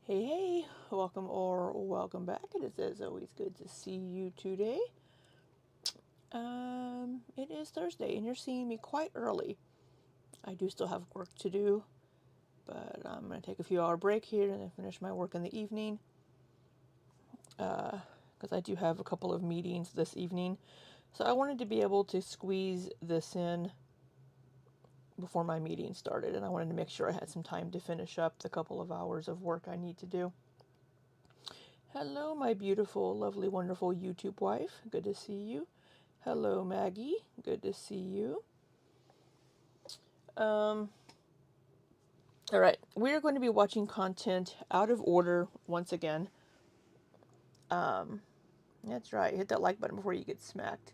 Hey, welcome or welcome back. It is as always good to see you today. It is Thursday and you're seeing me quite early. I do still have work to do, but I'm going to take a few hour break here and then finish my work in the evening. Because I do have a couple of meetings this evening. So I wanted to be able to squeeze this in before my meeting started, and I wanted to make sure I had some time to finish up the couple of hours of work I need to do. Hello, my beautiful, lovely, wonderful YouTube wife. Good to see you. Hello, Maggie. Good to see you. All right, we're going to be watching content out of order once again. That's right. Hit that like button before you get smacked.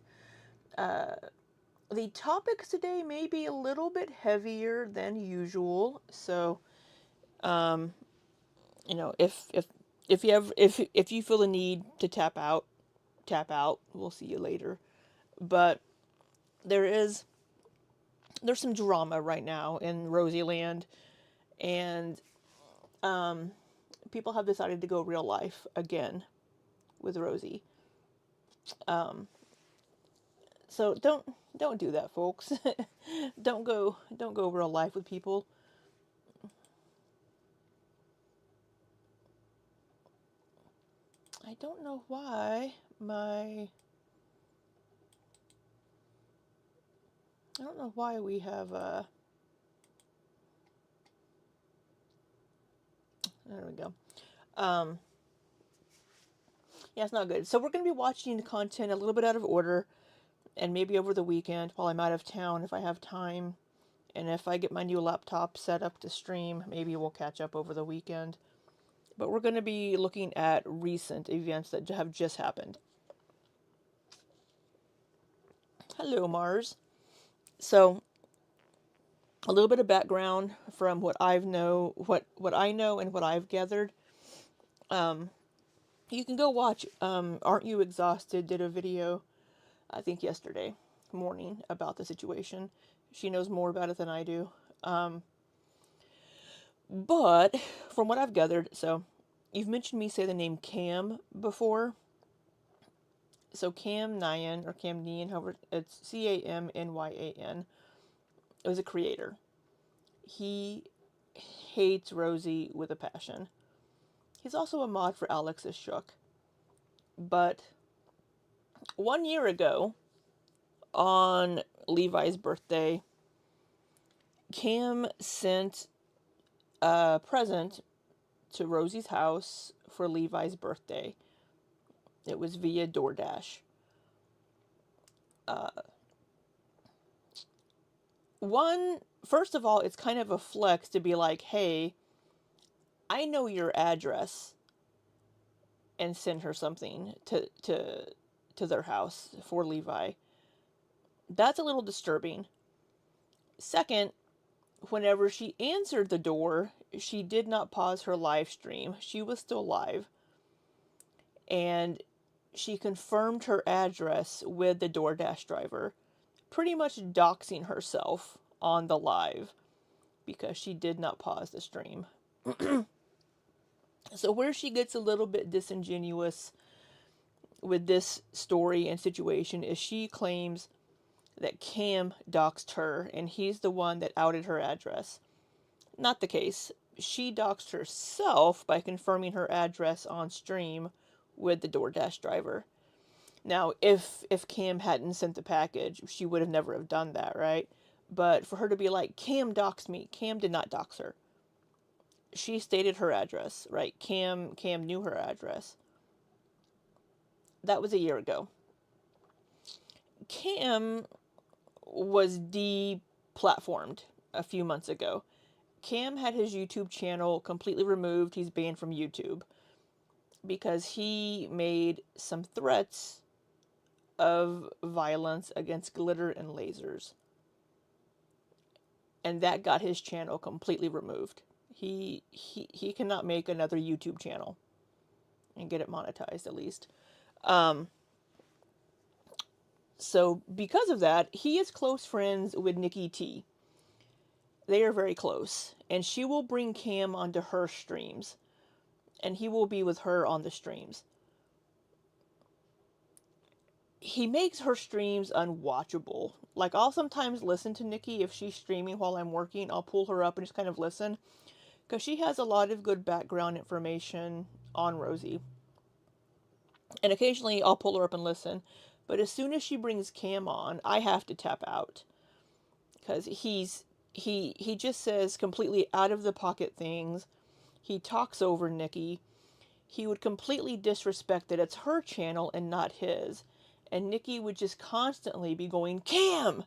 The topics today may be a little bit heavier than usual, so if you have if you feel the need to tap out, tap out. We'll see you later. But there's some drama right now in Rosie Land, and people have decided to go real life again with Rosie. So don't do that, folks. Don't go real life with people. I don't know why I don't know why we have there we go. Yeah, it's not good. So we're going to be watching the content a little bit out of order, and maybe over the weekend while I'm out of town if I have time. And if I get my new laptop set up to stream, maybe we'll catch up over the weekend. But we're going to be looking at recent events that have just happened. Hello, Mars. So, a little bit of background from what I know and what I've gathered. You can go watch Aren't You Exhausted did a video, I think yesterday morning, about the situation. She knows more about it than I do. But from what I've gathered, so you've mentioned me say the name Cam before. So Cam Nyan, or Cam Nyan, however, it's Camnyan, is a creator. He hates Rosie with a passion. He's also a mod for Alex's Shook. But 1 year ago, on Levi's birthday, Cam sent a present to Rosie's house for Levi's birthday. It was via DoorDash. First of all, it's kind of a flex to be like, hey, I know your address, and send her something to their house for Levi. That's a little disturbing. Second, whenever she answered the door, she did not pause her live stream. She was still live. And she confirmed her address with the DoorDash driver, pretty much doxing herself on the live because she did not pause the stream. So, where she gets a little bit disingenuous with this story and situation is she claims that Cam doxed her and he's the one that outed her address. Not the case. She doxed herself by confirming her address on stream with the DoorDash driver. Now, if Cam hadn't sent the package, she would have never have done that, right? But for her to be like, Cam doxed me, Cam did not dox her. She stated her address, right? Cam knew her address. That was 1 year ago. Cam was deplatformed a few months ago. Cam had his YouTube channel completely removed. He's banned from YouTube because he made some threats of violence against glitter and lasers. And that got his channel completely removed. He cannot make another YouTube channel and get it monetized, at least. So because of that, he is close friends with Nikki T. They are very close, and she will bring Cam onto her streams. and he will be with her on the streams. He makes her streams unwatchable. Like, I'll sometimes listen to Nikki if she's streaming while I'm working. I'll pull her up and just kind of listen, because she has a lot of good background information on Rosie. And occasionally I'll pull her up and listen. But as soon as she brings Cam on, I have to tap out, because he just says completely out of the pocket things. He talks over Nikki. He would completely disrespect that it's her channel and not his. And Nikki would just constantly be going, Cam!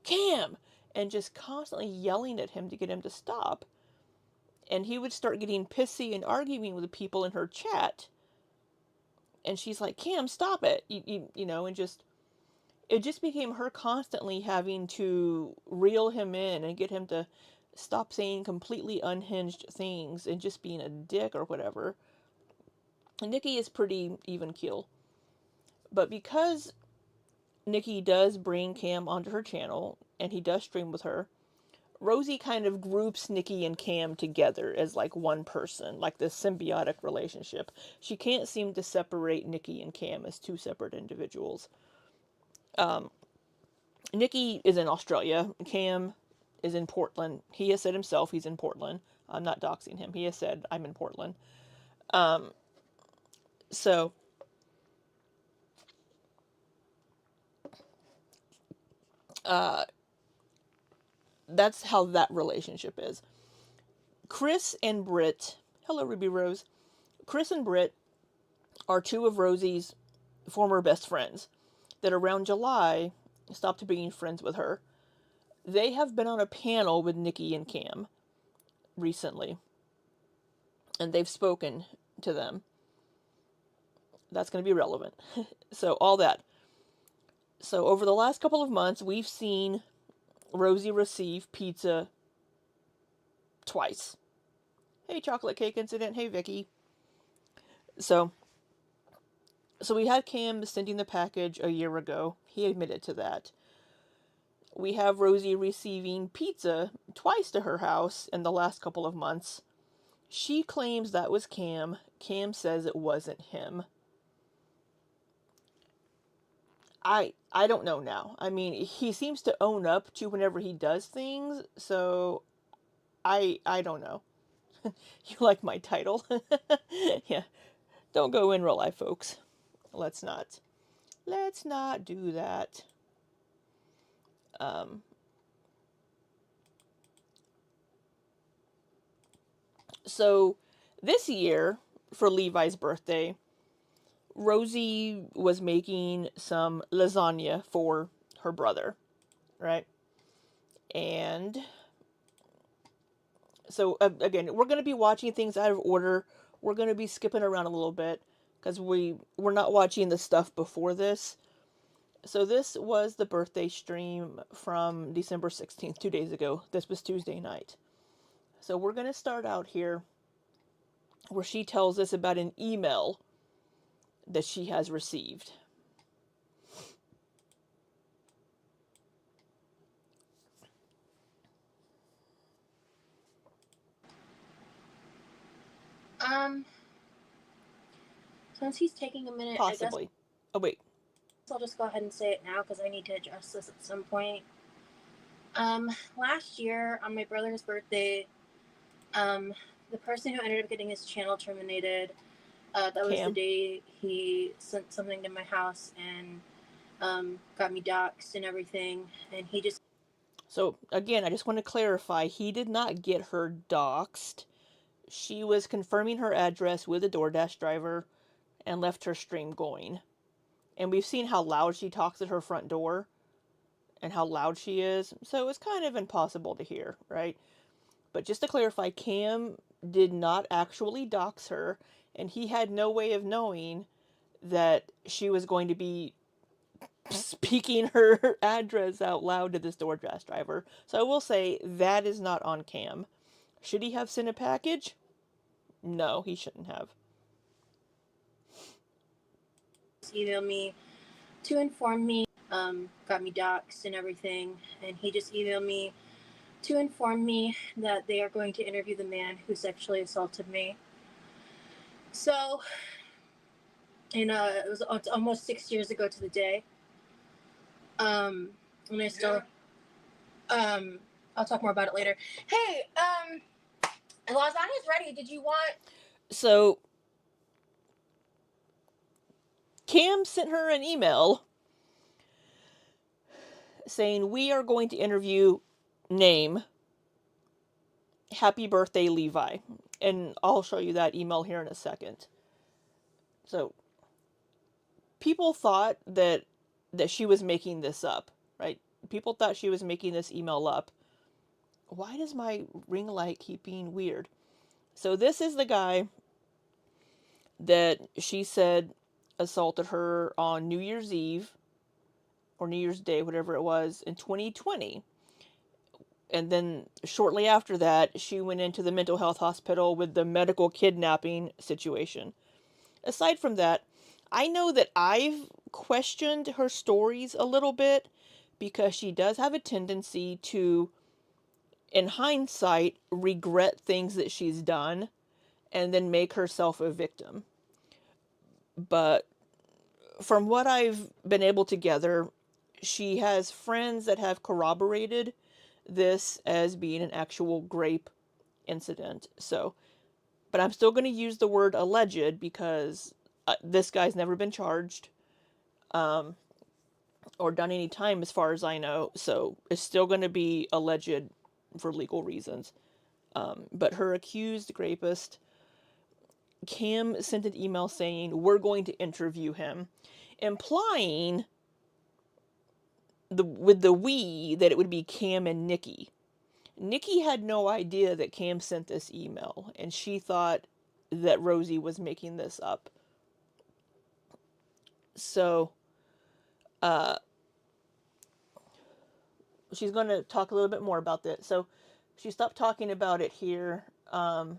Cam! And just constantly yelling at him to get him to stop. And he would start getting pissy and arguing with the people in her chat. And she's like, Cam, stop it. You know, and just, it just became her constantly having to reel him in and get him to stop saying completely unhinged things and just being a dick or whatever. And Nikki is pretty even keel. But because Nikki does bring Cam onto her channel and he does stream with her, Rosie kind of groups Nikki and Cam together as like one person, like this symbiotic relationship. She can't seem to separate Nikki and Cam as two separate individuals. Nikki is in Australia. Cam is in Portland. He has said himself he's in Portland. I'm not doxing him. He has said, I'm in Portland. So that's how that relationship is. Chris and Britt, hello Ruby Rose. Chris and Britt are two of Rosie's former best friends that around July stopped being friends with her. They have been on a panel with Nikki and Cam recently, and they've spoken to them. That's going to be relevant. So, all that. So, over the last couple of months, we've seen Rosie receive pizza twice. Hey, chocolate cake incident. Hey, Vicky. So we had Cam sending the package a year ago. He admitted to that. We have Rosie receiving pizza twice to her house in the last couple of months. She claims that was Cam. Cam says it wasn't him. I don't know now. I mean, he seems to own up to whenever he does things, so I don't know. You like my title? Yeah. Don't go in real life, folks. Let's not. Let's not do that. So this year, for Levi's birthday, Rosie was making some lasagna for her brother, right? And so, again, we're going to be watching things out of order. We're going to be skipping around a little bit because we're not watching the stuff before this. So this was the birthday stream from December 16th, 2 days ago. This was Tuesday night. So we're going to start out here where she tells us about an email that she has received. Since he's taking a minute, Possibly. I guess. Oh, wait. I'll just go ahead and say it now because I need to address this at some point. Last year on my brother's birthday, the person who ended up getting his channel terminated, that was Cam. the day he sent something to my house and got me doxxed and everything, and he just. So, again, I just want to clarify, he did not get her doxxed. She was confirming her address with a DoorDash driver and left her stream going. And we've seen how loud she talks at her front door and how loud she is, so it's kind of impossible to hear, right? But just to clarify, Cam did not actually dox her, and he had no way of knowing that she was going to be speaking her address out loud to this DoorDash driver. So I will say that is not on Cam. Should he have sent a package? No, he shouldn't have. Emailed me to inform me, got me doxxed and everything, and he just emailed me to inform me that they are going to interview the man who sexually assaulted me. So, it was almost 6 years ago to the day. And I still, I'll talk more about it later. Hey, lasagna's ready. Did you want? So Cam sent her an email saying, "We are going to interview name Happy Birthday Levi." And I'll show you that email here in a second. So people thought that she was making this up, right? People thought she was making this email up. Why does my ring light keep being weird? So this is the guy that she said assaulted her on New Year's Eve or New Year's Day, whatever it was, in 2020. And then shortly after that, she went into the mental health hospital with the medical kidnapping situation. Aside from that, I know that I've questioned her stories a little bit because she does have a tendency to, in hindsight, regret things that she's done and then make herself a victim. But from what I've been able to gather, she has friends that have corroborated this as being an actual grape incident. So, but I'm still going to use the word alleged because this guy's never been charged or done any time as far as I know. So it's still going to be alleged for legal reasons. But her accused rapist, Cam, sent an email saying, "We're going to interview him," implying with the we that it would be Cam and Nikki. Nikki had no idea that Cam sent this email, and she thought that Rosie was making this up. So, she's going to talk a little bit more about that. So, she stopped talking about it here. Let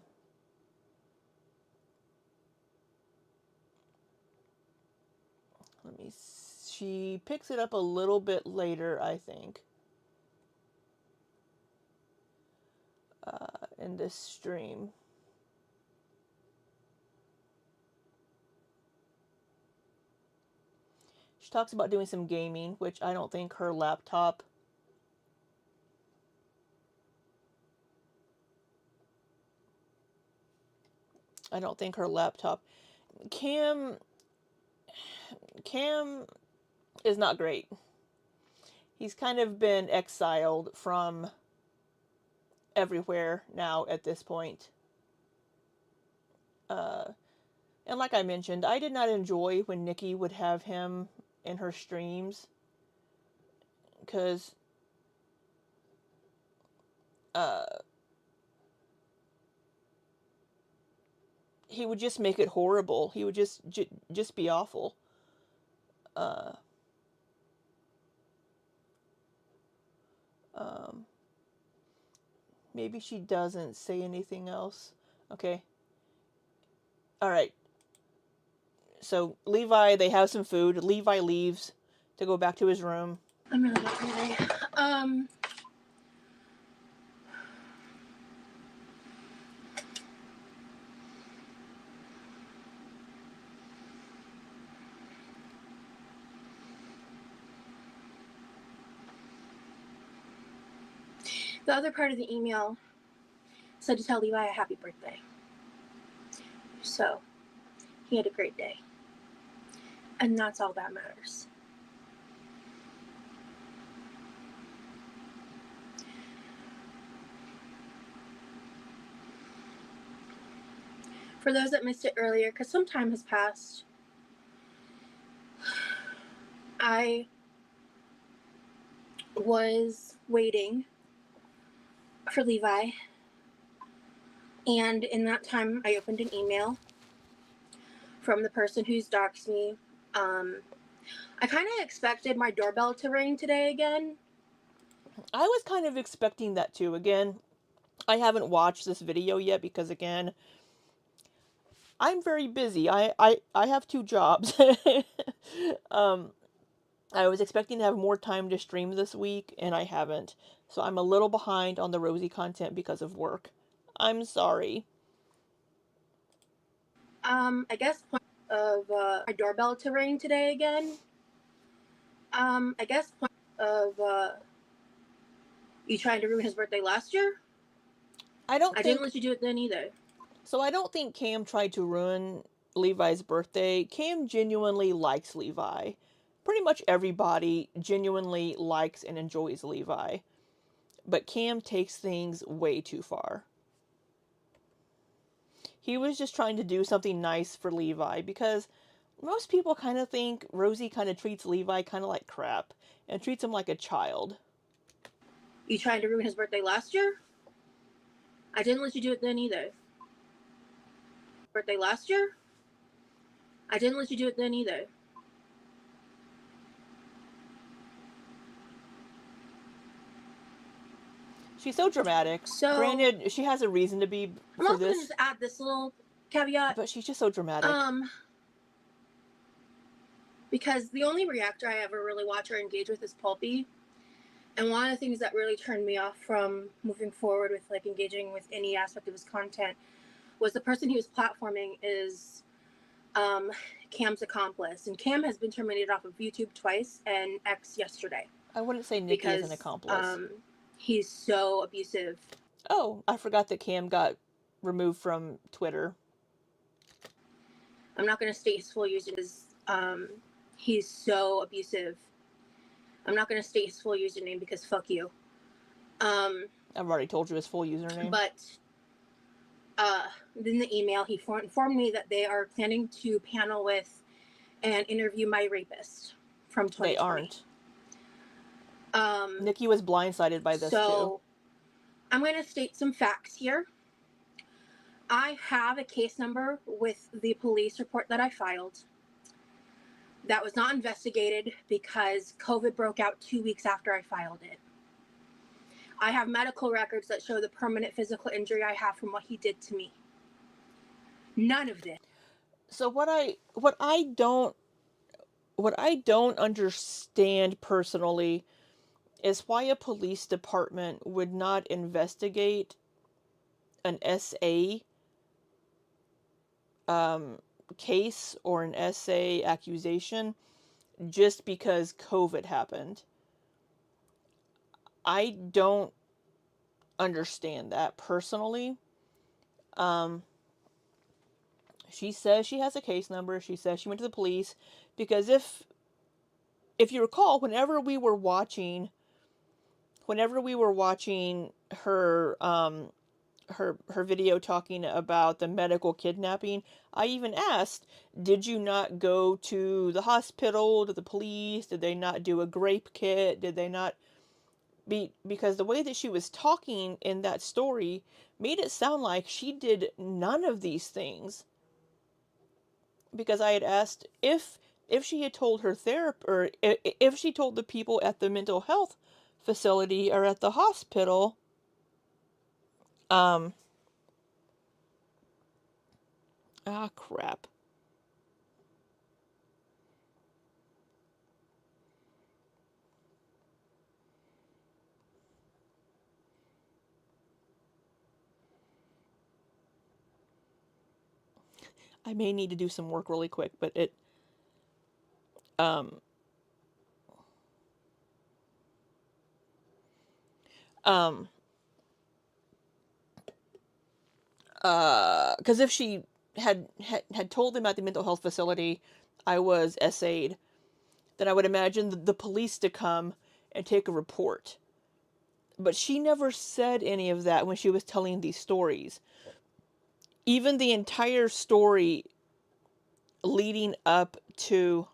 me. She picks it up a little bit later, I think, in this stream. She talks about doing some gaming, which I don't think her laptop. I don't think her laptop. Cam. Cam is not great. He's kind of been exiled from everywhere now at this point. And like I mentioned, I did not enjoy when Nikki would have him in her streams because uh, he would just make it horrible. He would just be awful. Uh, um, maybe she doesn't say anything else. Okay. All right. So Levi, they have some food. Levi leaves to go back to his room. I'm really not today. The other part of the email said to tell Levi a happy birthday. So, he had a great day. And that's all that matters. For those that missed it earlier, because some time has passed, I was waiting for Levi. And in that time, I opened an email from the person who's doxed me. I kind of expected my doorbell to ring today again. I was kind of expecting that too. Again, I haven't watched this video yet because, again, I'm very busy. I have two jobs. I was expecting to have more time to stream this week, and I haven't. So I'm a little behind on the Rosie content because of work. I'm sorry. I guess point of my doorbell to ring today again. I guess point of you trying to ruin his birthday last year. I don't I didn't think let you do it then either. so. I don't think Cam tried to ruin Levi's birthday. Cam genuinely likes Levi. Pretty much everybody genuinely likes and enjoys Levi. But Cam takes things way too far. He was just trying to do something nice for Levi because most people kind of think Rosie kind of treats Levi kind of like crap and treats him like a child. You trying to ruin his birthday last year? I didn't let you do it then either. Birthday last year? I didn't let you do it then either. She's so dramatic. So Granted, she has a reason to be I'm for also gonna this, just add this little caveat. but she's just so dramatic. Because the only reactor I ever really watch or engage with is Pulpy. And one of the things that really turned me off from moving forward with like engaging with any aspect of his content was the person he was platforming is Cam's accomplice. And Cam has been terminated off of YouTube twice and X yesterday. I wouldn't say Nikki is an Because accomplice. he's so abusive. Oh, I forgot that Cam got removed from Twitter. I'm not going to state his full username. He's so abusive. I'm not going to state his full username because fuck you. I've already told you his full username. But in the email, he informed me that they are planning to panel with and interview my rapist from 2020. They aren't. Nikki was blindsided by this too. I'm going to state some facts here. I have a case number with the police report that I filed that was not investigated because COVID broke out 2 weeks after I filed it. I have medical records that show the permanent physical injury I have from what he did to me. None of this. So what I don't understand personally is why a police department would not investigate an SA case or an SA accusation just because COVID happened. I don't understand that personally. She says she has a case number. She says she went to the police because if you recall, whenever we were watching her her video talking about the medical kidnapping, I even asked, did you not go to the hospital, to the police? Did they not do a grape kit? Did they not because the way that she was talking in that story made it sound like she did none of these things. Because I had asked if she had told her therapist, or if she told the people at the mental health facility or at the hospital, crap. I may need to do some work really quick, but it um um because if she had told them at the mental health facility I was SA'd, then I would imagine the police to come and take a report. But she never said any of that when she was telling these stories. Even the entire story leading up to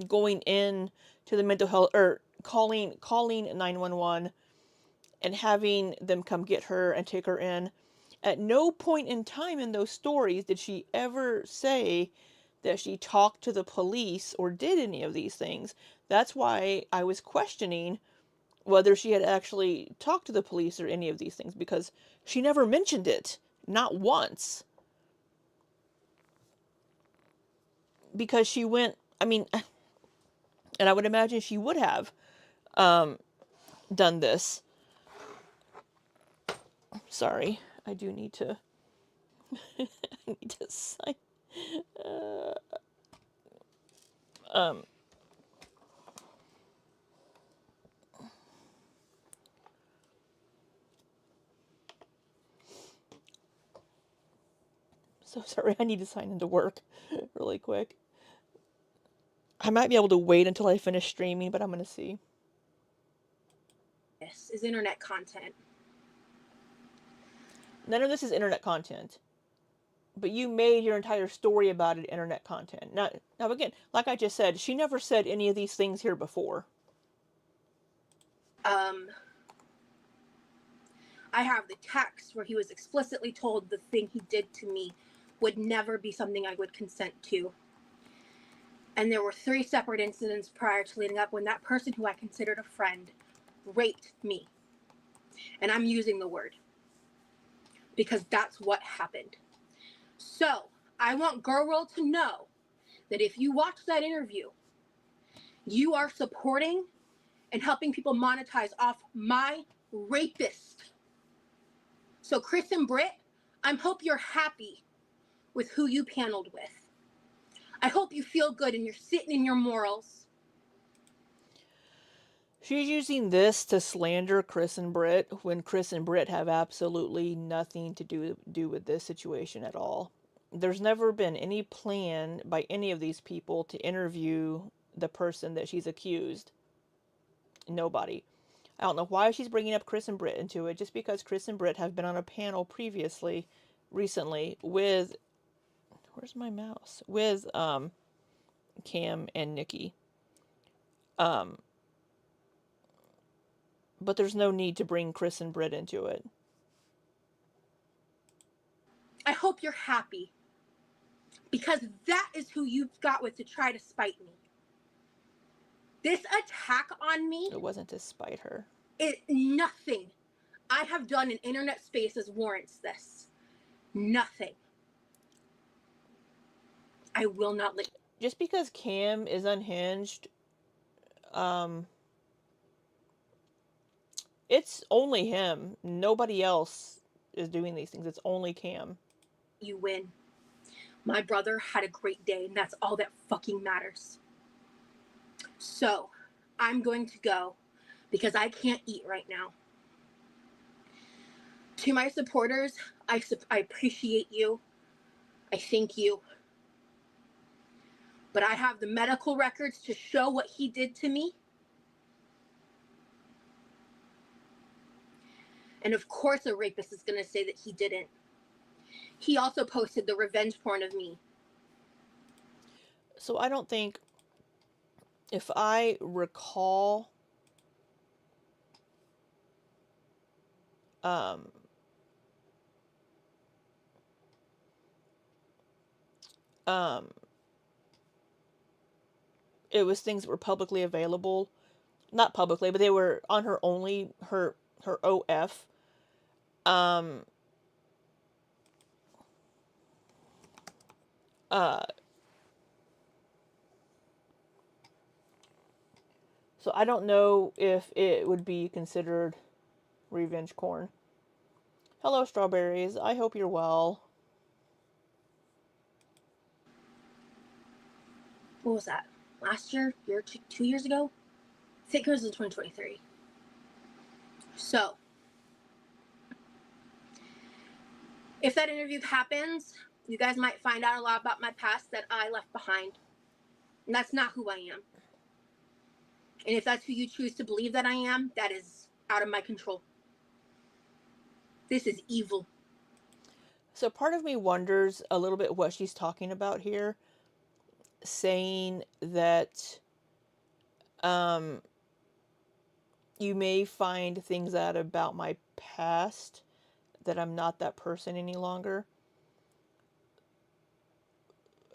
going in to the mental health, or calling 911 and having them come get her and take her in, at no point in time in those stories did she ever say that she talked to the police or did any of these things. That's why I was questioning whether she had actually talked to the police or any of these things, because she never mentioned it, not once. Because she went, I mean, and I would imagine she would have done this. Sorry, I do need to I need to sign Um, so sorry, I need to sign into work really quick. I might be able to wait until I finish streaming, but I'm going to see. This is internet content. None of this is internet content. But you made your entire story about it internet content. Now again, like I just said, she never said any of these things here before. I have the text where he was explicitly told the thing he did to me would never be something I would consent to. And there were 3 separate incidents prior to leading up when that person who I considered a friend raped me. And I'm using the word because that's what happened. So I want Girl World to know that if you watch that interview, you are supporting and helping people monetize off my rapist. So Chris and Britt, I hope you're happy with who you paneled with. I hope you feel good and you're sitting in your morals. She's using this to slander Chris and Britt when Chris and Britt have absolutely nothing to do with this situation at all. There's never been any plan by any of these people to interview the person that she's accused. Nobody. I don't know why she's bringing up Chris and Britt into it, just because Chris and Britt have been on a panel recently, with, where's my mouse? With Cam and Nikki. Um, but there's no need to bring Chris and Britt into it. I hope you're happy because that is who you've got with to try to spite me. This attack on me, It wasn't to spite her. Nothing I have done in internet spaces warrants this. Nothing. I will not let. Just because Cam is unhinged, it's only him. Nobody else is doing these things. It's only Cam. You win. My brother had a great day, and that's all that fucking matters. So, I'm going to go because I can't eat right now. To my supporters, I appreciate you. I thank you. But I have the medical records to show what he did to me. And of course a rapist is going to say that he didn't. He also posted the revenge porn of me. So I don't think, if I recall, um, um, it was things that were publicly available. Not publicly, but they were on her her OF. Um, uh, so I don't know if it would be considered revenge corn. Hello, strawberries. I hope you're well. What was that? Last year? 2 years ago? I think it was in 2023. So, if that interview happens, you guys might find out a lot about my past that I left behind. And that's not who I am. And if that's who you choose to believe that I am, that is out of my control. This is evil. So part of me wonders a little bit what she's talking about here, saying that you may find things out about my past, that I'm not that person any longer.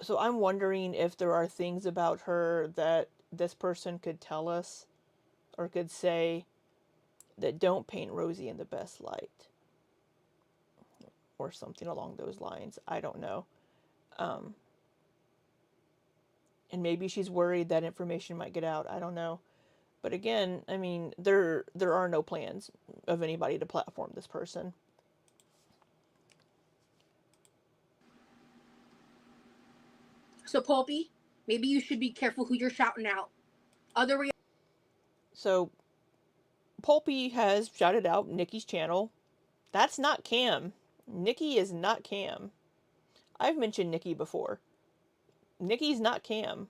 So I'm wondering if there are things about her that this person could tell us or could say that don't paint Rosie in the best light, or something along those lines. I don't know. Um, and maybe she's worried that information might get out. I don't know. But again, I mean, there are no plans of anybody to platform this person. So, Pulpy, Maybe you should be careful who you're shouting out. Other So Pulpy has shouted out Nikki's channel. That's not Cam. Nikki is not Cam. I've mentioned Nikki before. Nikki's not Cam.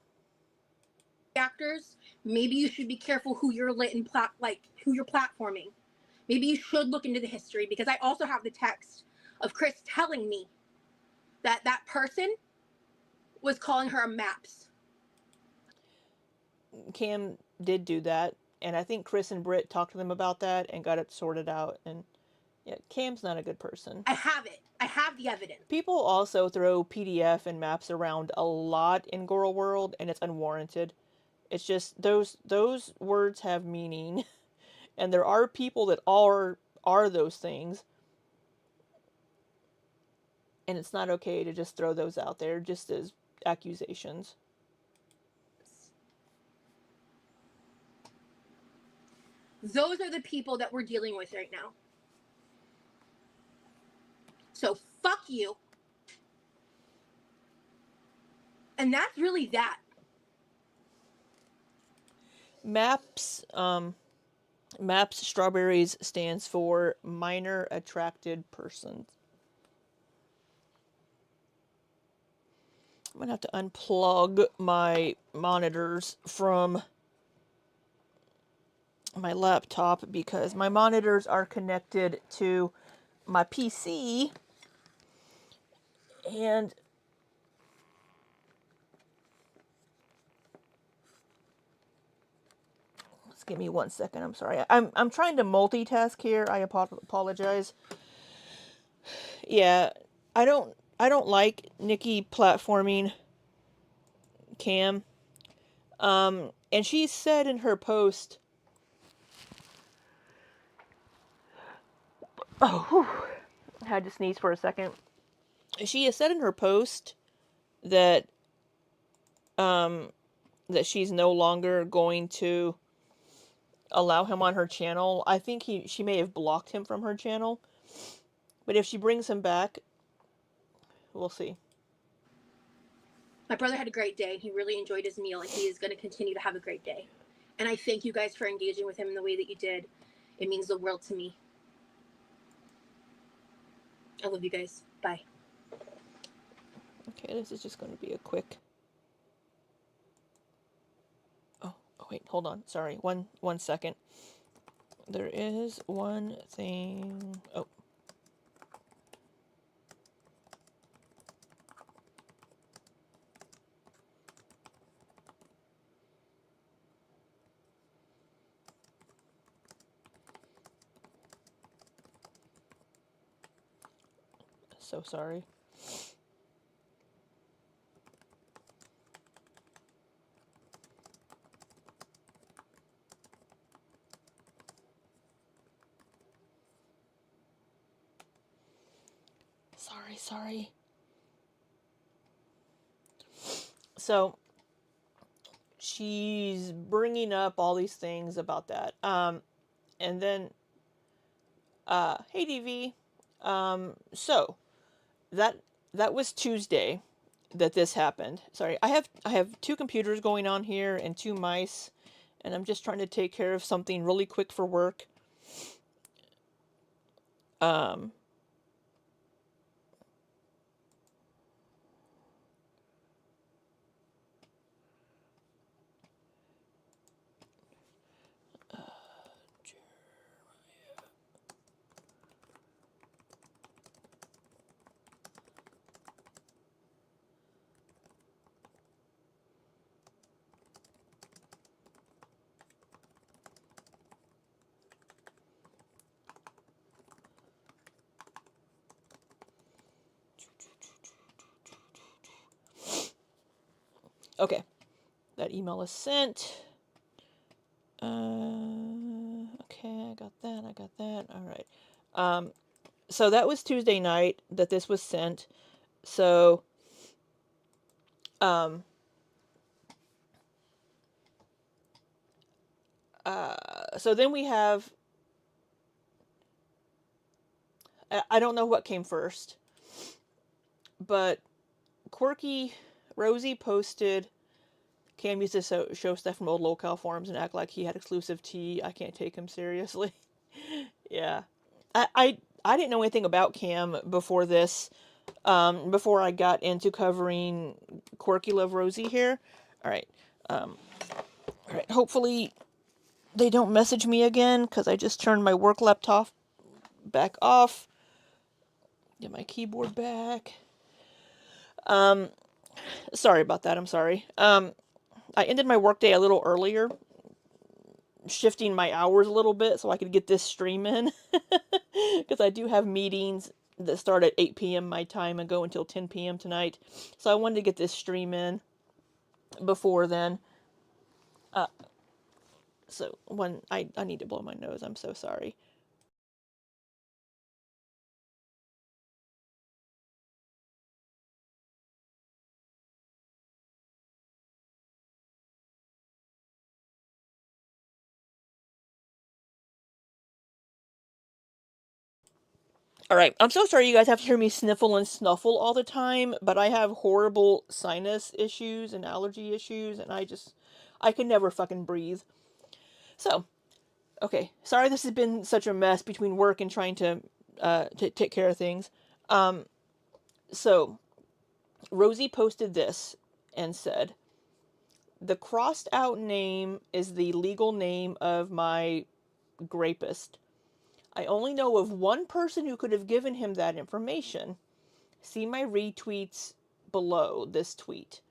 actors, maybe you should be careful who you're who you're platforming. Maybe you should look into the history, because I also have the text of Chris telling me that that person was calling her a maps. Cam did do that, and I think Chris and Britt talked to them about that and got it sorted out. And yeah, Cam's not a good person. I have it. I have the evidence. People also throw PDF and maps around a lot in Girl World, and it's unwarranted. It's just those words have meaning, and there are people that are those things, and it's not okay to just throw those out there just as accusations. Those are the people that we're dealing with right now. So fuck you. And that's really that. MAPS strawberries stands for minor attracted persons. I'm gonna have to unplug my monitors from my laptop because my monitors are connected to my PC, and just give me 1 second. I'm sorry. I'm trying to multitask here. I apologize. Yeah, I don't like Nikki platforming Cam. And she said in her post, oh, whew, I had to sneeze for a second. She has said in her post that that she's no longer going to allow him on her channel. I think she may have blocked him from her channel. But if she brings him back, we'll see. My brother had a great day. He really enjoyed his meal, and he is going to continue to have a great day. And I thank you guys for engaging with him in the way that you did. It means the world to me. I love you guys. Bye. Okay, this is just going to be a quick. Oh wait, hold on. Sorry, one second. There is one thing. Oh. So sorry. Sorry. So she's bringing up all these things about that. And then, hey DV. So that was Tuesday that this happened. Sorry, I have two computers going on here and two mice, and I'm just trying to take care of something really quick for work. Um, okay, that email is sent. Okay, I got that. All right. So that was Tuesday night that this was sent. So, um, so then we have, I don't know what came first, but Quirky Rosie posted Cam used to show stuff from old locale forums and act like he had exclusive tea. I can't take him seriously. Yeah. I didn't know anything about Cam before this, before I got into covering Quirky Love Rosie here. Alright. Alright. Hopefully they don't message me again, because I just turned my work laptop back off. Get my keyboard back. Sorry about that. I'm sorry. I ended my workday a little earlier, shifting my hours a little bit so I could get this stream in. Because I do have meetings that start at 8 p.m. my time and go until 10 p.m. tonight. So I wanted to get this stream in before then. So when I need to blow my nose, I'm so sorry. Alright, I'm so sorry you guys have to hear me sniffle and snuffle all the time, but I have horrible sinus issues and allergy issues, and I can never fucking breathe. So, okay, sorry this has been such a mess between work and trying to take care of things. So, Rosie posted this and said, the crossed out name is the legal name of my grapist. I only know of one person who could have given him that information. See my retweets below this tweet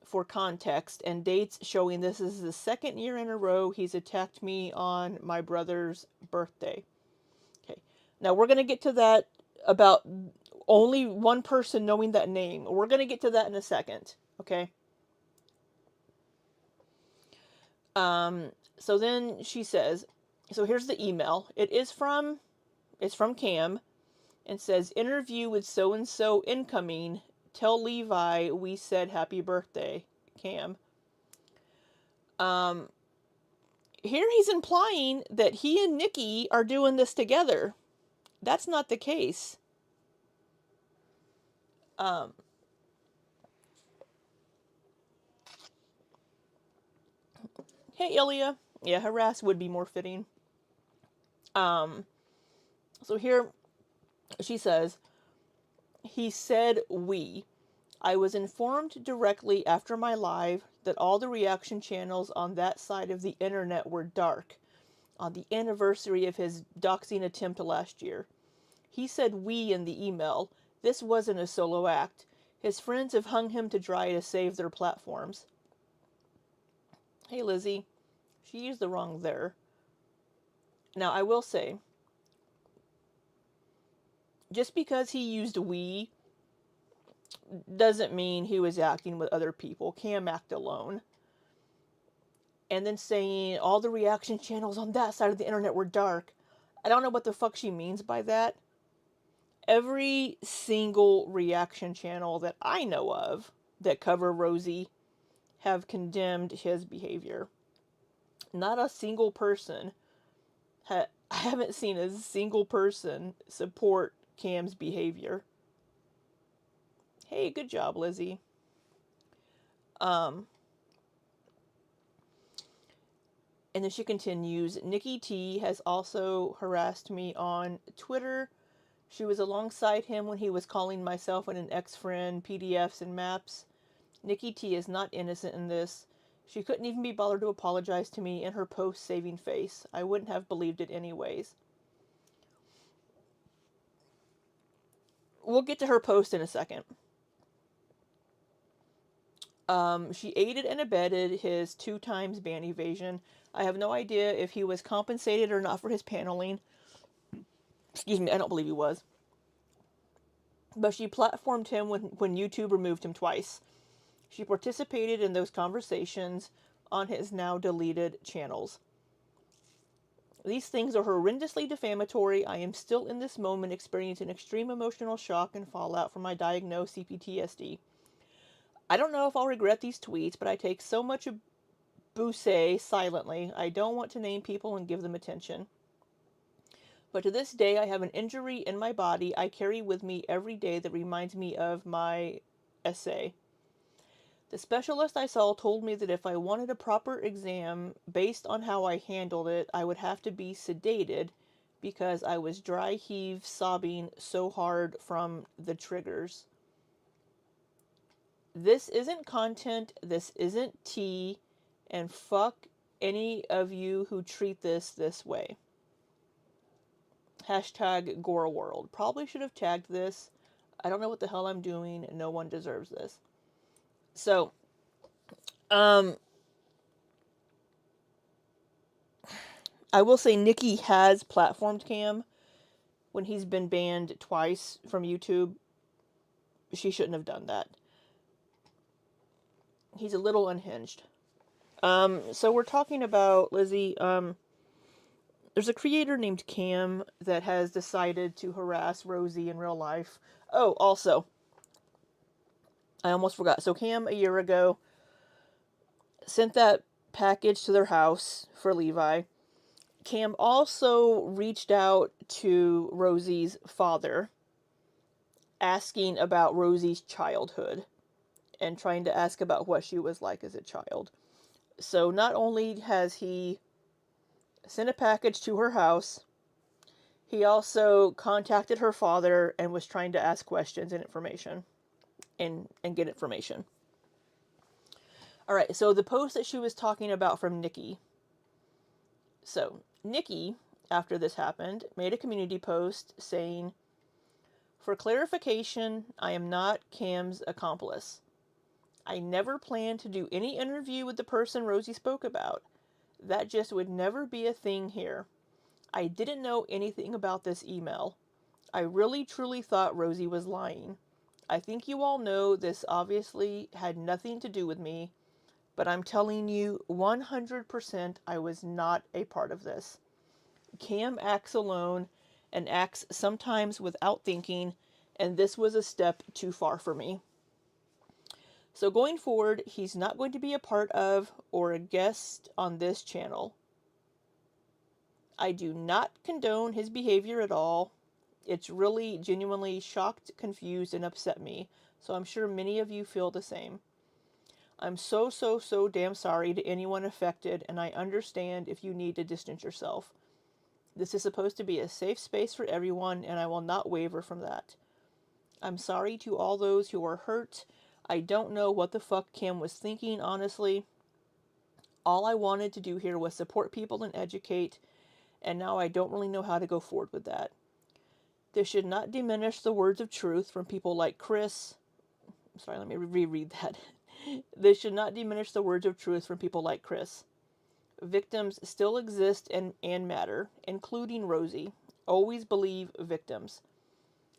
for context and dates showing this is the second year in a row he's attacked me on my brother's birthday. Okay. Now we're going to get to that about only one person knowing that name. We're going to get to that in a second. Okay. So then she says, so here's the email. It's from Cam, and says, interview with so and so incoming. Tell Levi we said happy birthday, Cam. Here he's implying that he and Nikki are doing this together. That's not the case. Hey, Ilya. Yeah, harass would be more fitting. So here she says, he said we. I was informed directly after my live that all the reaction channels on that side of the internet were dark on the anniversary of his doxing attempt last year. He said we in the email. This wasn't a solo act. His friends have hung him to dry to save their platforms. Hey, Lizzie. She used the wrong there. Now, I will say, just because he used we doesn't mean he was acting with other people. Cam act alone. And then saying all the reaction channels on that side of the internet were dark. I don't know what the fuck she means by that. Every single reaction channel that I know of that cover Rosie have condemned his behavior. Not a single person. I haven't seen a single person support Cam's behavior. Hey, good job, Lizzie. And then she continues, Nikki T has also harassed me on Twitter. She was alongside him when he was calling myself and an ex-friend PDFs and maps. Nikki T is not innocent in this. She couldn't even be bothered to apologize to me in her post-saving face. I wouldn't have believed it anyways. We'll get to her post in a second. She aided and abetted his 2 times ban evasion. I have no idea if he was compensated or not for his paneling. Excuse me, I don't believe he was. But she platformed him when YouTube removed him twice. She participated in those conversations on his now deleted channels. These things are horrendously defamatory. I am still in this moment experiencing extreme emotional shock and fallout from my diagnosed CPTSD. I don't know if I'll regret these tweets, but I take so much abuse silently. I don't want to name people and give them attention. But to this day, I have an injury in my body I carry with me every day that reminds me of my essay. The specialist I saw told me that if I wanted a proper exam based on how I handled it, I would have to be sedated because I was dry heave sobbing so hard from the triggers. This isn't content, this isn't tea, and fuck any of you who treat this way. Hashtag Gore World. Probably should have tagged this. I don't know what the hell I'm doing. No one deserves this. So, um, I will say Nikki has platformed Cam when he's been banned twice from YouTube. She shouldn't have done that. He's a little unhinged. So we're talking about Lizzie. There's a creator named Cam that has decided to harass Rosie in real life. Oh, also, I almost forgot. So Cam, a year ago, sent that package to their house for Levi. Cam also reached out to Rosie's father, asking about Rosie's childhood and trying to ask about what she was like as a child. So not only has he sent a package to her house, he also contacted her father and was trying to ask questions and information and get information. All right, so the post that she was talking about from Nikki. So, Nikki, after this happened, made a community post saying, "For clarification, I am not Cam's accomplice. I never planned to do any interview with the person Rosie spoke about. That just would never be a thing here. I didn't know anything about this email. I really truly thought Rosie was lying. I think you all know this obviously had nothing to do with me, but I'm telling you 100% I was not a part of this. Cam acts alone and acts sometimes without thinking, and this was a step too far for me. So going forward, he's not going to be a part of or a guest on this channel. I do not condone his behavior at all. It's really genuinely shocked, confused, and upset me, so I'm sure many of you feel the same. I'm so damn sorry to anyone affected, and I understand if you need to distance yourself. This is supposed to be a safe space for everyone, and I will not waver from that. I'm sorry to all those who are hurt. I don't know what the fuck Kim was thinking, honestly. All I wanted to do here was support people and educate, and now I don't really know how to go forward with that. This should not diminish the words of truth from people like Chris. Sorry, let me reread that. This should not diminish the words of truth from people like Chris. Victims still exist and matter, including Rosie. Always believe victims.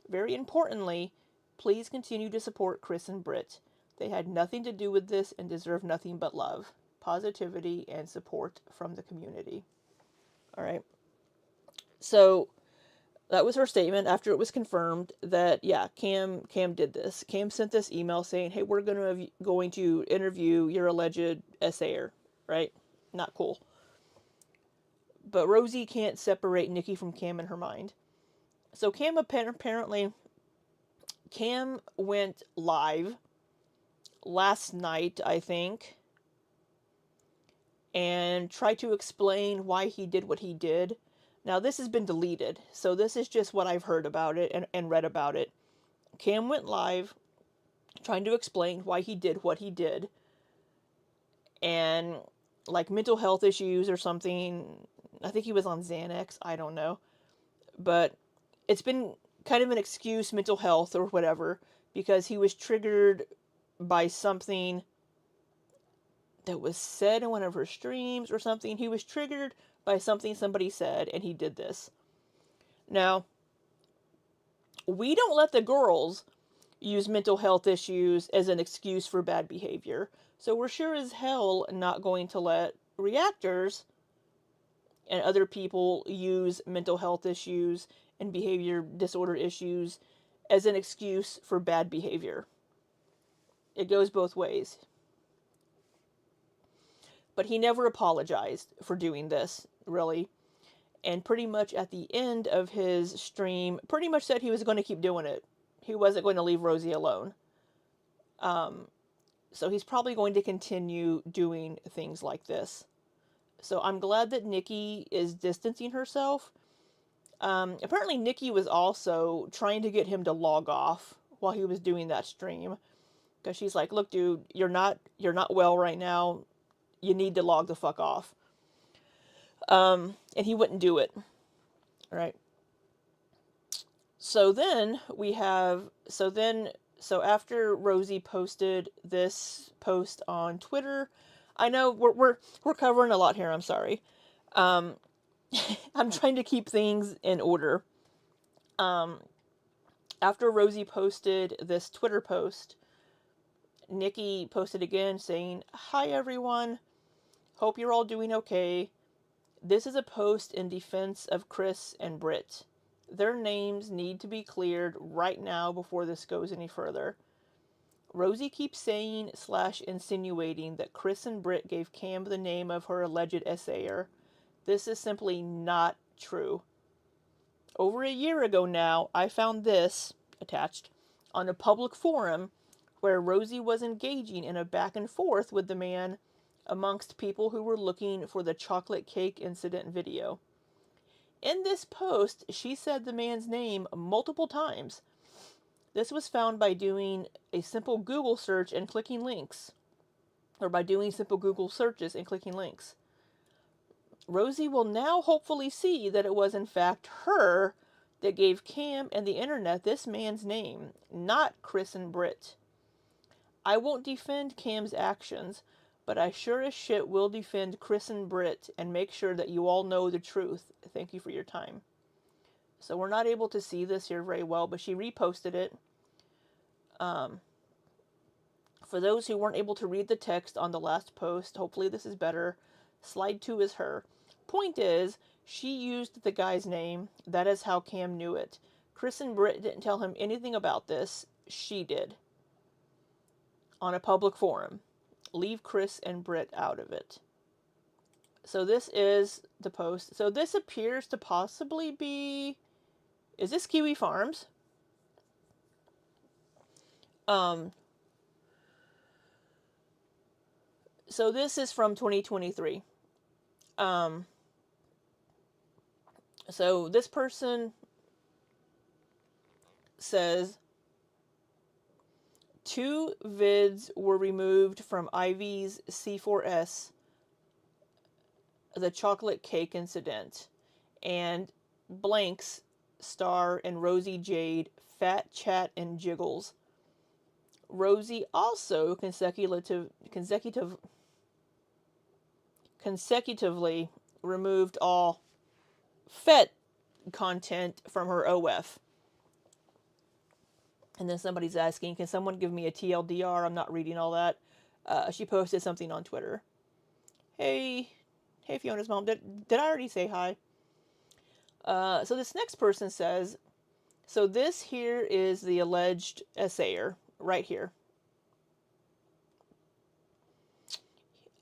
Very importantly, please continue to support Chris and Britt. They had nothing to do with this and deserve nothing but love, positivity, and support from the community." All right. So that was her statement after it was confirmed that yeah, Cam did this. Cam sent this email saying, "Hey, we're going to interview your alleged assayer," right? Not cool. But Rosie can't separate Nikki from Cam in her mind. So Cam went live last night, I think, and tried to explain why he did what he did. Now, this has been deleted, so this is just what I've heard about it and read about it. Cam went live trying to explain why he did what he did, and like mental health issues or something. I think he was on Xanax, I don't know. But it's been kind of an excuse, mental health or whatever, because he was triggered by something that was said in one of her streams or something. He was triggered by something somebody said, and he did this. Now, we don't let the girls use mental health issues as an excuse for bad behavior. So we're sure as hell not going to let reactors and other people use mental health issues and behavior disorder issues as an excuse for bad behavior. It goes both ways. But he never apologized for doing this, really. And pretty much at the end of his stream, pretty much said he was going to keep doing it. He wasn't going to leave Rosie alone. So he's probably going to continue doing things like this. So I'm glad that Nikki is distancing herself. Apparently, Nikki was also trying to get him to log off while he was doing that stream, because she's like, "Look, dude, you're not well right now. You need to log the fuck off." And he wouldn't do it. Right. So then we have so after Rosie posted this post on Twitter, I know we're covering a lot here. I'm sorry. Um, I'm trying to keep things in order. Um, After Rosie posted this Twitter post, Nikki posted again saying, "Hi everyone, hope you're all doing okay. This is a post in defense of Chris and Britt. Their names need to be cleared right now before this goes any further. Rosie keeps saying / insinuating that Chris and Britt gave Cam the name of her alleged essayer. This is simply not true. Over a year ago now, I found this, attached, on a public forum where Rosie was engaging in a back and forth with the man amongst people who were looking for the chocolate cake incident video. In this post, she said the man's name multiple times. This was found by doing a simple Google search and clicking links, or by doing simple Google searches and clicking links. Rosie will now hopefully see that it was in fact her that gave Cam and the internet this man's name, not Chris and Britt. I won't defend Cam's actions, but I sure as shit will defend Chris and Britt and make sure that you all know the truth. Thank you for your time." So we're not able to see this here very well, but she reposted it. For those who weren't able to read the text on the last post, hopefully this is better. Slide 2 is her. Point is, she used the guy's name. That is how Cam knew it. Chris and Britt didn't tell him anything about this. She did. On a public forum. Leave Chris and Britt out of it. So this is the post. So this appears to possibly be... Is this Kiwi Farms? So this is from 2023. So this person says 2 vids were removed from Ivy's C4S, the chocolate cake incident, and blanks Star and Rosie Jade, Fat Chat and Jiggles. Rosie also consecutively removed all FET content from her OF. And then somebody's asking, can someone give me a TLDR? I'm not reading all that. She posted something on Twitter. Hey Fiona's mom, did I already say hi? So this next person says, so this here is the alleged essayer, right here.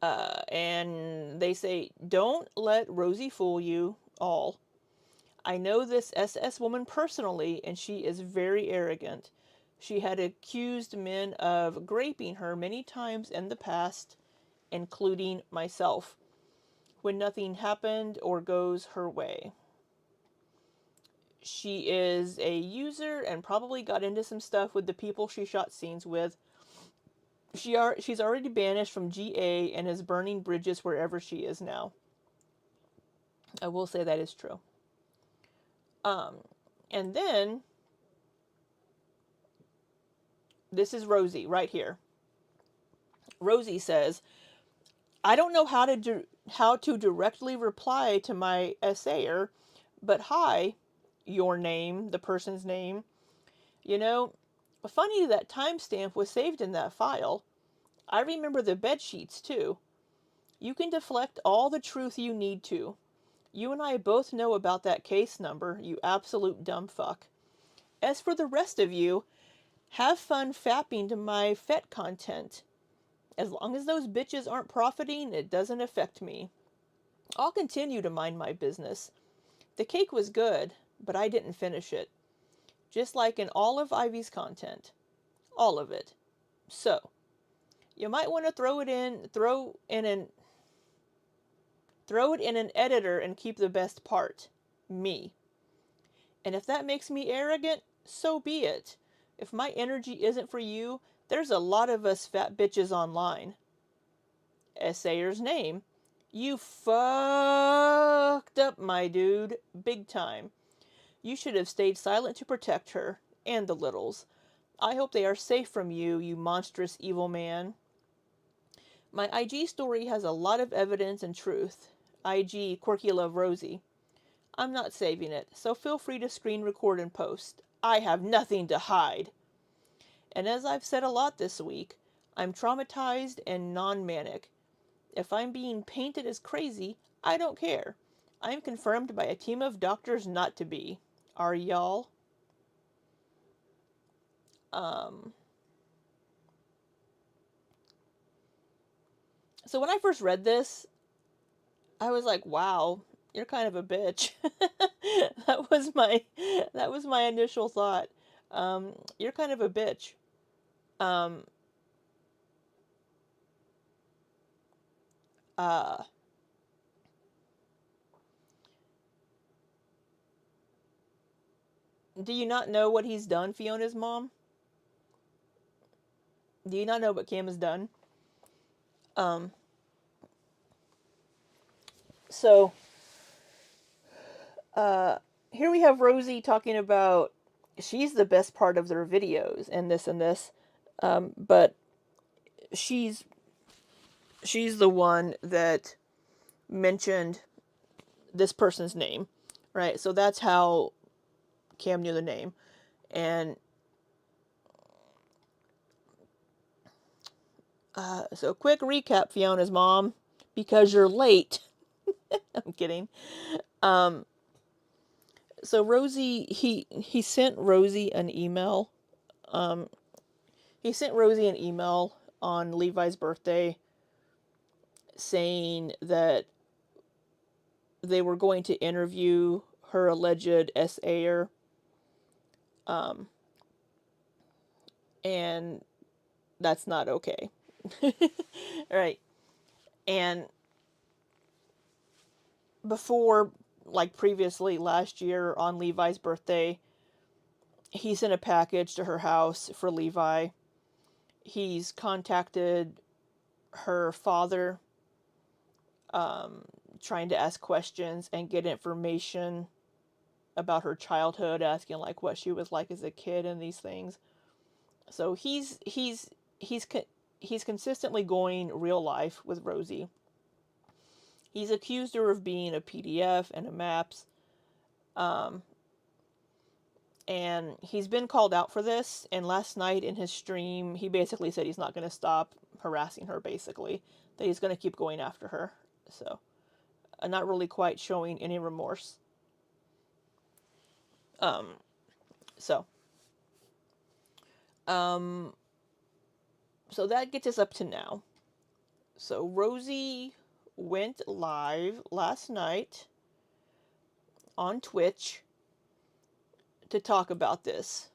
And they say, don't let Rosie fool you all. I know this SS woman personally, and she is very arrogant. She had accused men of graping her many times in the past, including myself, when nothing happened or goes her way. She is a user and probably got into some stuff with the people she shot scenes with. She's already banished from GA and is burning bridges wherever she is now. I will say that is true. And then this is Rosie right here. Rosie says, I don't know how to directly reply to my essayer, but hi, your name, the person's name. You know, funny that timestamp was saved in that file. I remember the bed sheets too. You can deflect all the truth you need to. You and I both know about that case number, you absolute dumb fuck. As for the rest of you, have fun fapping to my FET content. As long as those bitches aren't profiting, it doesn't affect me. I'll continue to mind my business. The cake was good, but I didn't finish it. Just like in all of Ivy's content. All of it. So, You might want to throw it in an editor and keep the best part, me. And if that makes me arrogant, so be it. If my energy isn't for you, there's a lot of us fat bitches online. Essayer's name. You fucked up, my dude, big time. You should have stayed silent to protect her, and the littles. I hope they are safe from you, you monstrous evil man. My IG story has a lot of evidence and truth. IG Quirky Love Rosie. I'm not saving it, so feel free to screen record and post. I have nothing to hide. And as I've said a lot this week, I'm traumatized and non manic. If I'm being painted as crazy, I don't care. I'm confirmed by a team of doctors not to be. Are y'all? Um, so when I first read this, I was like, wow, you're kind of a bitch. that was my that was my initial thought. You're kind of a bitch. Um, uh, do you not know what he's done, Fiona's mom? Do you not know what Cam has done? Um, so uh, here we have Rosie talking about she's the best part of their videos and this and this, but she's she's the one that mentioned this person's name, right? So that's how Cam knew the name. And so quick recap, Fiona's mom, because you're late. I'm kidding. Um, so Rosie, he sent Rosie an email. Um, he sent Rosie an email on Levi's birthday saying that they were going to interview her alleged SAer. Um, and that's not okay. Right. And before, like previously last year on Levi's birthday, he sent a package to her house for Levi. He's contacted her father, um, trying to ask questions and get information about her childhood, asking like what she was like as a kid and these things. So he's he's consistently going real life with Rosie. He's accused her of being a PDF and a MAPS, um, and he's been called out for this. And last night in his stream, he basically said he's not going to stop harassing her. Basically, that he's going to keep going after her. So, not really quite showing any remorse. Um, so, um, so that gets us up to now. So Rosie went live last night on Twitch to talk about this.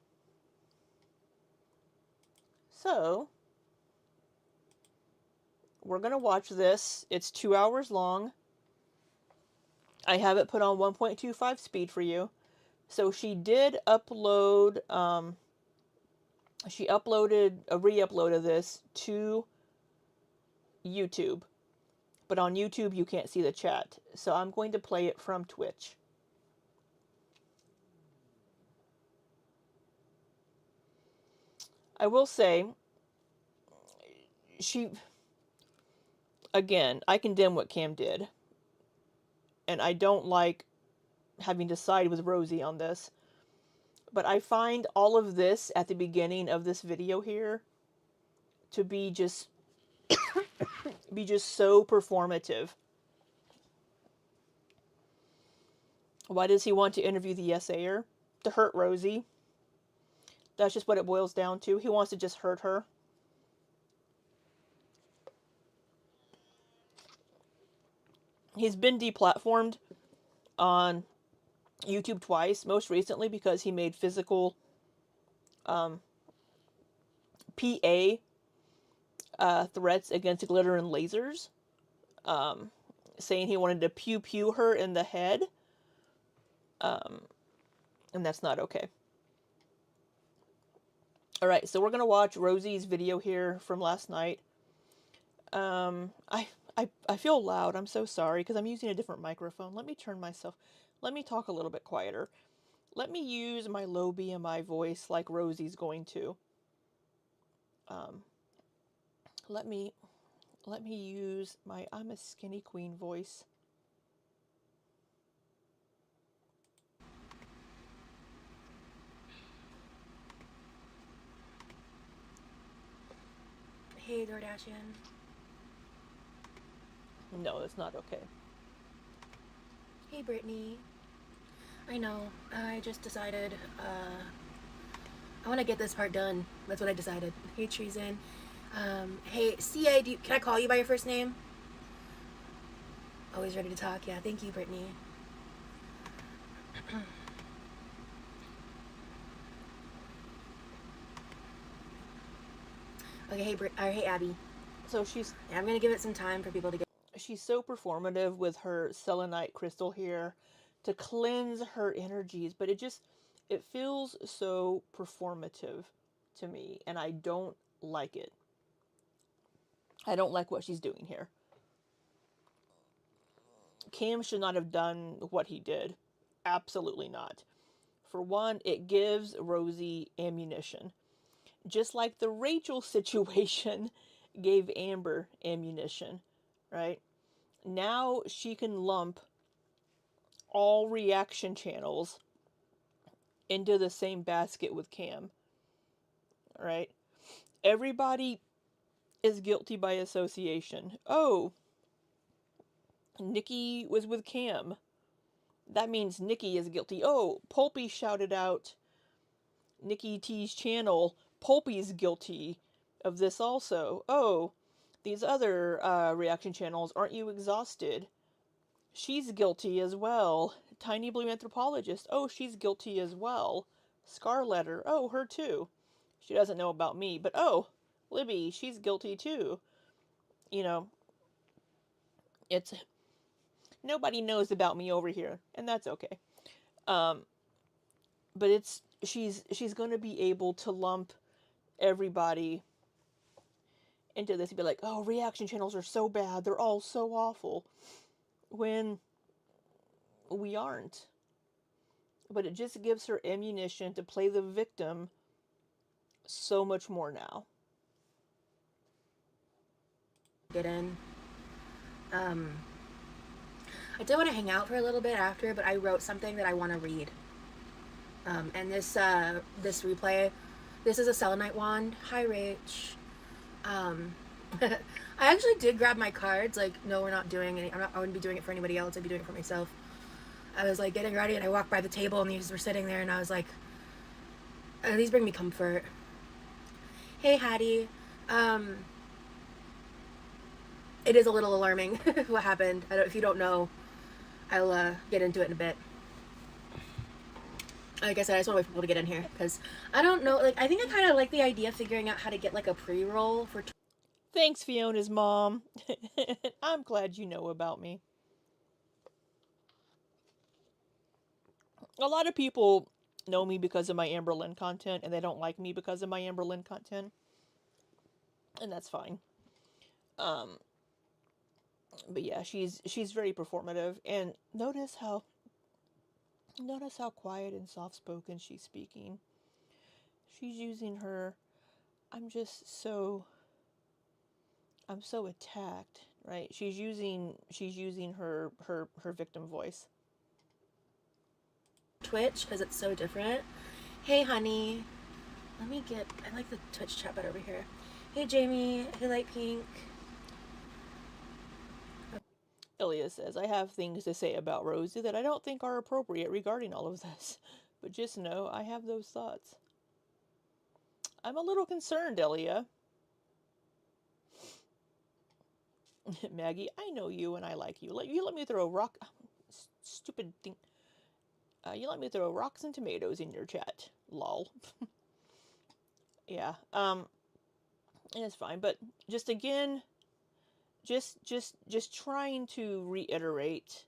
So, we're going to watch this. It's 2 hours long. I have it put on 1.25 speed for you. So she did upload, she uploaded a re-upload of this to YouTube. But on YouTube, you can't see the chat. So I'm going to play it from Twitch. I will say, she, again, I condemn what Cam did. And I don't like having to side with Rosie on this. But I find all of this at the beginning of this video here to be just so performative. Why does he want to interview the essayer? To hurt Rosie. That's just what it boils down to. He wants to just hurt her. He's been deplatformed on YouTube twice, most recently because he made physical PA threats against glitter and lasers, saying he wanted to pew pew her in the head, and that's not okay. All right, so we're gonna watch Rosie's video here from last night. I feel loud. I'm so sorry because I'm using a different microphone. Let me turn myself. Let me talk a little bit quieter. Let me use my low BMI voice like Rosie's going to. Um, let me use my I'm a skinny queen voice. Hey, Dordashian. No, it's not okay. Hey, Brittany. I know. I just decided, I want to get this part done. That's what I decided. Hey, Treason. Hey, CA, can I call you by your first name? Always ready to talk. Yeah, thank you, Brittany. Okay, hey, Abby. So Yeah, I'm gonna give it some time for people to get. she's so performative with her selenite crystal here to cleanse her energies, but it feels so performative to me, and I don't like it. I don't like what she's doing here. Cam should not have done what he did. Absolutely not. For one, it gives Rosie ammunition. Just like the Rachel situation gave Amber ammunition, right? Now she can lump all reaction channels into the same basket with Cam, right? Everybody is guilty by association. Oh, Nikki was with Cam. That means Nikki is guilty. Oh, Pulpy shouted out Nikki T's channel. Pulpy's guilty of this also. Oh, these other reaction channels, aren't you exhausted? She's guilty as well. Tiny Blue Anthropologist. Oh, she's guilty as well. Scarletter. Oh, her too. She doesn't know about me, but oh, Libby, she's guilty too. You know, it's nobody knows about me over here, and that's okay. Um, but she's going to be able to lump everybody into this and be like, oh, reaction channels are so bad, they're all so awful, when we aren't. But it just gives her ammunition to play the victim so much more now. Get in. I did want to hang out for a little bit after, but I wrote something that I want to read. And this replay, this is a selenite wand. Hi, Rach. I actually did grab my cards. Like, no, we're not doing any. I wouldn't be doing it for anybody else. I'd be doing it for myself. I was like getting ready, and I walked by the table, and these were sitting there, and I was like, these bring me comfort. Hey, Hattie. It is a little alarming what happened. If you don't know, I'll get into it in a bit. Like I said, I just want to wait for people to get in here because I don't know. Like, I think I kind of like the idea of figuring out how to get like a pre-roll for. Thanks, Fiona's mom. I'm glad you know about me. A lot of people know me because of my Amberlynn content, and they don't like me because of my Amberlynn content, and that's fine. Um, but yeah, she's very performative, and notice how quiet and soft spoken she's speaking. She's using her. I'm just so. I'm so attacked, right? She's using her victim voice. Twitch because it's so different. Hey, honey. I like the Twitch chat better over here. Hey, Jamie. Hey, Light Pink. Ilya says, I have things to say about Rosie that I don't think are appropriate regarding all of this, but just know I have those thoughts. I'm a little concerned, Ilya. Maggie, I know you and I like you. You let me throw a rock. Stupid thing. You let me throw rocks and tomatoes in your chat. Lol. Yeah. And it's fine, but just again, just trying to reiterate,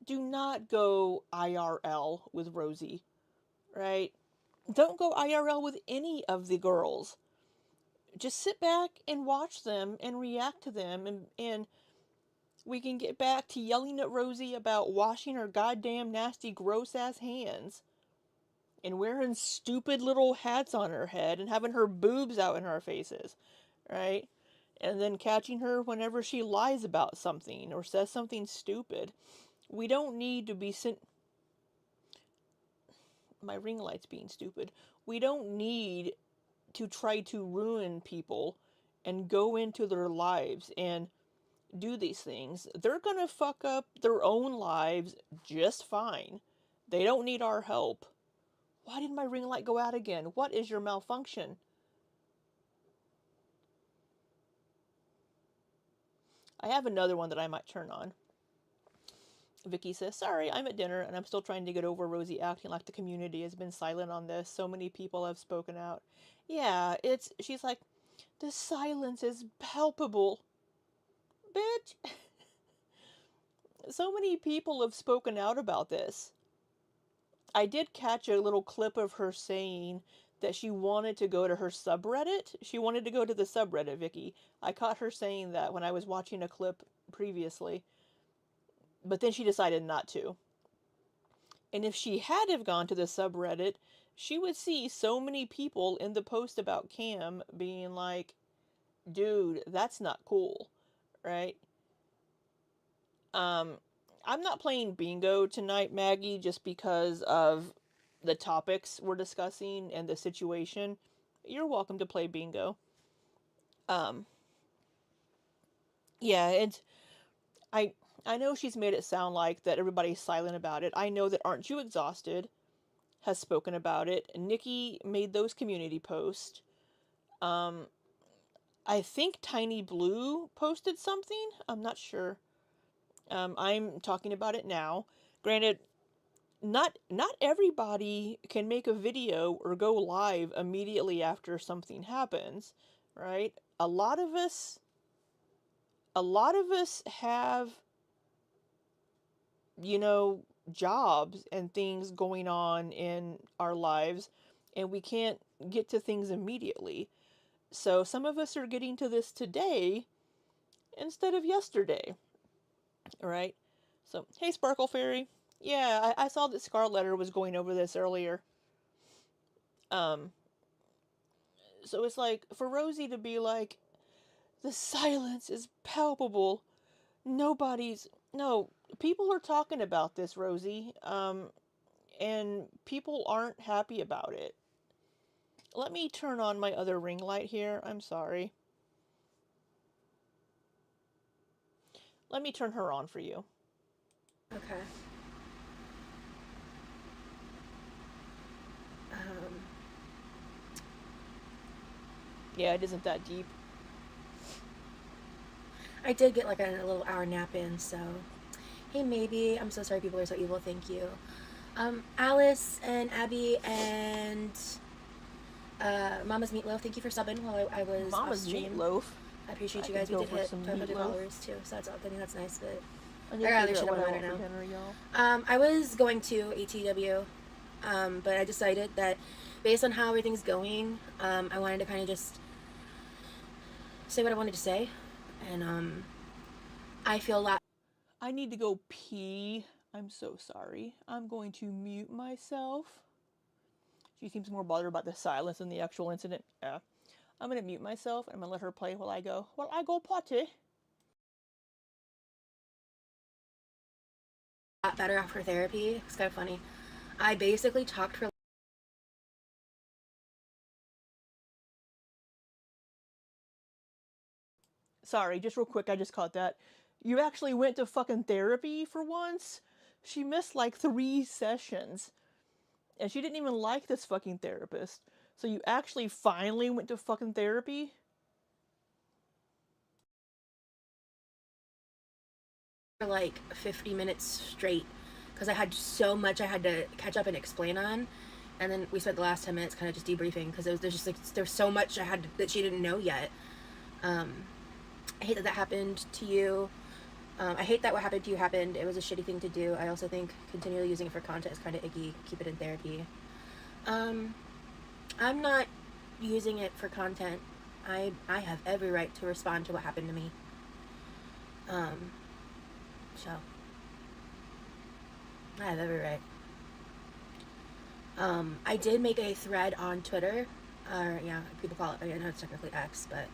do not go IRL with Rosie, right? Don't go IRL with any of the girls. Just sit back and watch them and react to them, and we can get back to yelling at Rosie about washing her goddamn nasty gross ass hands and wearing stupid little hats on her head and having her boobs out in our faces, right? And then catching her whenever she lies about something or says something stupid. We don't need to be sent. My ring light's being stupid. We don't need to try to ruin people and go into their lives and do these things. They're gonna fuck up their own lives just fine. They don't need our help. Why did my ring light go out again? What is your malfunction? I have another one that I might turn on. Vicky says, sorry, I'm at dinner and I'm still trying to get over Rosie acting like the community has been silent on this. So many people have spoken out. Yeah, she's like, the silence is palpable. Bitch. So many people have spoken out about this. I did catch a little clip of her saying that she wanted to go to her subreddit. She wanted to go to the subreddit, Vicky. I caught her saying that when I was watching a clip previously. But then she decided not to. And if she had have gone to the subreddit, she would see so many people in the post about Cam being like, dude, that's not cool, right? Um, I'm not playing bingo tonight, Maggie, just because of the topics we're discussing and the situation. You're welcome to play bingo. Um, yeah, and I I know she's made it sound like that everybody's silent about it. I know that Aren't You Exhausted has spoken about it. Nikki made those community posts. Um, I think Tiny Blue posted something. I'm not sure. I'm talking about it now. Granted, not everybody can make a video or go live immediately after something happens, right? A lot of us have, you know, jobs and things going on in our lives, and we can't get to things immediately. So some of us are getting to this today instead of yesterday, right? So, hey, Sparkle Fairy. Yeah, I saw that Scarletter was going over this earlier. Um, so it's like, for Rosie to be like, the silence is palpable. Nobody's, no, people are talking about this, Rosie. And people aren't happy about it. Let me turn on my other ring light here. I'm sorry. Let me turn her on for you. Okay. Um, Yeah, it isn't that deep. I did get like a little hour nap in, so hey, maybe. I'm so sorry people are so evil. Thank you. Alice and Abby and Mama's Meatloaf, thank you for subbing while I was off Mama's stream. meatloaf. I appreciate I you could guys. We go did for hit some 500 meatloaf. followers too, so I think that's nice. But I need I to got other figure out shit what going I on want right for now. dinner, y'all. I was going to ATW, but I decided that based on how everything's going, I wanted to kind of just say what I wanted to say, and I feel that. I need to go pee. I'm so sorry. I'm going to mute myself. She seems more bothered about the silence than the actual incident. Yeah. I'm gonna mute myself and I'm gonna let her play while I go potty. Got better after therapy. It's kind of funny. I basically talked for. Sorry, just real quick, I just caught that. You actually went to fucking therapy for once? She missed like 3 sessions. And she didn't even like this fucking therapist. So you actually finally went to fucking therapy? For like 50 minutes straight because I had so much I had to catch up and explain on. and then we spent the last 10 minutes kind of just debriefing because there's just like there's so much that she didn't know yet. Um, I hate that that happened to you. I hate that what happened to you happened. It was a shitty thing to do. I also think continually using it for content is kind of icky. Keep it in therapy. Um, I'm not using it for content. I have every right to respond to what happened to me. Um, so I have every right. I did make a thread on Twitter, or yeah, people call it. I know it's technically X, but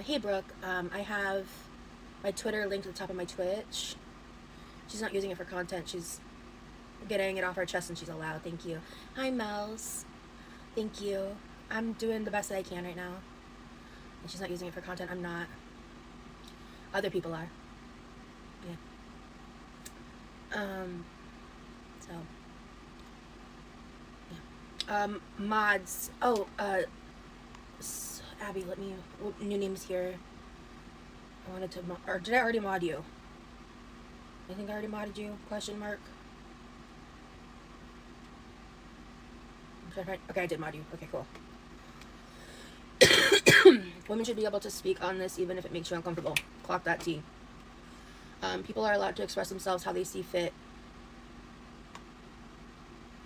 hey Brooke, I have my Twitter linked to the top of my Twitch. She's not using it for content. She's getting it off her chest, and she's allowed. Thank you. Hi Mels. Thank you. I'm doing the best that I can right now, and she's not using it for content. I'm not. Other people are. Yeah. So. Yeah. Mods. Oh. Abby, let me. New names here. I wanted to. Or did I already mod you? I think I already modded you? Question mark. Okay, I did mod you. Okay, cool. Women should be able to speak on this even if it makes you uncomfortable. Clock that T. People are allowed to express themselves how they see fit.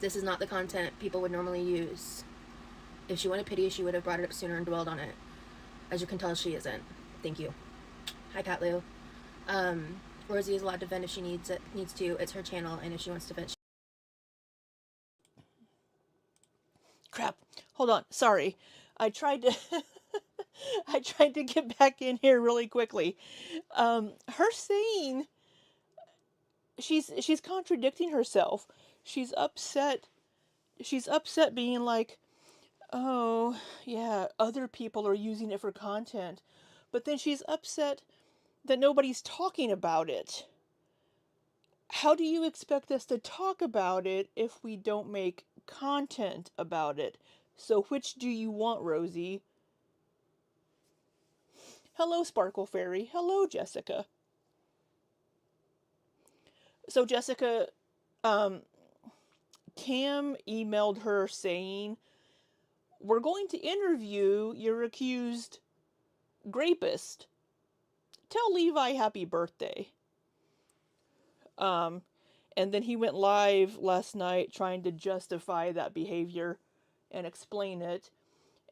This is not the content people would normally use. If she wanted pity, she would have brought it up sooner and dwelled on it. As you can tell, she isn't. Thank you. Hi, Pat Lou. Rosie is allowed to vent if she needs to. It's her channel, and if she wants to vent, Crap. Hold on. Sorry. I tried to I tried to get back in here really quickly. Her saying she's contradicting herself. She's upset. She's upset being like, "Oh, yeah, other people are using it for content." But then she's upset that nobody's talking about it. How do you expect us to talk about it if we don't make content about it? So which do you want, Rosie? Hello, Sparkle Fairy. Hello, Jessica. So Jessica, um, Cam emailed her saying, "We're going to interview your accused rapist. Tell Levi happy birthday." Um, and then he went live last night trying to justify that behavior and explain it,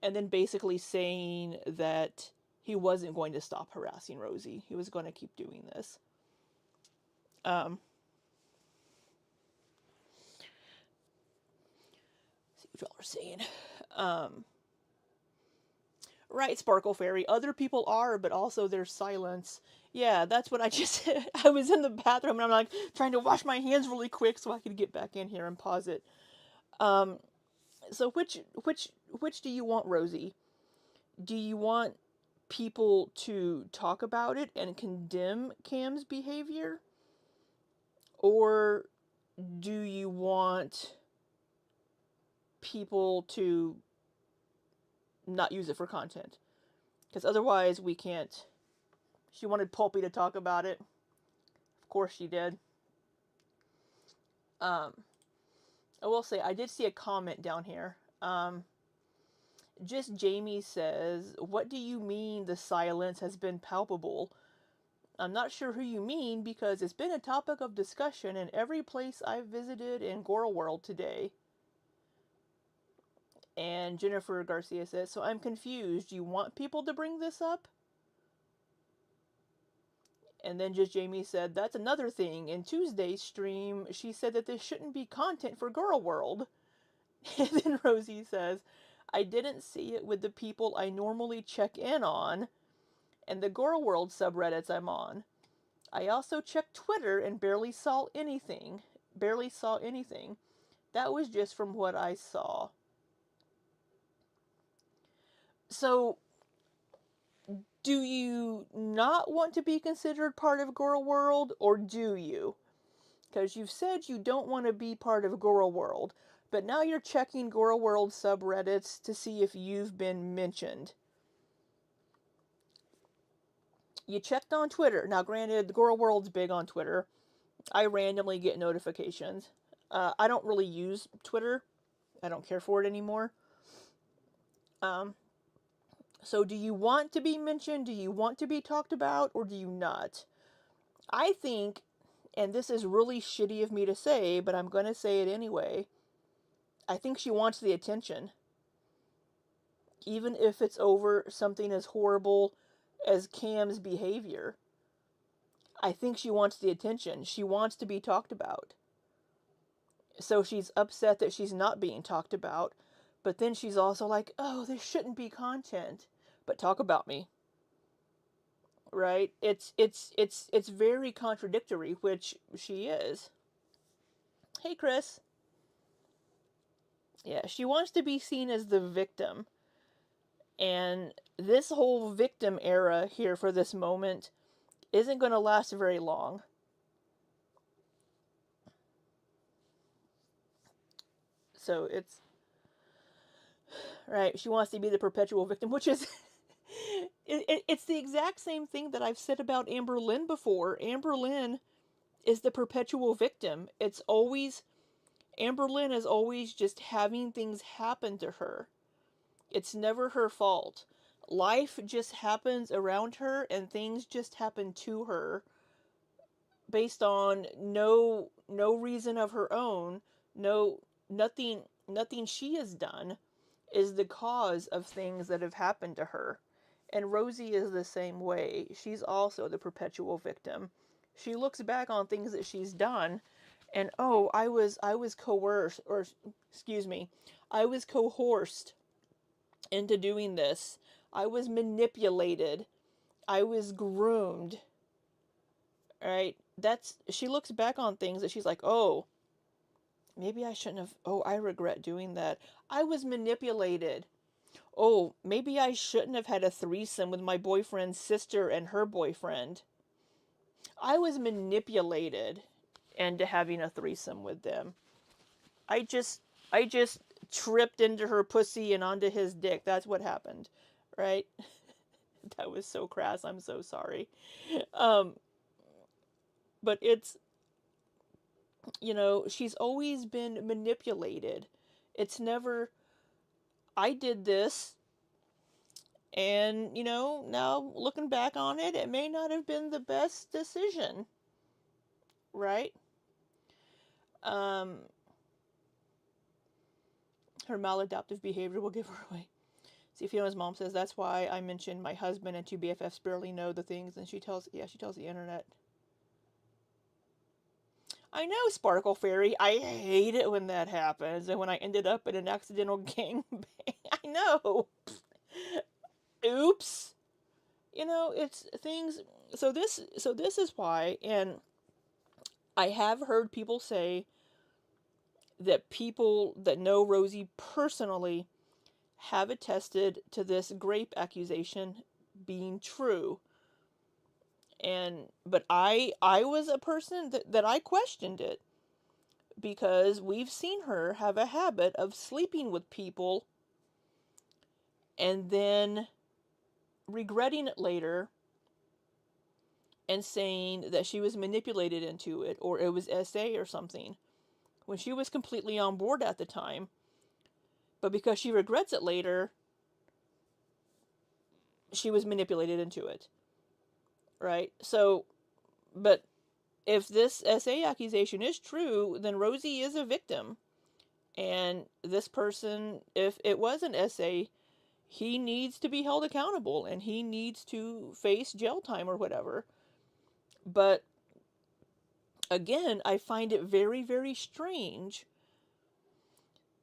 and then basically saying that he wasn't going to stop harassing Rosie. He was going to keep doing this. Um, see what y'all are saying. Um, right, Sparkle Fairy. Other people are, but also there's silence. Yeah, that's what I just. I was in the bathroom and I'm like trying to wash my hands really quick so I could get back in here and pause it. Um, so which do you want, Rosie? Do you want people to talk about it and condemn Cam's behavior, or do you want people to not use it for content? Because otherwise, we can't. She wanted Pulpy to talk about it. Of course, she did. Um, I will say, I did see a comment down here. Just Jamie says, "What do you mean the silence has been palpable? I'm not sure who you mean because it's been a topic of discussion in every place I've visited in Girl World today." And Jennifer Garcia says, "So I'm confused. Do you want people to bring this up?" And then just Jamie said, "That's another thing. In Tuesday's stream, she said that this shouldn't be content for Girl World." And then Rosie says, "I didn't see it with the people I normally check in on and the Girl World subreddits I'm on. I also checked Twitter and barely saw anything. Barely saw anything. That was just from what I saw." So, do you not want to be considered part of Girl World, or do you? Because you've said you don't want to be part of Girl World, but now you're checking Girl World subreddits to see if you've been mentioned. You checked on Twitter. Now, granted, Girl World's big on Twitter. I randomly get notifications. I don't really use Twitter. I don't care for it anymore. Um, so do you want to be mentioned? Do you want to be talked about, or do you not? I think, and this is really shitty of me to say, but I'm going to say it anyway. I think she wants the attention. Even if it's over something as horrible as Cam's behavior. I think she wants the attention. She wants to be talked about. So she's upset that she's not being talked about. But then she's also like, oh, there shouldn't be content. But talk about me. Right? It's very contradictory, which she is. Hey Chris. Yeah, she wants to be seen as the victim. And this whole victim era here for this moment isn't going to last very long. So it's right. She wants to be the perpetual victim, which is it's the exact same thing that I've said about Amber Lynn before. Amber Lynn is the perpetual victim. It's always Amber Lynn is always just having things happen to her. It's never her fault. Life just happens around her and things just happen to her based on no reason of her own, no nothing she has done is the cause of things that have happened to her. And Rosie is the same way. She's also the perpetual victim. She looks back on things that she's done and oh, I was coerced or excuse me, I was coerced into doing this. I was manipulated. I was groomed. Right? That's she looks back on things that she's like, "Oh, maybe I shouldn't have. Oh, I regret doing that. I was manipulated. Oh, maybe I shouldn't have had a threesome with my boyfriend's sister and her boyfriend. I was manipulated into having a threesome with them. I just I just tripped into her pussy and onto his dick. That's what happened." Right? That was so crass. I'm so sorry. Um but it's she's always been manipulated. It's never I did this and now looking back on it, it may not have been the best decision, right? Um, her maladaptive behavior will give her away. See, Fiona's mom says that's why I mentioned my husband and two BFFs barely know the things, and she tells the internet. I know, Sparkle Fairy. I hate it when that happens, and when I ended up in an accidental gangbang. I know. Oops. It's things. So this is why, and I have heard people say that people that know Rosie personally have attested to this grape accusation being true. But I was a person that I questioned it because we've seen her have a habit of sleeping with people and then regretting it later and saying that she was manipulated into it or it was SA or something when she was completely on board at the time. But because she regrets it later, she was manipulated into it. Right? So, but if this SA accusation is true, then Rosie is a victim. And this person, if it was an SA, he needs to be held accountable and he needs to face jail time or whatever. But again, I find it very, very strange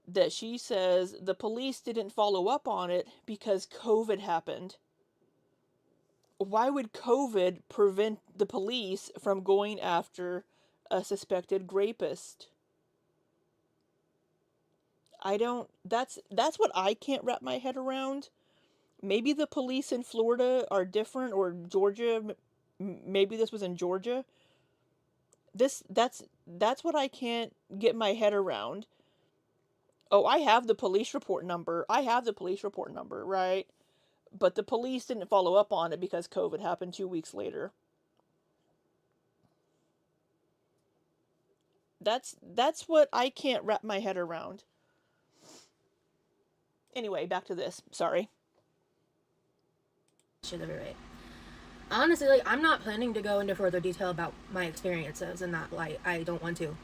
that she says the police didn't follow up on it because COVID happened. Why would COVID prevent the police from going after a suspected rapist? I don't that's what I can't wrap my head around. Maybe the police in Florida are different or Georgia, maybe this was in Georgia. That's what I can't get my head around. Oh, I have the police report number. I have the police report number, right? But the police didn't follow up on it because COVID happened 2 weeks later. That's what I can't wrap my head around. Anyway, back to this. Sorry. Should have been right. Honestly, like, I'm not planning to go into further detail about my experiences in that light. I don't want to.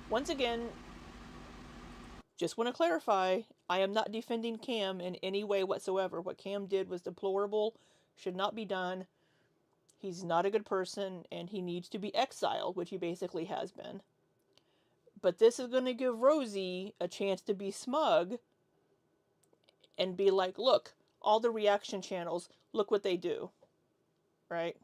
Once again, just want to clarify, I am not defending Cam in any way whatsoever. What Cam did was deplorable, should not be done. He's not a good person, and he needs to be exiled, which he basically has been. But this is going to give Rosie a chance to be smug and be like, look, all the reaction channels, look what they do. Right?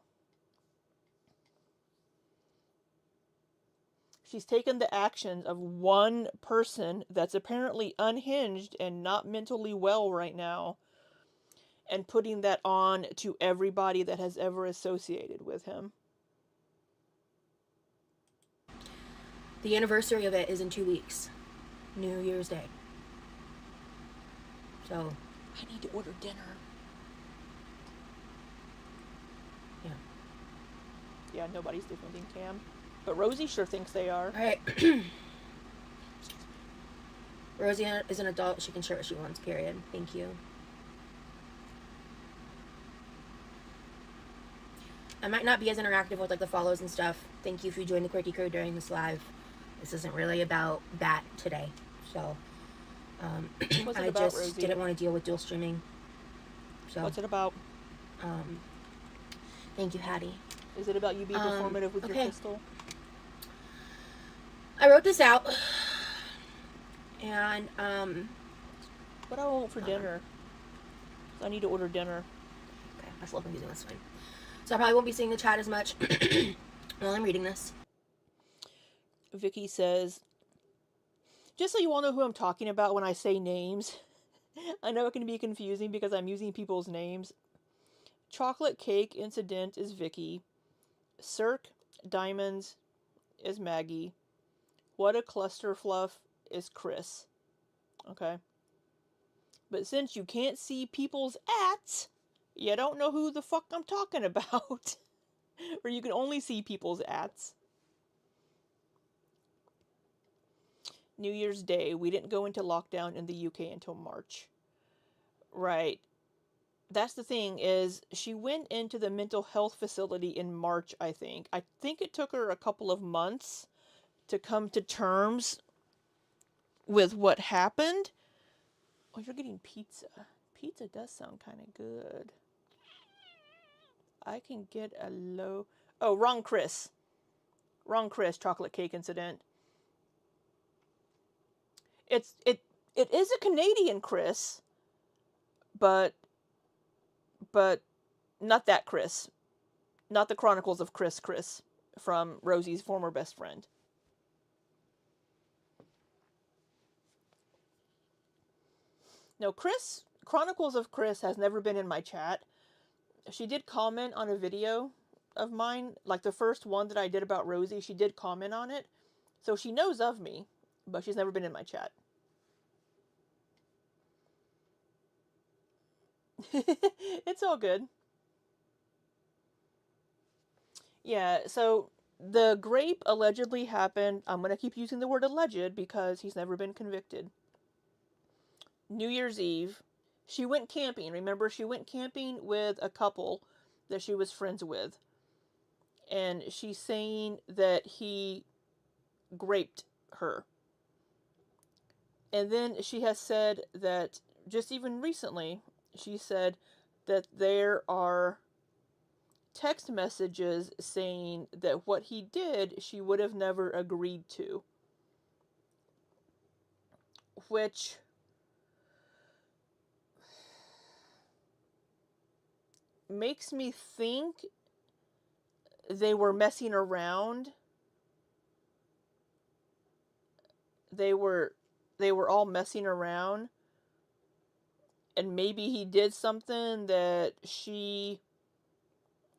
She's taken the actions of one person that's apparently unhinged and not mentally well right now and putting that on to everybody that has ever associated with him. The anniversary of it is in 2 weeks. New Year's Day. So, I need to order dinner. yeah. Yeah, nobody's defending Cam. But Rosie sure thinks they are. Alright. Rosie is an adult. She can share what she wants, period. Thank you. I might not be as interactive with, like, the follows and stuff. Thank you if you joined the Quirky Crew during this live. This isn't really about that today. So, What's it I about, just Rosie? didn't want to deal with dual streaming. So, What's it about? Thank you, Hattie. Is it about you being performative with your pistol? I wrote this out. And, What do I want for dinner? I need to order dinner. Okay, that's a little confusing. That's fine. So I probably won't be seeing the chat as much while I'm reading this. Vicky says, just so you all know who I'm talking about when I say names, I know it can be confusing because I'm using people's names. Chocolate Cake Incident is Vicky. Cirque Diamonds is Maggie. What a Cluster Fluff is Chris. Okay? But since you can't see people's ats, you don't know who the fuck I'm talking about. Or you can only see people's ats. New Year's Day, we didn't go into lockdown in the UK until March. Right. That's the thing, is she went into the mental health facility in March, I think. I think it took her a couple of months to come to terms with what happened. Oh, you're getting pizza. Pizza does sound kind of good. I can get a low... Oh, wrong Chris. Wrong Chris, Chocolate Cake Incident. It is a Canadian Chris, but not that Chris. Not the Chronicles of Chris from Rosie's former best friend. No, Chronicles of Chris has never been in my chat. She did comment on a video of mine, like the first one that I did about Rosie. She did comment on it. So she knows of me, but she's never been in my chat. It's all good. Yeah, so the grape allegedly happened. I'm going to keep using the word alleged because he's never been convicted. New Year's Eve, she went camping. Remember, she went camping with a couple that she was friends with. And she's saying that he raped her. And then she has said that, just even recently, she said that there are text messages saying that what he did, she would have never agreed to. Which... makes me think they were messing around. They were all messing around. And maybe he did something that she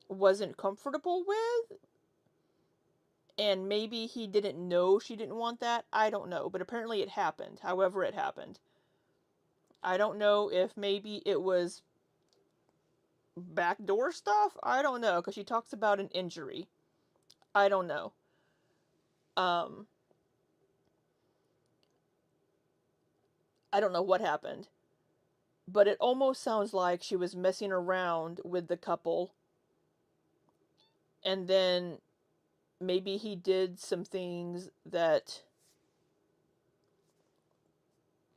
wasn't comfortable with. And maybe he didn't know she didn't want that. I don't know. But apparently it happened. However it happened. I don't know if maybe it was backdoor stuff. I don't know. Because she talks about an injury. I don't know. I don't know what happened. but it almost sounds like she was messing around with the couple, and then maybe he did some things that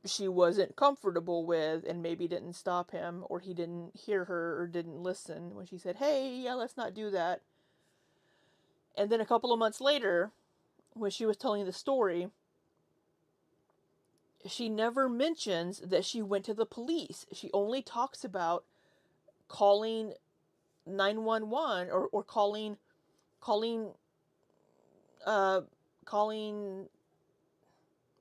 she wasn't comfortable with and maybe didn't stop him, or he didn't hear her or didn't listen when she said, hey, yeah, let's not do that. And then a couple of months later, when she was telling the story, she never mentions that she went to the police. She only talks about calling 911, or calling uh calling,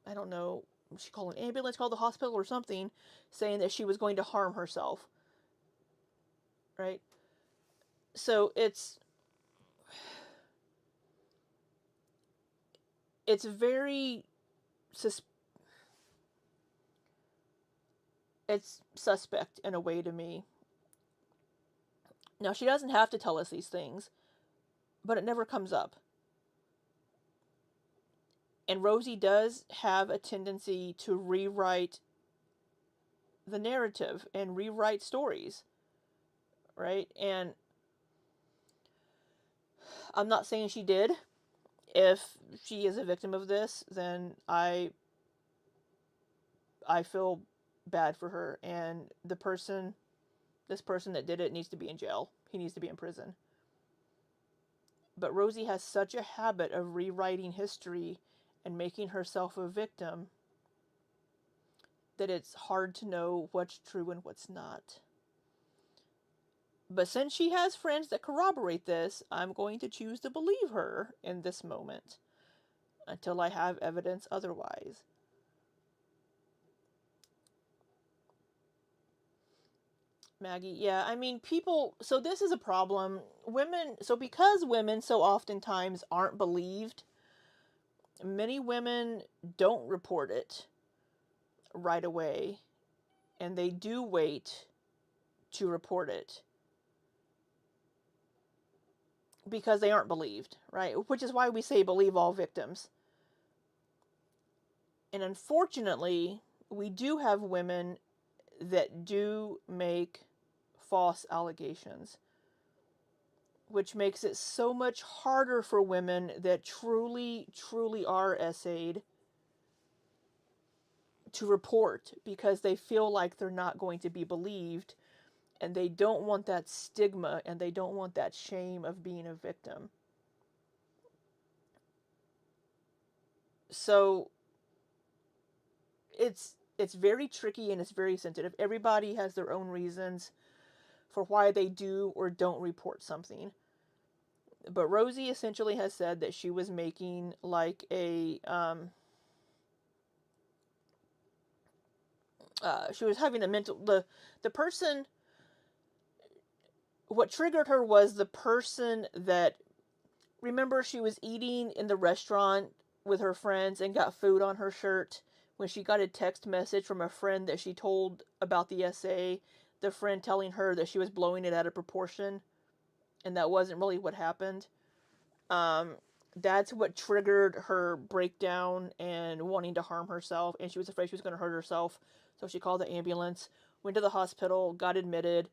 I don't know, she called an ambulance, called the hospital or something, saying that she was going to harm herself, right? So it's very sus- it's suspect in a way to me. Now, she doesn't have to tell us these things, but it never comes up. And Rosie does have a tendency to rewrite the narrative and rewrite stories, right? And I'm not saying she did. If she is a victim of this, then I feel bad for her, and this person that did it needs to be in jail. He needs to be in prison. But Rosie has such a habit of rewriting history and making herself a victim that it's hard to know what's true and what's not. But since she has friends that corroborate this, I'm going to choose to believe her in this moment until I have evidence otherwise. Maggie, yeah, I mean, people, so this is a problem. Women, so because women so oftentimes aren't believed, many women don't report it right away, and they do wait to report it because they aren't believed, right? Which is why we say believe all victims. And unfortunately, we do have women that do make false allegations, which makes it so much harder for women that truly, truly are SA'd to report because they feel like they're not going to be believed, and they don't want that stigma and they don't want that shame of being a victim. So it's very tricky and it's very sensitive. Everybody has their own reasons for why they do or don't report something. But Rosie essentially has said that she was making like she was having a mental, the person, what triggered her was the person that, remember, she was eating in the restaurant with her friends and got food on her shirt when she got a text message from a friend that she told about the SA, the friend telling her that she was blowing it out of proportion and that wasn't really what happened. Um, that's what triggered her breakdown and wanting to harm herself, and she was afraid she was going to hurt herself, so she called the ambulance, went to the hospital, got admitted,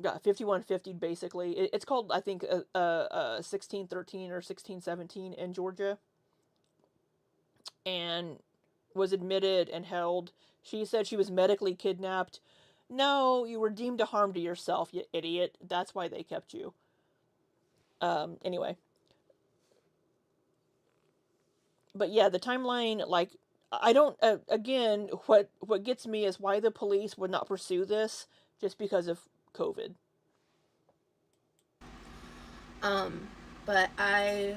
got 5150 basically. It's called, I think, 1613 or 1617 in Georgia, and was admitted and held. She said she was medically kidnapped. No, you were deemed a harm to yourself, you idiot. That's why they kept you. Anyway. But yeah, the timeline, like, I don't, again, what gets me is why the police would not pursue this just because of COVID. But I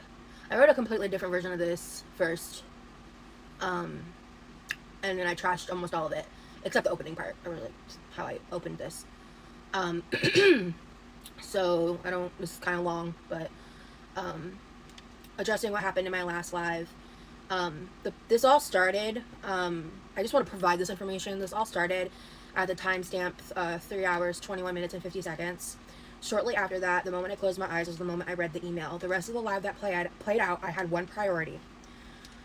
wrote a completely different version of this first, um, and then I trashed almost all of it except the opening part. I really liked how I opened this. Um, so I don't. This is kind of long, but addressing what happened in my last live. This all started. I just want to provide this information. This all started at the timestamp 3 hours, 21 minutes, and 50 seconds. Shortly after that, the moment I closed my eyes was the moment I read the email. The rest of the live that played out, I had one priority: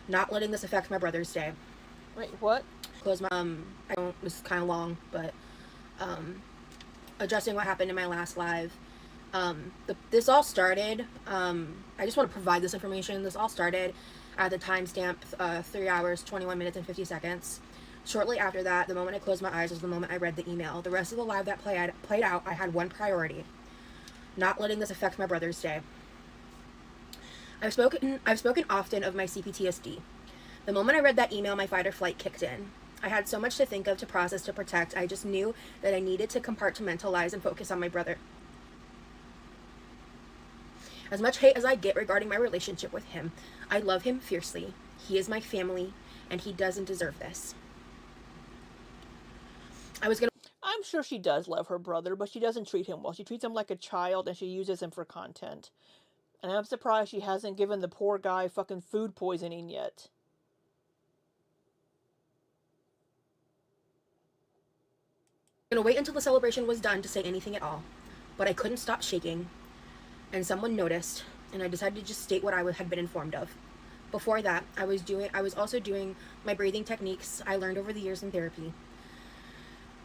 not letting this affect my brother's day. Wait, what? close my it was kind of long, but addressing what happened in my last live. This all started. I just want to provide this information. This all started at the timestamp 3 hours, 21 minutes, and 50 seconds. Shortly after that, the moment I closed my eyes was the moment I read the email. The rest of the live that played out, I had one priority: not letting this affect my brother's day. I've spoken often of my CPTSD. The moment I read that email, my fight or flight kicked in. I had so much to think of, to process, to protect. I just knew that I needed to compartmentalize and focus on my brother. As much hate as I get regarding my relationship with him, I love him fiercely. He is my family, and he doesn't deserve this. I'm sure she does love her brother, but she doesn't treat him well. She treats him like a child, and she uses him for content. And I'm surprised she hasn't given the poor guy fucking food poisoning yet. I'm gonna wait until the celebration was done to say anything at all, but I couldn't stop shaking, and someone noticed, and I decided to just state what I had been informed of. Before that, I was also doing my breathing techniques I learned over the years in therapy.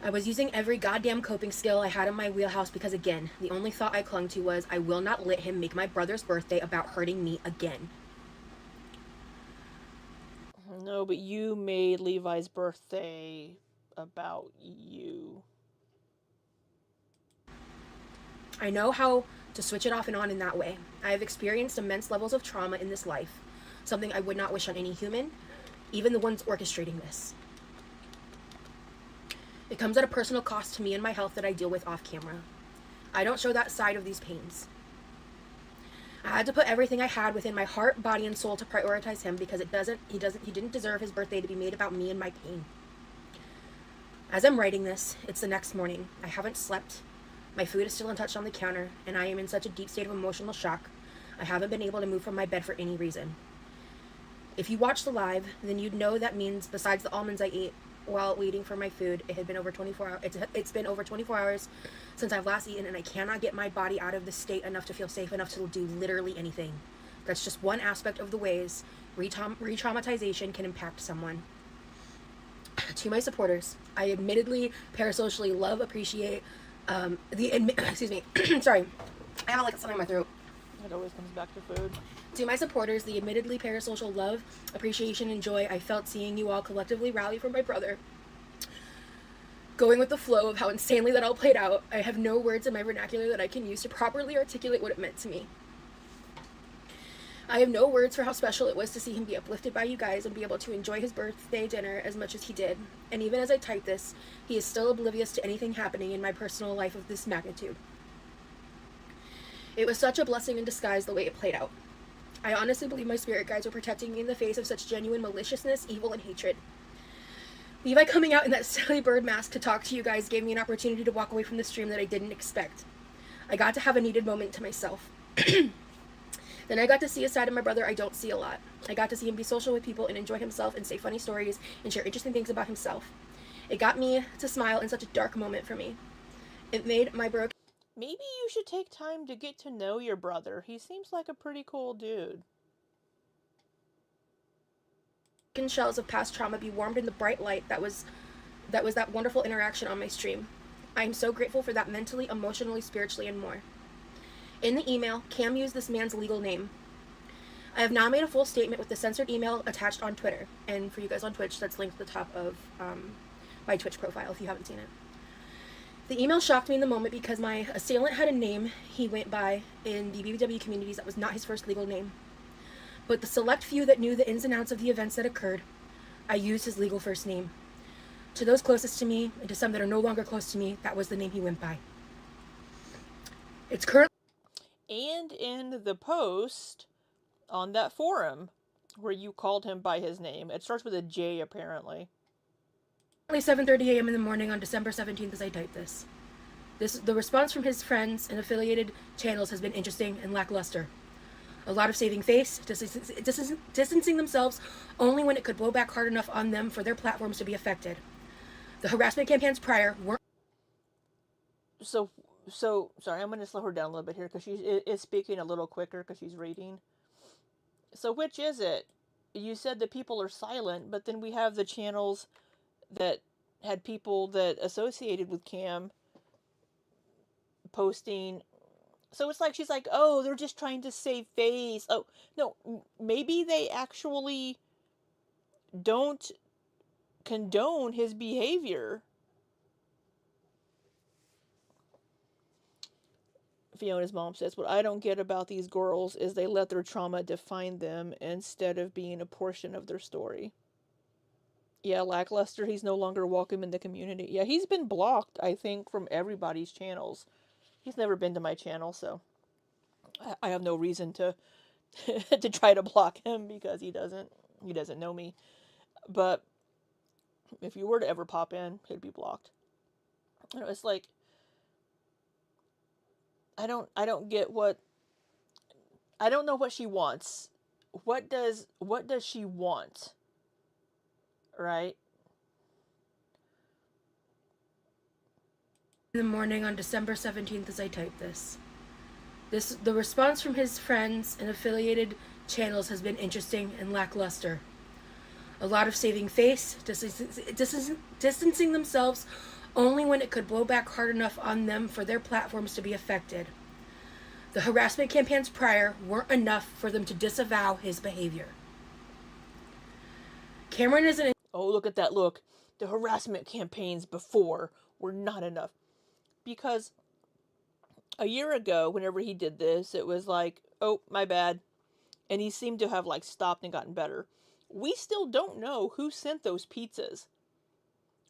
I was using every goddamn coping skill I had in my wheelhouse because, again, the only thought I clung to was, I will not let him make my brother's birthday about hurting me again. No, but you made Levi's birthday about you. I know how to switch it off and on in that way. I have experienced immense levels of trauma in this life, something I would not wish on any human, even the ones orchestrating this. It comes at a personal cost to me and my health that I deal with off camera. I don't show that side of these pains. I had to put everything I had within my heart, body, and soul to prioritize him because he didn't deserve his birthday to be made about me and my pain. As I'm writing this, it's the next morning. I haven't slept. My food is still untouched on the counter, and I am in such a deep state of emotional shock, I haven't been able to move from my bed for any reason. If you watch the live, then you'd know that means, besides the almonds I ate while waiting for my food, it had been over 24 hours. It's been over 24 hours since I've last eaten, and I cannot get my body out of this state enough to feel safe enough to do literally anything. That's just one aspect of the ways re-traumatization can impact someone. To my supporters, I admittedly parasocially love, appreciate excuse me, sorry, I have like something in my throat. It always comes back to food. To my supporters, the admittedly parasocial love, appreciation, and joy I felt seeing you all collectively rally for my brother. Going with the flow of how insanely that all played out, I have no words in my vernacular that I can use to properly articulate what it meant to me. I have no words for how special it was to see him be uplifted by you guys and be able to enjoy his birthday dinner as much as he did. And even as I type this, he is still oblivious to anything happening in my personal life of this magnitude. It was such a blessing in disguise the way it played out. I honestly believe my spirit guides were protecting me in the face of such genuine maliciousness, evil, and hatred. Levi coming out in that silly bird mask to talk to you guys gave me an opportunity to walk away from the stream that I didn't expect. I got to have a needed moment to myself. Then I got to see a side of my brother I don't see a lot. I got to see him be social with people and enjoy himself and say funny stories and share interesting things about himself. It got me to smile in such a dark moment for me. It made my broken... Maybe you should take time to get to know your brother. He seems like a pretty cool dude. shells of past trauma be warmed in the bright light that was that wonderful interaction on my stream. I am so grateful for that mentally, emotionally, spiritually, and more. In the email, Cam used this man's legal name. I have now made a full statement with the censored email attached on Twitter. And for you guys on Twitch, that's linked at the top of my Twitch profile if you haven't seen it. The email shocked me in the moment because my assailant had a name he went by in the BBW communities that was not his first legal name. But the select few that knew the ins and outs of the events that occurred, I used his legal first name. To those closest to me, and to some that are no longer close to me, that was the name he went by. It's currently... And in the post on that forum where you called him by his name, it starts with a J apparently. 7:30 a.m. in the morning on December 17th as I type this. The response from his friends and affiliated channels has been interesting and lackluster. A lot of saving face, distancing themselves only when it could blow back hard enough on them for their platforms to be affected. The harassment campaigns prior weren't... So sorry, I'm going to slow her down a little bit here because she is speaking a little quicker because she's reading. So which is it? You said that people are silent, but then we have the channels that had people that associated with Cam posting. So it's like she's like, oh, they're just trying to save face. Oh no, maybe they actually don't condone his behavior. Fiona's mom says, what I don't get about these girls is they let their trauma define them instead of being a portion of their story. Yeah, lackluster. He's no longer welcome in the community. Yeah, he's been blocked, I think, from everybody's channels. He's never been to my channel, so I have no reason to to try to block him because he doesn't know me. But if you were to ever pop in, he'd be blocked. You know, it's like I don't get what I don't know what she wants. What does she want? Right? In the morning on December 17th as I type this. The response from his friends and affiliated channels has been interesting and lackluster. A lot of saving face, distancing themselves only when it could blow back hard enough on them for their platforms to be affected. The harassment campaigns prior weren't enough for them to disavow his behavior. Cameron is an... Oh, look at that look. The harassment campaigns before were not enough. Because a year ago, whenever he did this, it was like, oh, my bad. And he seemed to have like stopped and gotten better. We still don't know who sent those pizzas.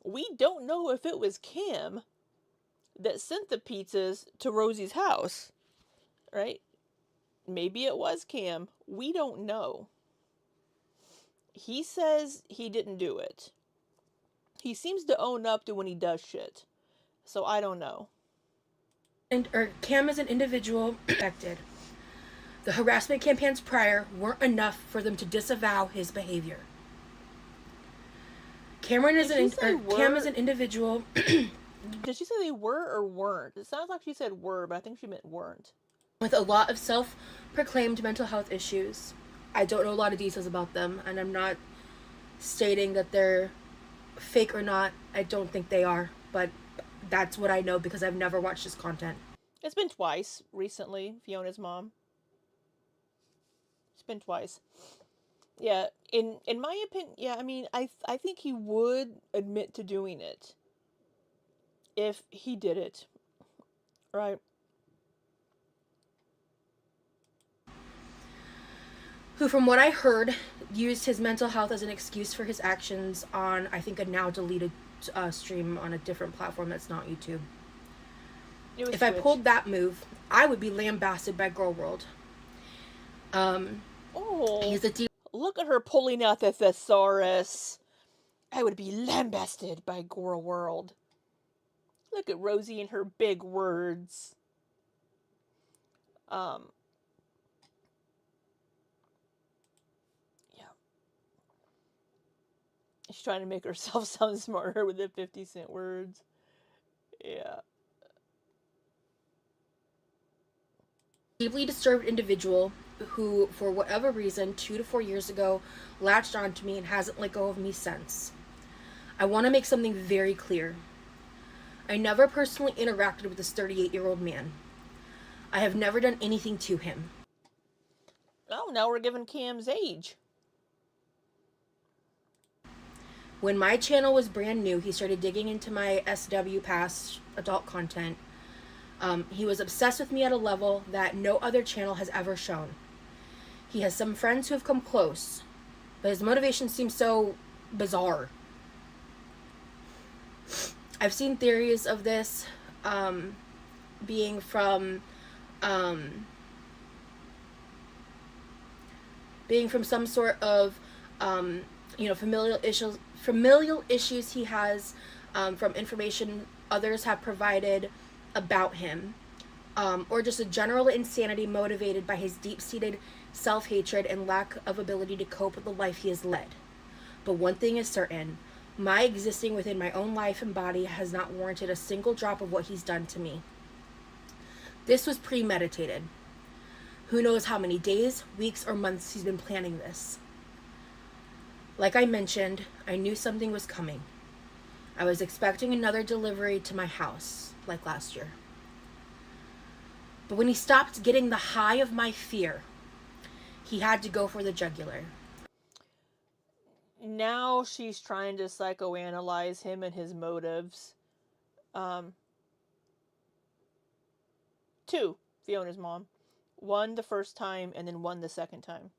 We don't know if it was Kim that sent the pizzas to Rosie's house, right? Maybe it was Cam. We don't know. He says he didn't do it. He seems to own up to when he does shit. So I don't know. Cam is an individual affected. The harassment campaigns prior weren't enough for them to disavow his behavior. Cam is an individual. Did she say they were or weren't? It sounds like she said were, but I think she meant weren't. With a lot of self-proclaimed mental health issues. I don't know a lot of details about them, and I'm not stating that they're fake or not. I don't think they are, but that's what I know because I've never watched his content. It's been twice recently, Fiona's mom. It's been twice. Yeah, in my opinion, yeah, I mean, I think he would admit to doing it if he did it, right? Who, from what I heard, used his mental health as an excuse for his actions on, I think, a now deleted stream on a different platform that's not YouTube. If Twitch. I pulled that move, I would be lambasted by Girl World. He's a look at her pulling out the thesaurus. I would be lambasted by Girl World. Look at Rosie and her big words. Yeah. She's trying to make herself sound smarter with the 50-cent words. Yeah. Deeply disturbed individual who, for whatever reason, 2 to 4 years ago, latched onto me and hasn't let go of me since. I want to make something very clear. I never personally interacted with this 38-year-old man. I have never done anything to him. Oh, now we're giving Cam's age. When my channel was brand new, he started digging into my SW past adult content. He was obsessed with me at a level that no other channel has ever shown. He has some friends who have come close, but his motivation seems so bizarre. I've seen theories of this being from some sort of familial issues he has from information others have provided about him, or just a general insanity motivated by his deep-seated self-hatred and lack of ability to cope with the life he has led. But one thing is certain, my existing within my own life and body has not warranted a single drop of what he's done to me. This was premeditated. Who knows how many days, weeks, or months he's been planning this. Like I mentioned, I knew something was coming. I was expecting another delivery to my house, like last year. But when he stopped getting the high of my fear, he had to go for the jugular. Now she's trying to psychoanalyze him and his motives. Um, two, Fiona's mom. One the first time, and then one the second time.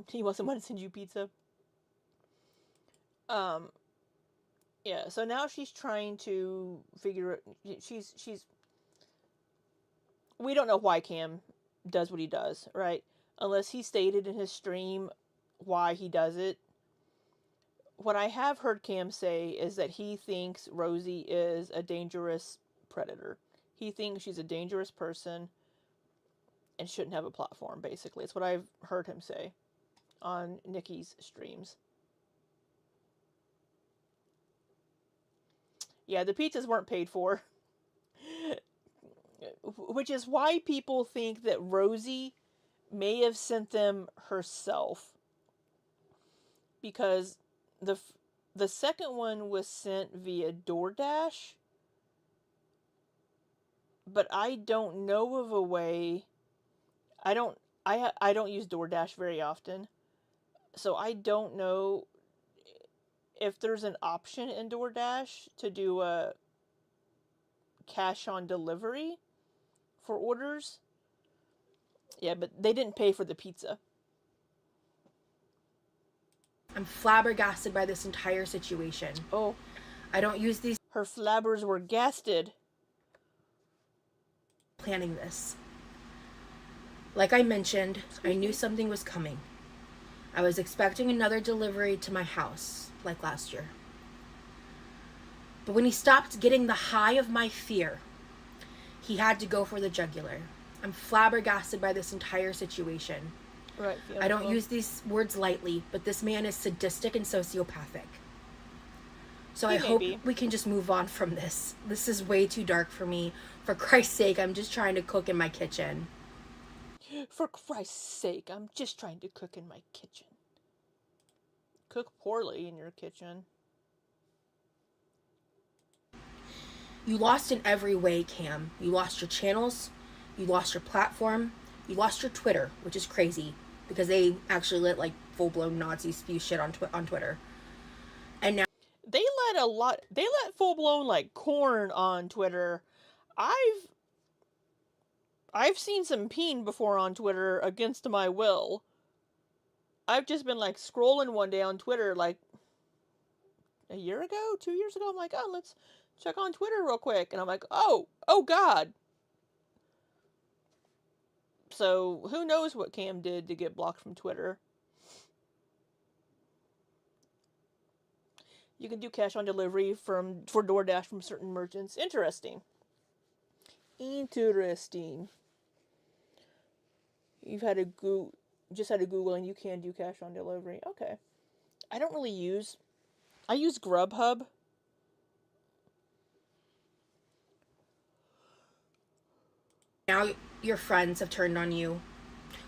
He wasn't want to send you pizza. Um, yeah. So now she's trying to figure. She's. We don't know why Cam does what he does, right? Unless he stated in his stream why he does it. What I have heard Cam say is that he thinks Rosie is a dangerous predator. He thinks she's a dangerous person and shouldn't have a platform, basically. It's what I've heard him say on Nikki's streams. Yeah, the pizzas weren't paid for. Which is why people think that Rosie may have sent them herself. Because the the second one was sent via DoorDash, but I don't know of a way. I don't I don't use DoorDash very often, so I don't know if there's an option in DoorDash to do a cash on delivery for orders. Yeah, but they didn't pay for the pizza. I'm flabbergasted by this entire situation. Oh, I don't use these her flabbers were gasted. planning this. Like I mentioned, I knew something was coming. I was expecting another delivery to my house, like last year. But when he stopped getting the high of my fear, he had to go for the jugular. I'm flabbergasted by this entire situation. Right. I don't use these words lightly, but this man is sadistic and sociopathic. So I hope we can just move on from this. This is way too dark for me. For Christ's sake, I'm just trying to cook in my kitchen. For Christ's sake, I'm just trying to cook in my kitchen. Cook poorly in your kitchen. You lost in every way, Cam. You lost your channels, you lost your platform, you lost your Twitter, which is crazy because they actually let like full-blown Nazis spew shit on Twitter. And now they let full-blown like corn on Twitter. I've seen some peen before on Twitter against my will. I've just been like scrolling one day on Twitter like a year ago, 2 years ago. I'm like, oh, let's check on Twitter real quick, and I'm like, oh God. So who knows what Cam did to get blocked from Twitter? You can do cash on delivery for DoorDash from certain merchants. Interesting. You've had a just had a Google and you can do cash on delivery. Okay. I don't really use. I use Grubhub. now your friends have turned on you.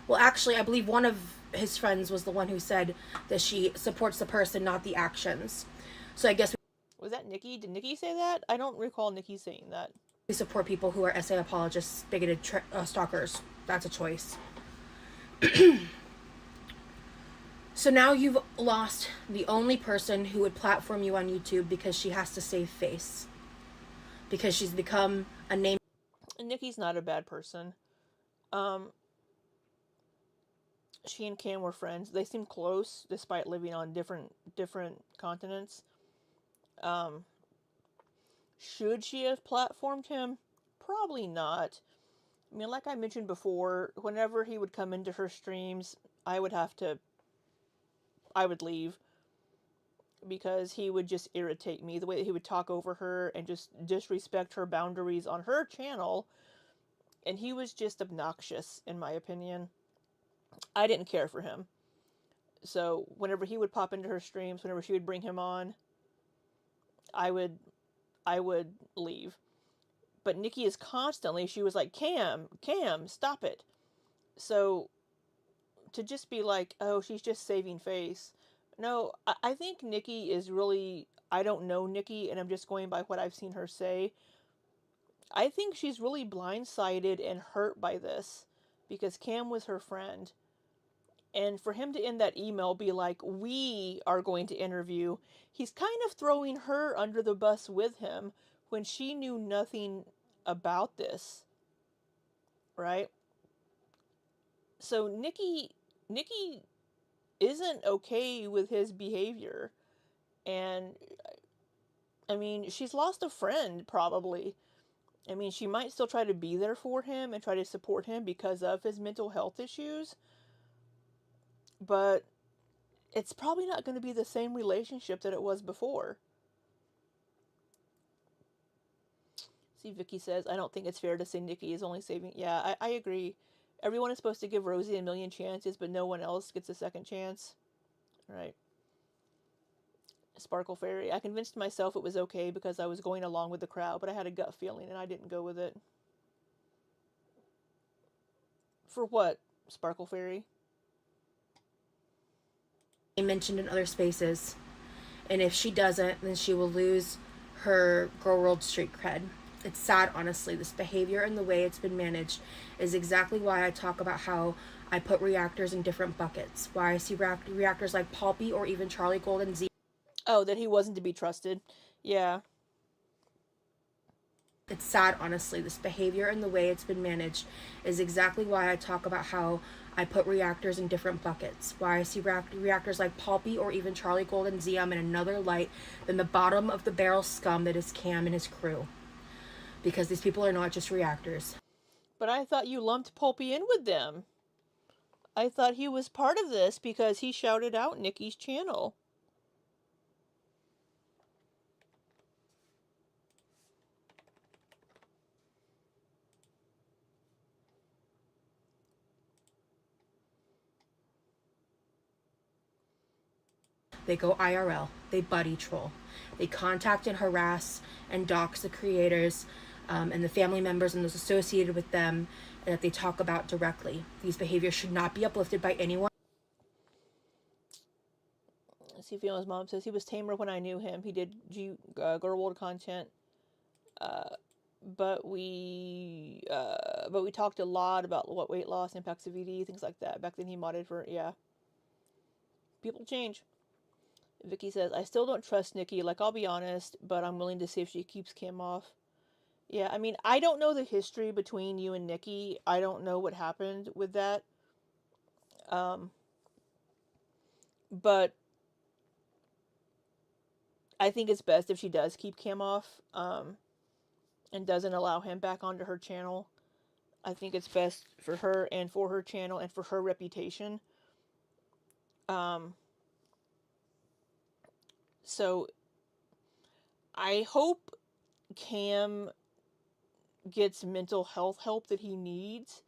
Well, actually, I believe one of his friends was the one who said that she supports the person, not the actions. So I guess Was that Nikki? Did Nikki say that? I don't recall Nikki saying that. we support people who are essay apologists, bigoted stalkers. That's a choice. So now you've lost the only person who would platform you on YouTube because she has to save face. Because she's become a name. And Nikki's not a bad person. She and Cam were friends. They seem close despite living on different continents. Should she have platformed him? Probably not. I mean, like I mentioned before, whenever he would come into her streams, I would leave because he would just irritate me. The way that he would talk over her and just disrespect her boundaries on her channel, and he was just obnoxious, in my opinion. I didn't care for him. So whenever he would pop into her streams, whenever she would bring him on, I would leave. But Nikki is constantly, she was like, Cam, stop it. So to just be like, oh, she's just saving face. No, I think Nikki is really I don't know Nikki, and I'm just going by what I've seen her say. I think she's really blindsided and hurt by this because Cam was her friend. And for him to end that email be like, we are going to interview, he's kind of throwing her under the bus with him when she knew nothing about this, right? So Nikki isn't okay with his behavior. And I mean, she's lost a friend probably. I mean, she might still try to be there for him and try to support him because of his mental health issues, but it's probably not going to be the same relationship that it was before. See, Vicky says, I don't think it's fair to say Nikki is only saving. Yeah, I agree. Everyone is supposed to give Rosie a million chances, but no one else gets a second chance. Right. Sparkle Fairy. I convinced myself it was okay because I was going along with the crowd, but I had a gut feeling and I didn't go with it. For what, Sparkle Fairy? Mentioned in other spaces, and if she doesn't, then she will lose her Girl World street cred. It's sad, honestly. This behavior and the way it's been managed is exactly why I talk about how I put reactors in different buckets. Why I see reactors like Palpy or even Charlie Gold and Z. Oh, that he wasn't to be trusted. Yeah. It's sad, honestly. This behavior and the way it's been managed is exactly why I talk about how I put reactors in different buckets. Why I see reactors like Palpy or even Charlie Gold and Ziam in another light than the bottom of the barrel scum that is Cam and his crew. Because these people are not just reactors. But I thought you lumped Pulpy in with them. I thought he was part of this because he shouted out Nikki's channel. They go IRL. They buddy troll. They contact and harass and dox the creators and the family members and those associated with them that they talk about directly. These behaviors should not be uplifted by anyone. See, Fiona's mom says he was tamer when I knew him. He did Girl World content, but we talked a lot about what weight loss impacts of VD, things like that. Back then he modded for people change. Vicky says, I still don't trust Nikki, like I'll be honest, but I'm willing to see if she keeps Kim off. Yeah, I mean, I don't know the history between you and Nikki. I don't know what happened with that. But I think it's best if she does keep Kim off, and doesn't allow him back onto her channel. I think it's best for her and for her channel and for her reputation. So I hope Cam gets mental health help that he needs,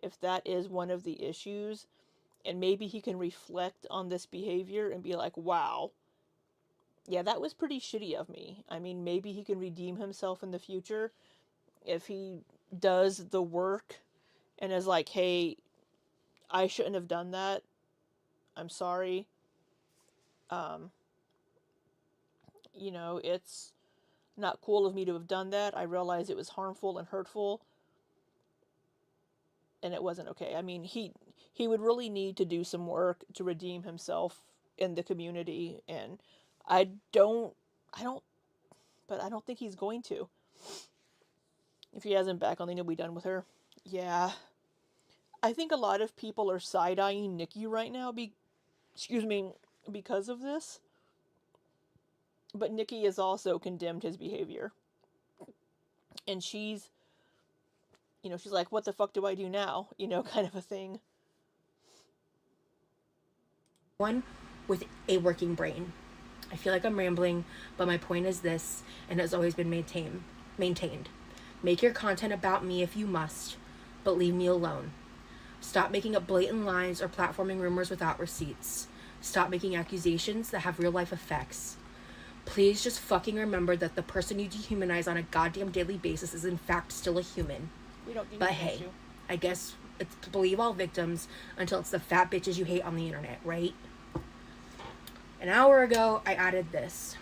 if that is one of the issues, and maybe he can reflect on this behavior and be like, wow, yeah, that was pretty shitty of me. I mean, maybe he can redeem himself in the future if he does the work and is like, hey, I shouldn't have done that. I'm sorry. It's not cool of me to have done that. I realize it was harmful and hurtful, and it wasn't okay. I mean, he would really need to do some work to redeem himself in the community, and I don't but I don't think he's going to. If he hasn't back on, then he'll be done with her. Yeah. I think a lot of people are side-eyeing Nikki right now because of this. But Nikki has also condemned his behavior. And she's like, what the fuck do I do now? Kind of a thing. One with a working brain. I feel like I'm rambling, but my point is this, and has always been maintained. Make your content about me if you must, but leave me alone. Stop making up blatant lies or platforming rumors without receipts. Stop making accusations that have real life effects. Please just fucking remember that the person you dehumanize on a goddamn daily basis is in fact still a human. We don't do But hey, you. I guess it's to believe all victims until it's the fat bitches you hate on the internet, right? An hour ago, I added this.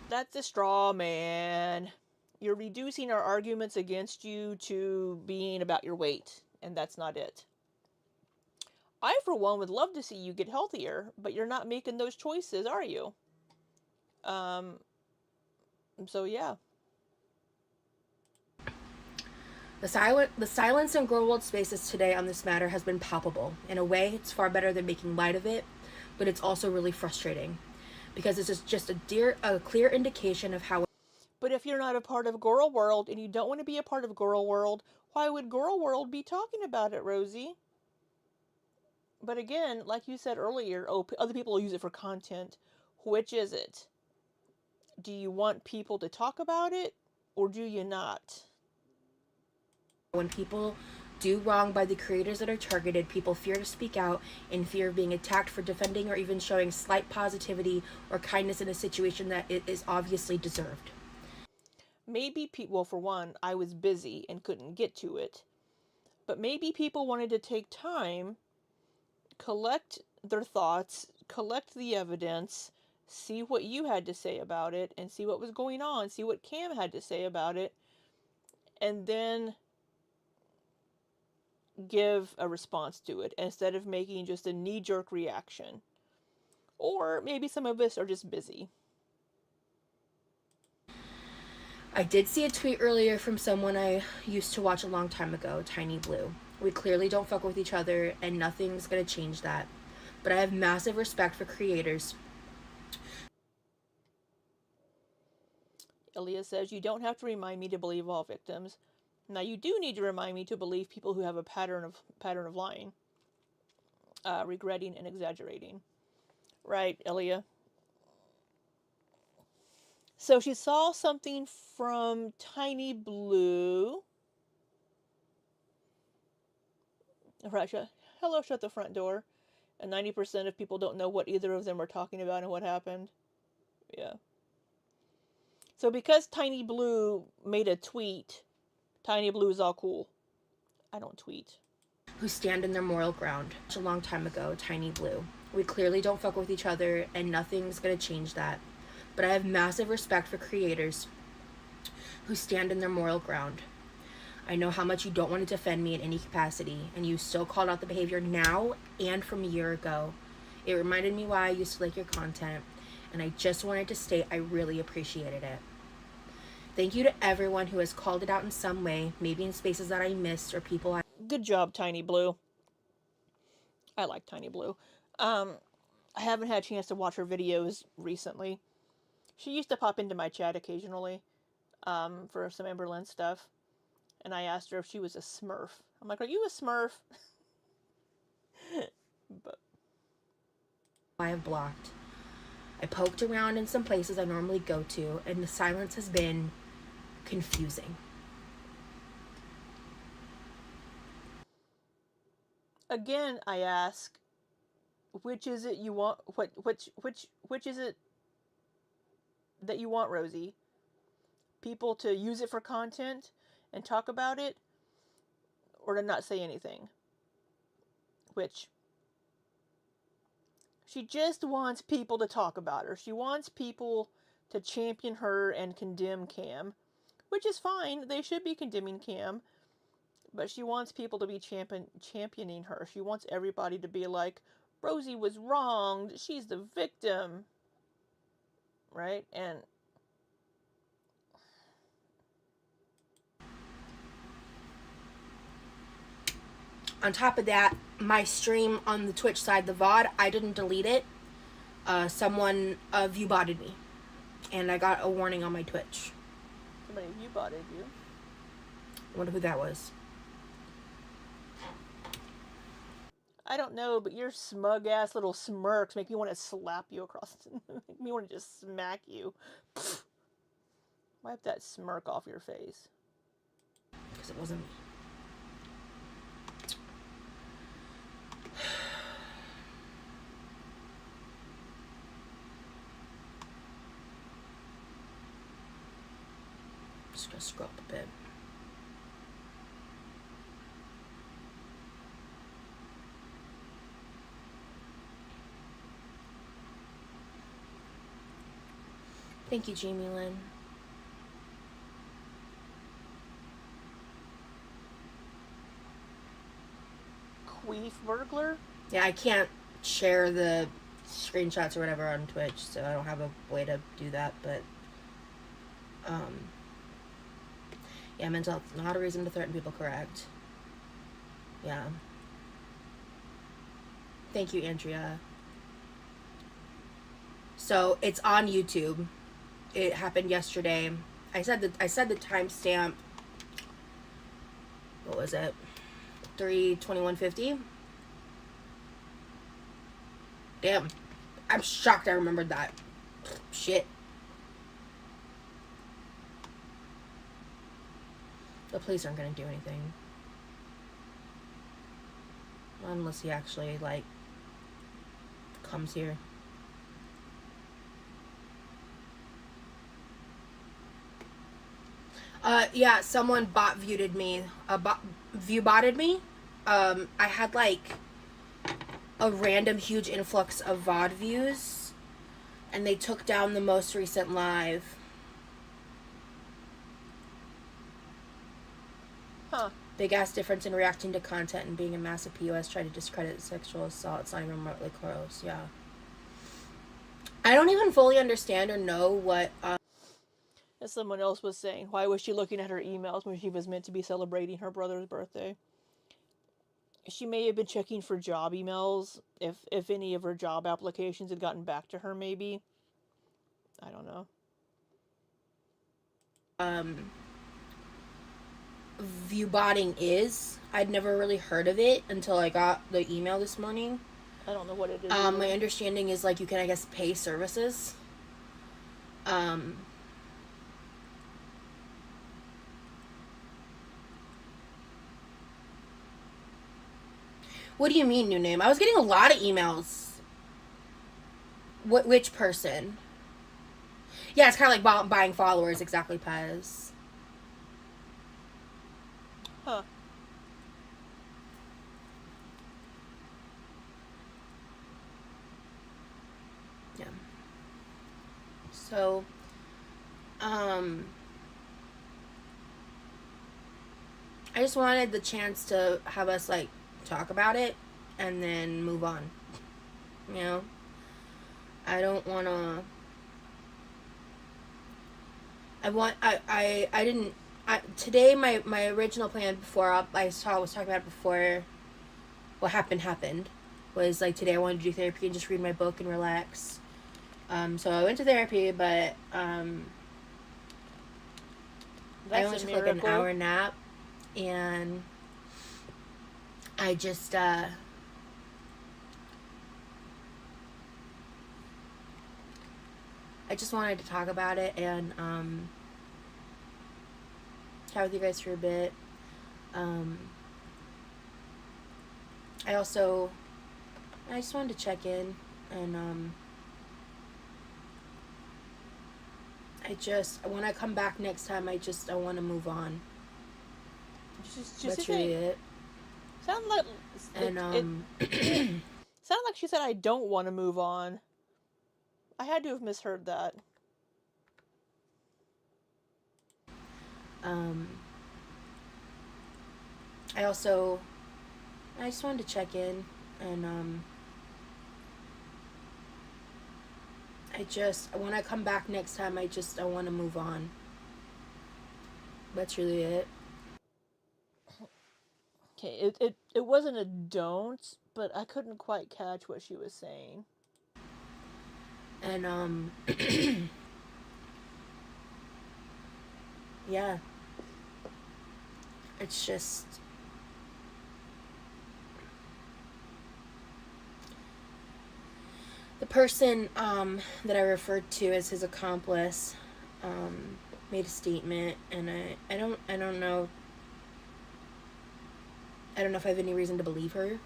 That's a straw man. You're reducing our arguments against you to being about your weight, and that's not it. I, for one, would love to see you get healthier, but you're not making those choices, are you? Um, so yeah. The silence in girl world spaces today on this matter has been palpable. In a way, it's far better than making light of it, but it's also really frustrating because it's just a clear indication of how. But if you're not a part of Girl World and you don't want to be a part of Girl World, why would Girl World be talking about it, Rosie? But again, like you said earlier, oh, other people will use it for content. Which is it? Do you want people to talk about it or do you not? When people do wrong by the creators that are targeted, people fear to speak out in fear of being attacked for defending or even showing slight positivity or kindness in a situation that it is obviously deserved. Maybe people, well, for one, I was busy and couldn't get to it. But maybe people wanted to take time, collect their thoughts, collect the evidence, see what you had to say about it, and see what was going on, see what Cam had to say about it, and then give a response to it instead of making just a knee jerk reaction. Or maybe some of us are just busy. I did see a tweet earlier from someone I used to watch a long time ago, Tiny Blue. We clearly don't fuck with each other, and nothing's gonna change that. But I have massive respect for creators. Ilya says, you don't have to remind me to believe all victims. Now you do need to remind me to believe people who have a pattern of lying, regretting and exaggerating. Right, Ilya? So she saw something from Tiny Blue. Right, hello, shut the front door. And 90% of people don't know what either of them are talking about and what happened. Yeah. So because Tiny Blue made a tweet, Tiny Blue is all cool. I don't tweet. Who stand in their moral ground. A long time ago, Tiny Blue. We clearly don't fuck with each other, and nothing's gonna change that. But I have massive respect for creators who stand in their moral ground. I know how much you don't want to defend me in any capacity, and you still called out the behavior now and from a year ago. It reminded me why I used to like your content, and I just wanted to state I really appreciated it. Thank you to everyone who has called it out in some way, maybe in spaces that I missed or people I. Good job, Tiny Blue. I like Tiny Blue. I haven't had a chance to watch her videos recently. She used to pop into my chat occasionally, for some Emberlyn stuff. And I asked her if she was a Smurf. I'm like, are you a Smurf? But I have blocked. I poked around in some places I normally go to, and the silence has been confusing. again, I ask, which is it you want? Which is it that you want, Rosie? People to use it for content and talk about it, or to not say anything? Which? She just wants people to talk about her. She wants people to champion her and condemn Cam, which is fine. They should be condemning Cam, but she wants people to be championing her. She wants everybody to be like, Rosie was wronged. She's the victim, right? And On top of that, my stream on the Twitch side, the VOD, I didn't delete it. Someone view-botted me, and I got a warning on my Twitch. somebody view-botted you. I wonder who that was. I don't know, but your smug ass little smirks make me want to slap you across. Make me want to just smack you. Pfft. Wipe that smirk off your face. Because it wasn't me. Just gonna scroll up a bit. Thank you, Jamie Lynn. Queef burglar? Yeah, I can't share the screenshots or whatever on Twitch, so I don't have a way to do that, but yeah, mental health is not a reason to threaten people, correct? Yeah. Thank you, Andrea. So it's on YouTube. It happened yesterday. I said the timestamp. What was it? 3/21/50. Damn, I'm shocked I remembered that. Shit. The police aren't gonna do anything unless he actually like comes here. Yeah, someone bot viewed me. View botted me. I had like a random huge influx of VOD views, and they took down the most recent live. Huh. Big ass difference in reacting to content and being a massive POS. Try to discredit sexual assault. It's not even remotely close. Yeah. I don't even fully understand or know what. As someone else was saying, why was she looking at her emails when she was meant to be celebrating her brother's birthday? She may have been checking for job emails, if any of her job applications had gotten back to her, maybe. I don't know. View botting is. I'd never really heard of it until I got the email this morning. I don't know what it is. My understanding is like you can, I guess, pay services. What do you mean, new name? I was getting a lot of emails. Which person? Yeah, it's kind of like buying followers, exactly, Pez. Huh. Yeah. So, I just wanted the chance to have us like talk about it and then move on. You know, I don't want to. I didn't. Today, my original plan before I was talking about it before what happened was like today I wanted to do therapy and just read my book and relax. So I went to therapy, but I only took like an hour nap, and I just wanted to talk about it and chat with you guys for a bit. I just wanted to check in and when I come back next time, I want to move on. That's really it. Sound like and sound like she said I don't want to move on. I had to have misheard that. I just wanted to check in and when I come back next time, I want to move on. That's really it. Okay, it wasn't a don't, but I couldn't quite catch what she was saying. And yeah. It's just the person that I referred to as his accomplice made a statement, and I don't know. I don't know if I have any reason to believe her.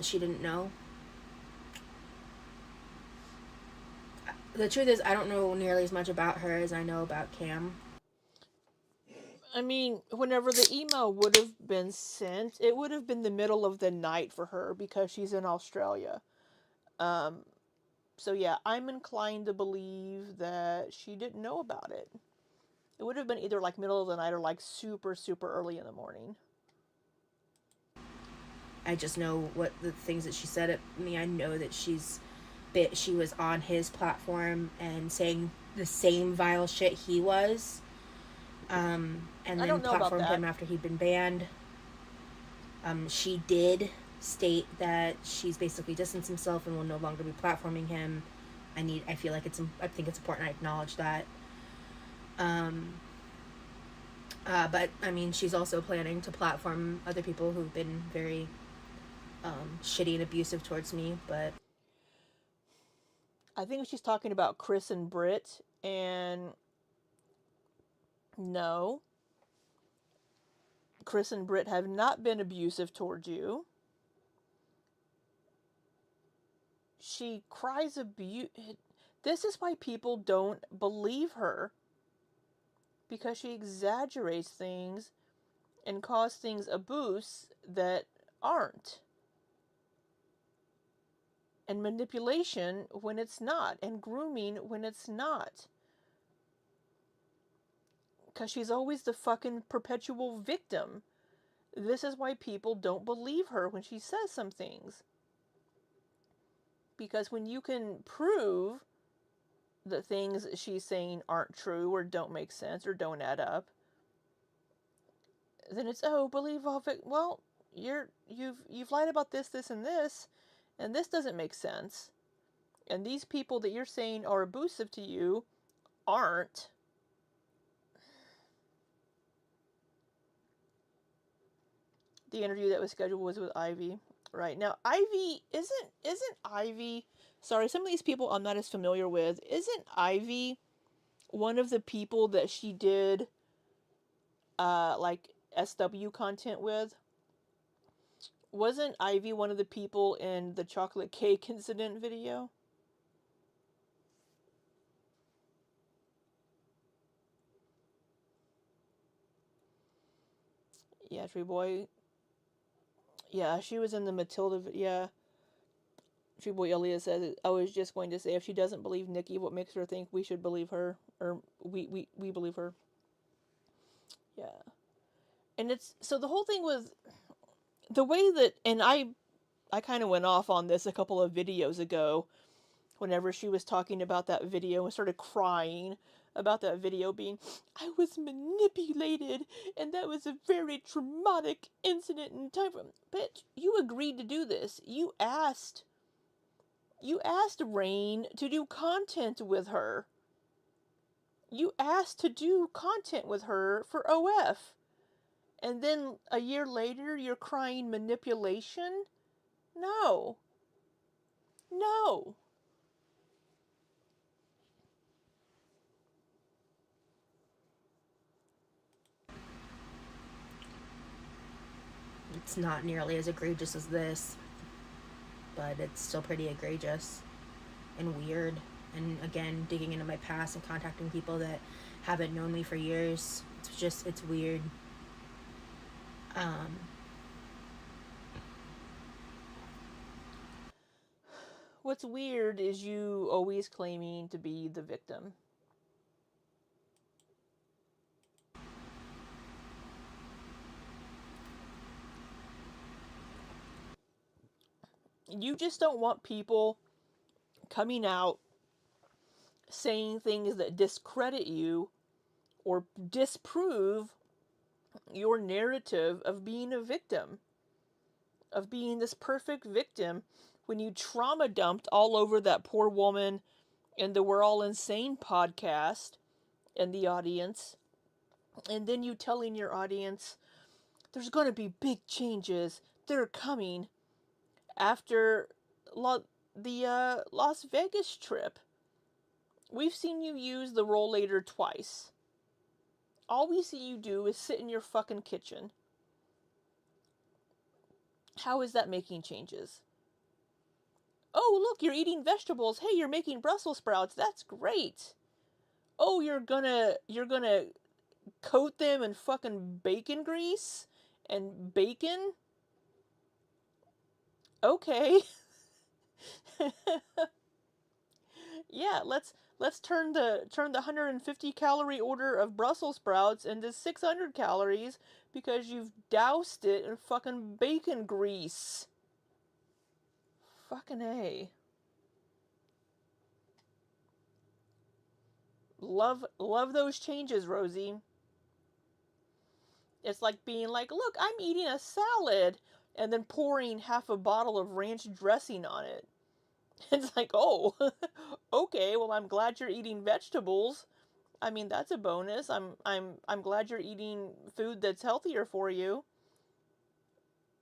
She didn't know. The truth is, I don't know nearly as much about her as I know about Cam. I mean, whenever the email would have been sent, it would have been the middle of the night for her because she's in Australia. So yeah, I'm inclined to believe that she didn't know about it. It would have been either like middle of the night or like super, super early in the morning. I just know what the things that she said at me. I know that she was on his platform and saying the same vile shit he was, and I then don't know about platformed that. him after he'd been banned. She did state that she's basically distanced himself and will no longer be platforming him. I feel like I think it's important I acknowledge that. Um, but I mean, she's also planning to platform other people who've been very shitty and abusive towards me. But I think she's talking about Chris and Britt, and no, Chris and Britt have not been abusive towards you. She cries abuse. This is why people don't believe her, because she exaggerates things and calls things abuse that aren't, and manipulation when it's not, and grooming when it's not. Because she's always the fucking perpetual victim. This is why people don't believe her when she says some things. Because when you can prove the things she's saying aren't true or don't make sense or don't add up, then it's, oh, believe all of it. Well, you've lied about this, this, and this doesn't make sense. And these people that you're saying are abusive to you aren't. The interview that was scheduled was with Ivy. Right. Now Ivy isn't Ivy, sorry, some of these people I'm not as familiar with. Isn't Ivy one of the people that she did like SW content with? Wasn't Ivy one of the people in the chocolate cake incident video? Yeah, Tree Boy. Yeah, she was in the Matilda. Yeah, Tree Boy Elliot says, I was just going to say, if she doesn't believe Nikki, what makes her think we should believe her? Or we believe her. Yeah. And it's, so the whole thing was the way that, and I kind of went off on this a couple of videos ago whenever she was talking about that video and started crying about that video being, I was manipulated and that was a very traumatic incident in time. Bitch, you agreed to do this. You asked Rain to do content with her. You asked to do content with her for OF. And then a year later you're crying manipulation? No. No. it's not nearly as egregious as this, but it's still pretty egregious and weird. And again, digging into my past and contacting people that haven't known me for years, it's weird. Um, What's weird is you always claiming to be the victim. You just don't want people coming out saying things that discredit you or disprove your narrative of being a victim, of being this perfect victim when you trauma dumped all over that poor woman in the We're All Insane podcast and the audience. And then you telling your audience, there's going to be big changes. They're coming after the Las Vegas trip. We've seen you use the rollator twice. All we see you do is sit in your fucking kitchen. How is that making changes? Oh, look, you're eating vegetables. Hey, you're making Brussels sprouts. That's great. Oh, you're gonna coat them in fucking bacon grease and bacon? Okay. Yeah, let's turn the 150 calorie order of Brussels sprouts into 600 calories because you've doused it in fucking bacon grease. Fucking A. Love those changes, Rosie. It's like being like, "Look, I'm eating a salad," and then pouring half a bottle of ranch dressing on it. It's like, "Oh, okay, well, I'm glad you're eating vegetables. I mean, that's a bonus. I'm glad you're eating food that's healthier for you.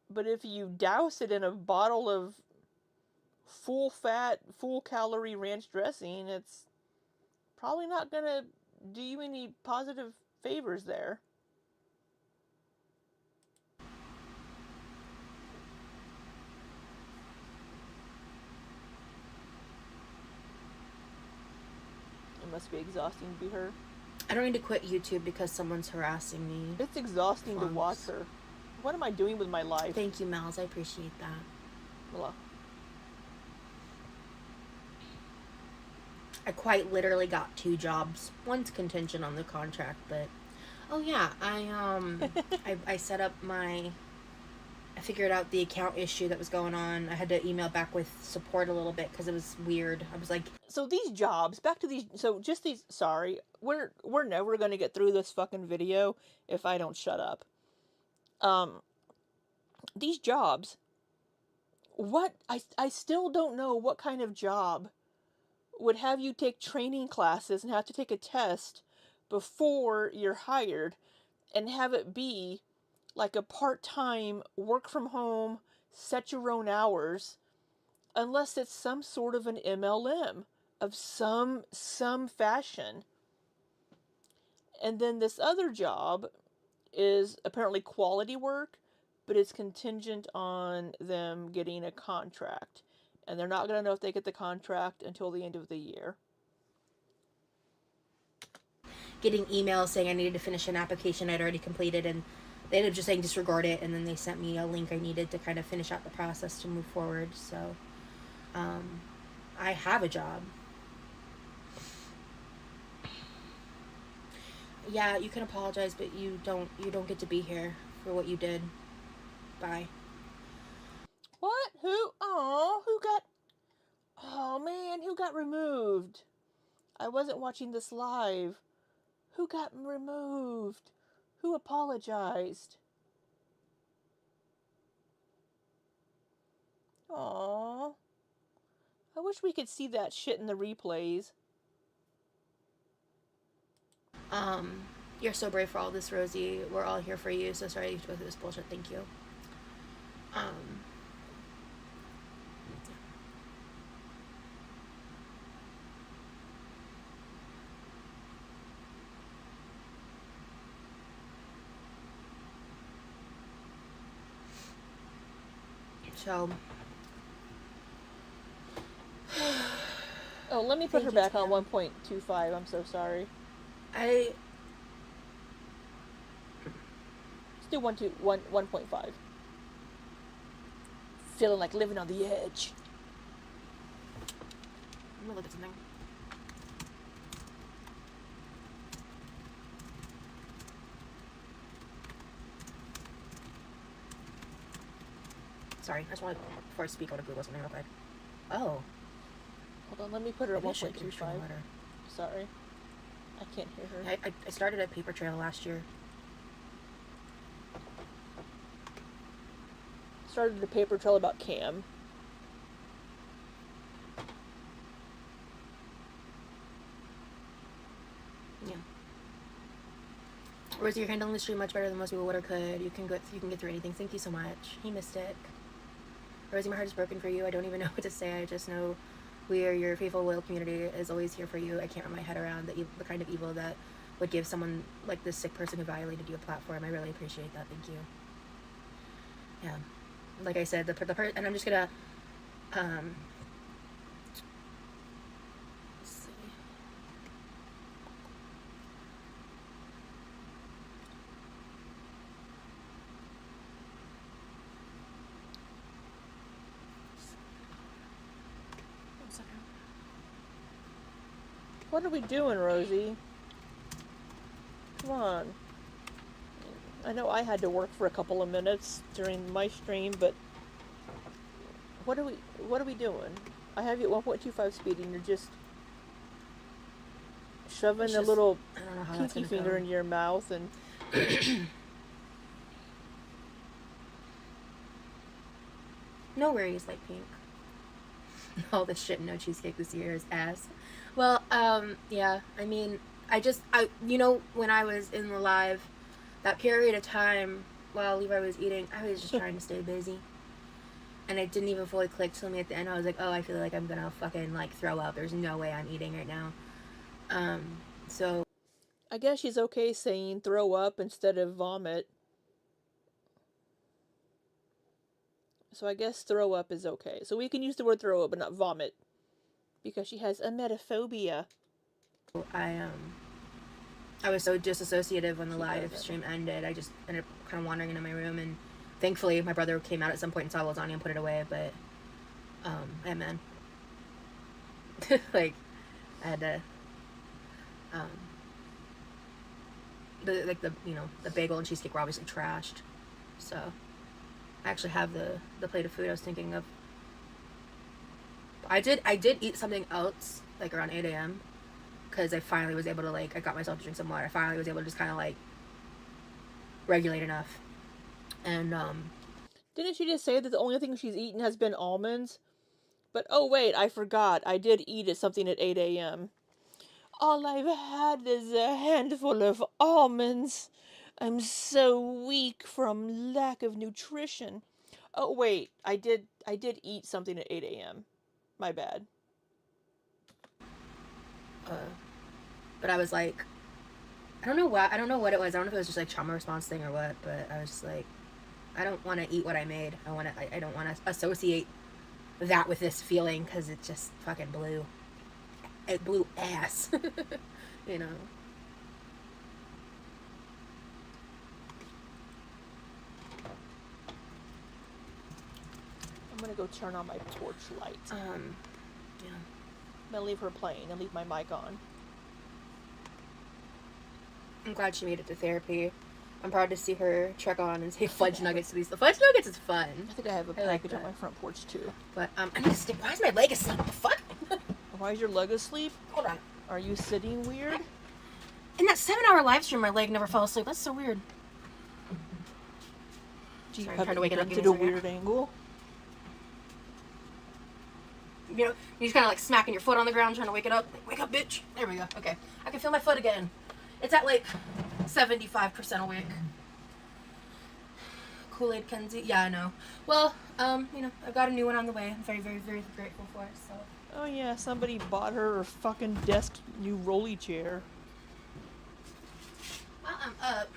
But if you douse it in a bottle of full fat, full calorie ranch dressing, it's probably not going to do you any positive favors there." It must be exhausting to be her. I don't need to quit YouTube because someone's harassing me. It's exhausting to watch her. What am I doing with my life? Thank you, Mel's. I appreciate that. Well, I quite literally got 2 jobs. One's contingent on the contract, but oh yeah, I set up I figured out the account issue that was going on. I had to email back with support a little bit because it was weird. I was like, so these jobs, back to these, so just these, sorry, we're never going to get through this fucking video if I don't shut up. These jobs, what, I still don't know what kind of job would have you take training classes and have to take a test before you're hired and have it be like a part-time work from home, set your own hours, unless it's some sort of an MLM of some fashion. And then this other job is apparently quality work, but it's contingent on them getting a contract. And they're not going to know if they get the contract until the end of the year. getting emails saying I needed to finish an application I'd already completed, and they ended up just saying disregard it, and then they sent me a link I needed to kind of finish out the process to move forward. So I have a job. Yeah, you can apologize, but you don't get to be here for what you did. Bye. What? Who? Oh, who got... Oh, man, who got removed? I wasn't watching this live. Who got removed? Who apologized? Aww. I wish we could see that shit in the replays. You're so brave for all this, Rosie. We're all here for you. So sorry you have to go through this bullshit. Thank you. So. Oh, let me put her back on 1.25. I'm so sorry. Let's do 1.5. Feeling like living on the edge. I'm gonna look at something. Sorry, I just wanted, before I speak, I want to Google something real quick. Oh. Hold on, let me put her at 1.25. Sorry. I can't hear her. I started a paper trail last year. Started the paper trail about Cam. Yeah. Rosie, you're handling the stream much better than most people would or could. You can get through anything. Thank you so much. Hey, Mystic. Rosie, my heart is broken for you. I don't even know what to say. I just know we are your faithful, loyal community is always here for you. I can't wrap my head around the kind of evil that would give someone like this sick person who violated you a platform. I really appreciate that. Thank you. Yeah. Like I said, and I'm just gonna, let's see. What are we doing, Rosie? Come on. I know I had to work for a couple of minutes during my stream, but what are we doing? I have you at 1.25 speed and you're just shoving a little I don't know how that's pinky gonna finger go. into your mouth and No worries, like pink. All this shit, no cheesecake this year is ass. Well, yeah, I mean, when I was in the live, that period of time while Levi was eating, I was just trying to stay busy. And it didn't even fully click till me at the end. I was like, oh, I feel like I'm gonna fucking, like, throw up. There's no way I'm eating right now. So. I guess she's okay saying throw up instead of vomit. So I guess throw up is okay. So we can use the word throw up but not vomit. Because she has emetophobia. I was so disassociative when the live stream ended. I just ended up kind of wandering into my room, and thankfully my brother came out at some point and saw lasagna and put it away. But, yeah, man, like, I had to, the bagel and cheesecake were obviously trashed. So I actually have the plate of food I was thinking of. I did eat something else like around 8 a.m. because I finally was able to, like, I got myself to drink some water. I finally was able to just kind of, like, regulate enough. And Didn't she just say that the only thing she's eaten has been almonds? But oh wait, I forgot. I did eat something at 8 a.m. All I've had is a handful of almonds. I'm so weak from lack of nutrition. Oh wait, I did eat something at 8 a.m. My bad. but I was like, I don't know what it was. I don't know if it was just like trauma response thing or what, but I was just like, I don't want to eat what I made. I don't want to associate that with this feeling because it just fucking blew. It blew ass. you know. I'm gonna go turn on my porch light. Yeah. I'm gonna leave her playing and leave my mic on. I'm glad she made it to therapy. I'm proud to see her trek on and take fudge nuggets to these. The fudge nuggets is fun. I think I have a package on my front porch too. But I need to stick. Why is my leg asleep? What the fuck? Why is your leg asleep? Hold on. Are you sitting weird? In that 7-hour live stream, my leg never fell asleep. That's so weird. Do you Sorry, have trying to wake it up. at a weird angle? You know, you're just kind of like smacking your foot on the ground, trying to wake it up. Like, wake up, bitch. There we go. Okay. I can feel my foot again. It's at like 75% awake. Kool-Aid Kenzie. Yeah, I know. Well, I've got a new one on the way. I'm very, very, very grateful for it. So. Oh yeah, somebody bought her a fucking desk new rolly chair. While I'm up,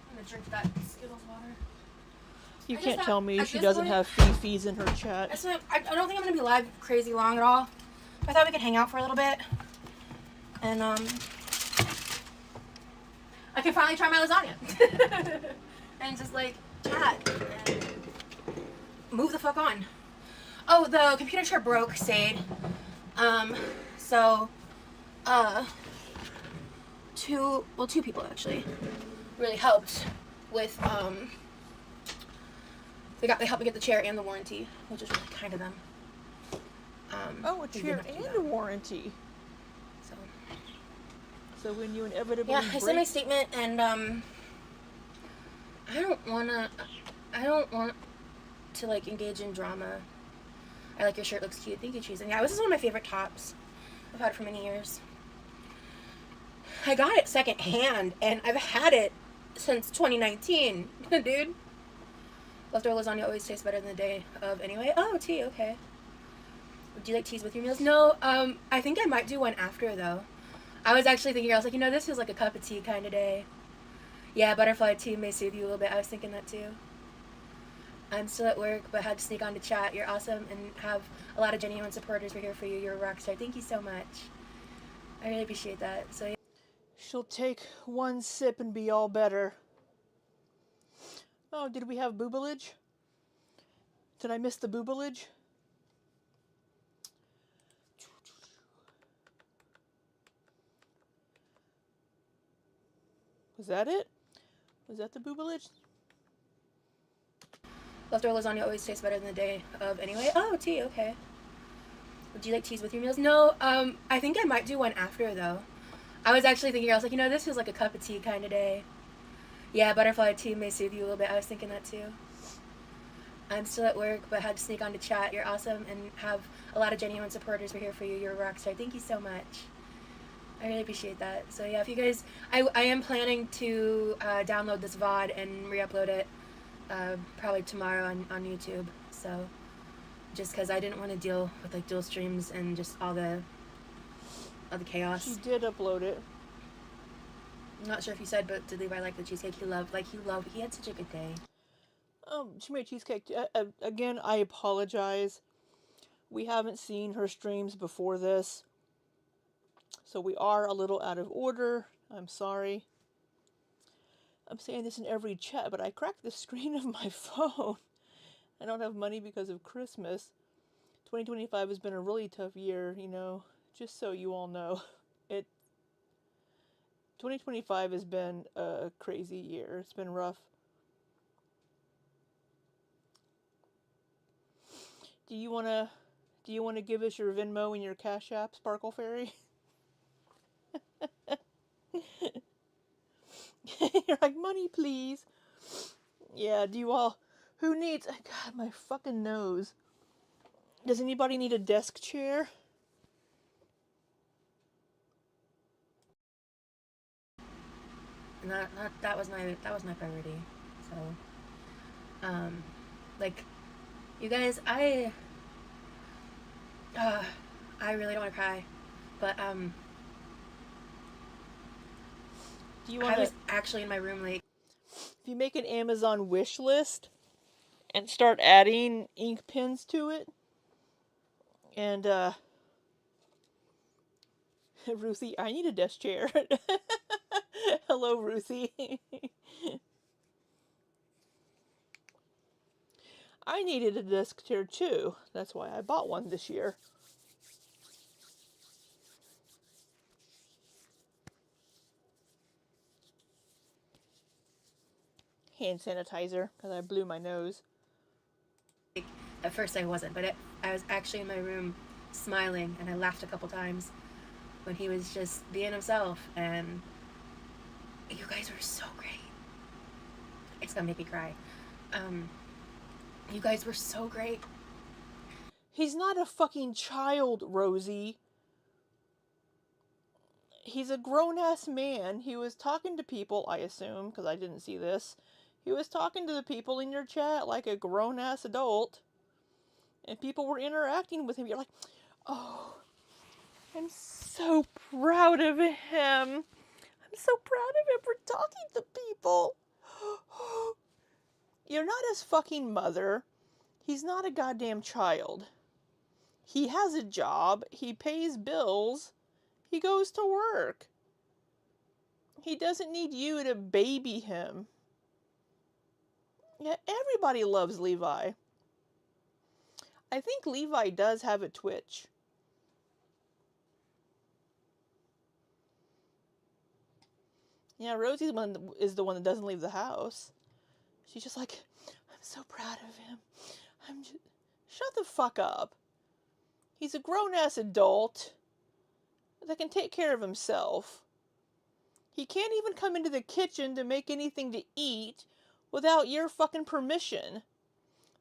I'm gonna drink that Skittles water. You can't tell me she doesn't have Fifi's in her chat. I don't think I'm gonna be live crazy long at all. I thought we could hang out for a little bit, and I can finally try my lasagna and just like chat and move the fuck on. Oh, the computer chair broke, Sade. Two people actually really helped with They helped me get the chair and the warranty, which is really kind of them. A chair and a warranty. So when you inevitably I sent my statement, and I don't want to like engage in drama. I like your shirt, looks cute. Thank you, Cheese. And yeah, this is one of my favorite tops. I've had it for many years. I got it secondhand, and I've had it since 2019, dude. Leftover lasagna always tastes better than the day of anyway. Oh, tea, okay. Do you like teas with your meals? No, I think I might do one after, though. I was actually thinking, I was like, this feels like a cup of tea kind of day. Yeah, butterfly tea may soothe you a little bit. I was thinking that, too. I'm still at work, but had to sneak on to chat. You're awesome and have a lot of genuine supporters. We're here for you. You're a rock star. Thank you so much. I really appreciate that. So, yeah. She'll take one sip and be all better. Oh, did we have boobalage? Did I miss the boobalage? Was that it? Was that the boobage? Leftover lasagna always tastes better than the day of anyway. Oh, tea, okay. Do you like teas with your meals? No, I think I might do one after, though. I was actually thinking, I was like, you know, this feels like a cup of tea kind of day. Yeah, butterfly tea may soothe you a little bit. I was thinking that, too. I'm still at work, but had to sneak on to chat. You're awesome and have a lot of genuine supporters. We're here for you. You're a rock star. Thank you so much. I really appreciate that. So, yeah, if you guys... I am planning to download this VOD and re-upload it probably tomorrow on YouTube. So, just because I didn't want to deal with, like, dual streams and just all the chaos. She did upload it. I'm not sure if you said, but did Levi like the cheesecake? He had such a good day. She made cheesecake. Again, I apologize. We haven't seen her streams before this, so we are a little out of order. I'm sorry. I'm saying this in every chat, but I cracked the screen of my phone. I don't have money because of Christmas. 2025 has been a really tough year, you know, just so you all know. 2025 has been a crazy year. It's been rough. Do you wanna give us your Venmo and your Cash App, Sparkle Fairy? You're like, money please. Yeah, do you all, who needs, God, my fucking nose. Does anybody need a desk chair? That was my priority. So, like, you guys, I really don't want to cry, but Do you want I was actually in my room like, if you make an Amazon wish list and start adding ink pens to it, and Ruthie, I need a desk chair. Hello, Ruthie. I needed a desk chair too. That's why I bought one this year. Hand sanitizer, because I blew my nose. at first I wasn't, but I was actually in my room smiling, and I laughed a couple times when he was just being himself, and you guys were so great. It's gonna make me cry. You guys were so great. He's not a fucking child, Rosie. He's a grown-ass man. He was talking to people, I assume, because I didn't see this. He was talking to the people in your chat like a grown-ass adult. And people were interacting with him. You're like, oh, I'm so proud of him. I'm so proud of him for talking to people. You're not his fucking mother. He's not a goddamn child. He has a job. He pays bills. He goes to work. He doesn't need you to baby him. Yeah, everybody loves Levi. I think Levi does have a Twitch. Yeah, Rosie's one is the one that doesn't leave the house. She's just like, I'm so proud of him. Shut the fuck up. He's a grown-ass adult that can take care of himself. He can't even come into the kitchen to make anything to eat without your fucking permission.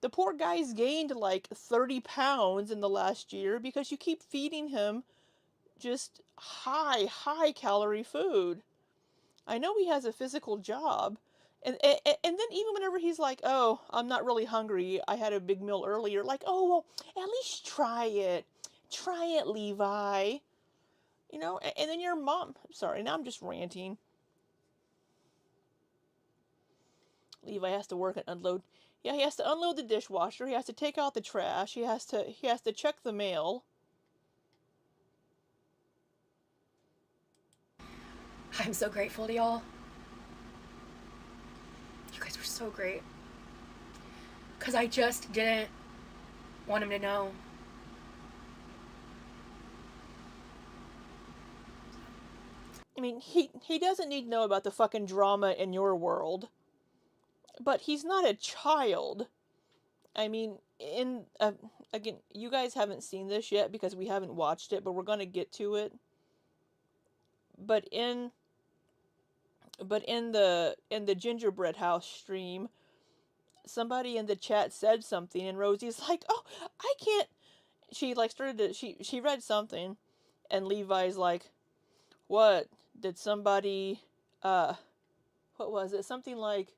The poor guy's gained like 30 pounds in the last year because you keep feeding him just high calorie food. I know he has a physical job. And then even whenever he's like, oh, I'm not really hungry, I had a big meal earlier, like, oh, well, at least try it. Try it, Levi. You know, and then your mom, sorry, now I'm just ranting. Levi has to work and unload. Yeah, he has to unload the dishwasher. He has to take out the trash. He has to check the mail. I'm so grateful to y'all. You guys were so great. Because I just didn't want him to know. I mean, he doesn't need to know about the fucking drama in your world, but he's not a child. I mean, again, you guys haven't seen this yet because we haven't watched it, but we're gonna get to it. But in the gingerbread house stream, somebody in the chat said something, and Rosie's like, "Oh, I can't." She like started to she read something, and Levi's like, "What did somebody what was it? Something like,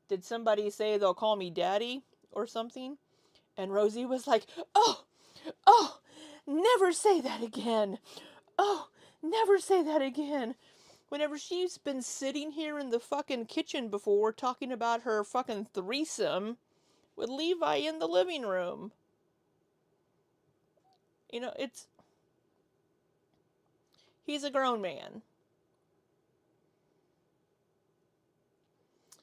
did somebody say they'll call me daddy or something?" And Rosie was like, "Oh, oh, never say that again. Oh, never say that again." Whenever she's been sitting here in the fucking kitchen before talking about her fucking threesome with Levi in the living room. You know, he's a grown man.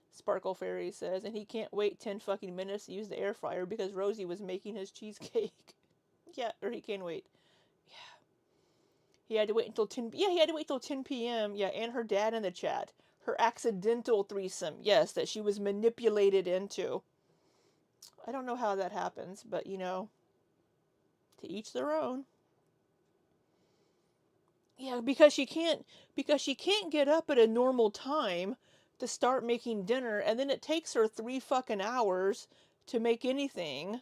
Sparkle Fairy says, and he can't wait 10 fucking minutes to use the air fryer because Rosie was making his cheesecake. Yeah, or he can wait. Yeah. He had to wait until 10. Yeah, he had to wait till 10 p.m. Yeah, and her dad in the chat. Her accidental threesome. Yes, that she was manipulated into. I don't know how that happens, but to each their own. Yeah, because she can't get up at a normal time to start making dinner, and then it takes her 3 fucking hours to make anything.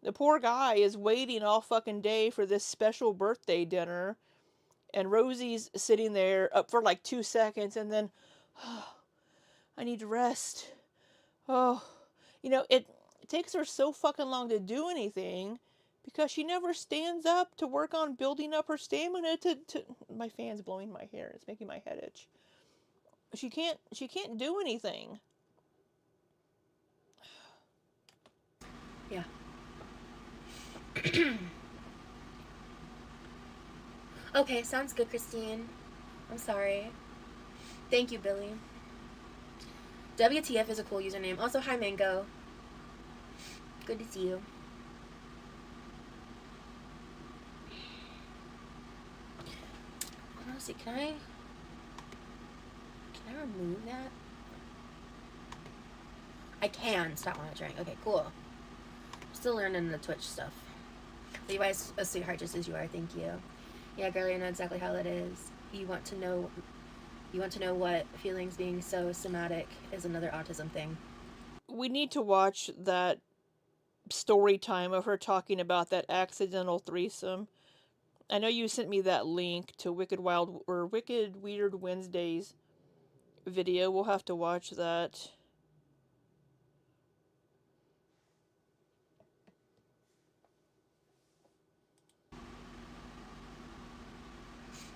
The poor guy is waiting all fucking day for this special birthday dinner, and Rosie's sitting there up for like 2 seconds, and then, oh, I need to rest. Oh, it takes her so fucking long to do anything because she never stands up to work on building up her stamina to my fan's blowing my hair. It's making my head itch. She can't do anything. Yeah. Okay, sounds good, Christine. I'm sorry. Thank you, Billy. WTF is a cool username. Also, hi, Mango. Good to see you. Honestly, can I remove that? I can stop monitoring. Okay, cool. Still learning the Twitch stuff. Levi's a sweetheart just as you are. Thank you. Yeah, girlie, I know exactly how that is. You want to know what feelings being so somatic is another autism thing. We need to watch that story time of her talking about that accidental threesome. I know you sent me that link to Wicked Weird Wednesdays video. We'll have to watch that.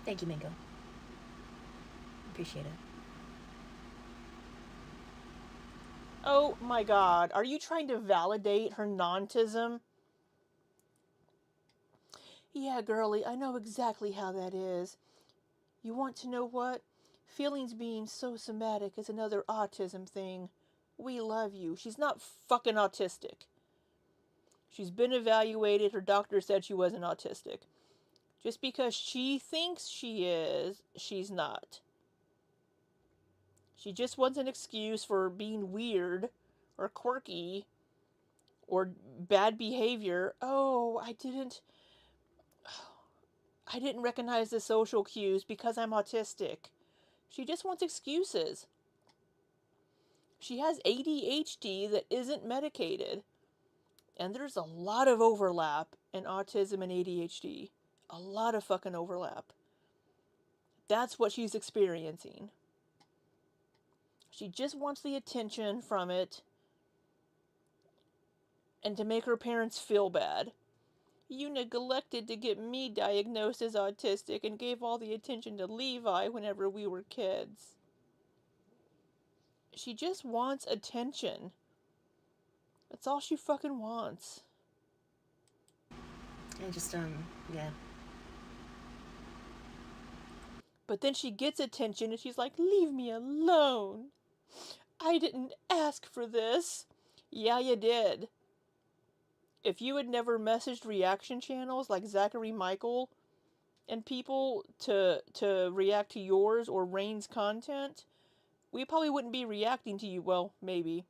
Thank you, Mango. Appreciate it. Oh my god, are you trying to validate her nontism? Yeah, girlie, I know exactly how that is. You want to know what? Feelings being so somatic is another autism thing. We love you. She's not fucking autistic. She's been evaluated. Her doctor said she wasn't autistic. Just because she thinks she is, she's not. She just wants an excuse for being weird or quirky or bad behavior. Oh, I didn't recognize the social cues because I'm autistic. She just wants excuses. She has ADHD that isn't medicated. And there's a lot of overlap in autism and ADHD. A lot of fucking overlap. That's what she's experiencing. She just wants the attention from it and to make her parents feel bad. You neglected to get me diagnosed as autistic and gave all the attention to Levi whenever we were kids. She just wants attention. That's all she fucking wants. I just, yeah. But then she gets attention and she's like, leave me alone. I didn't ask for this. Yeah, you did. If you had never messaged reaction channels like Zachary Michael and people to react to yours or Rain's content, we probably wouldn't be reacting to you. Well, maybe.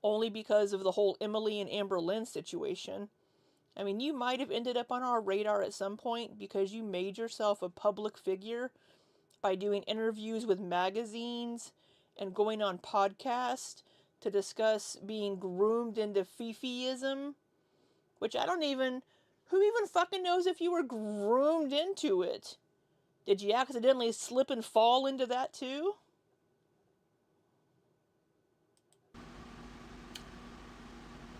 Only because of the whole Emily and Amber Lynn situation. I mean, you might have ended up on our radar at some point because you made yourself a public figure by doing interviews with magazines and going on podcasts to discuss being groomed into Fifiism, which I don't even. Who even fucking knows if you were groomed into it? Did you accidentally slip and fall into that too?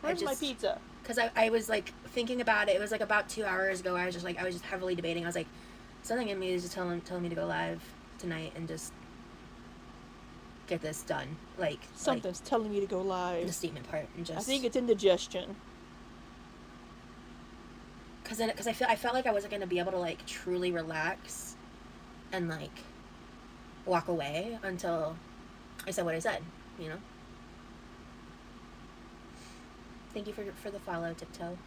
Where's my pizza? Because I was like thinking about it. It was like about 2 hours ago. I was just heavily debating. I was like, something in me is just telling me to go live tonight and just get this done. Like something's telling me to go live. The statement part and just. I think it's indigestion. Because I felt like I wasn't gonna be able to like truly relax and like walk away until I said what I said. You know. Thank you for the follow, Tiptoe.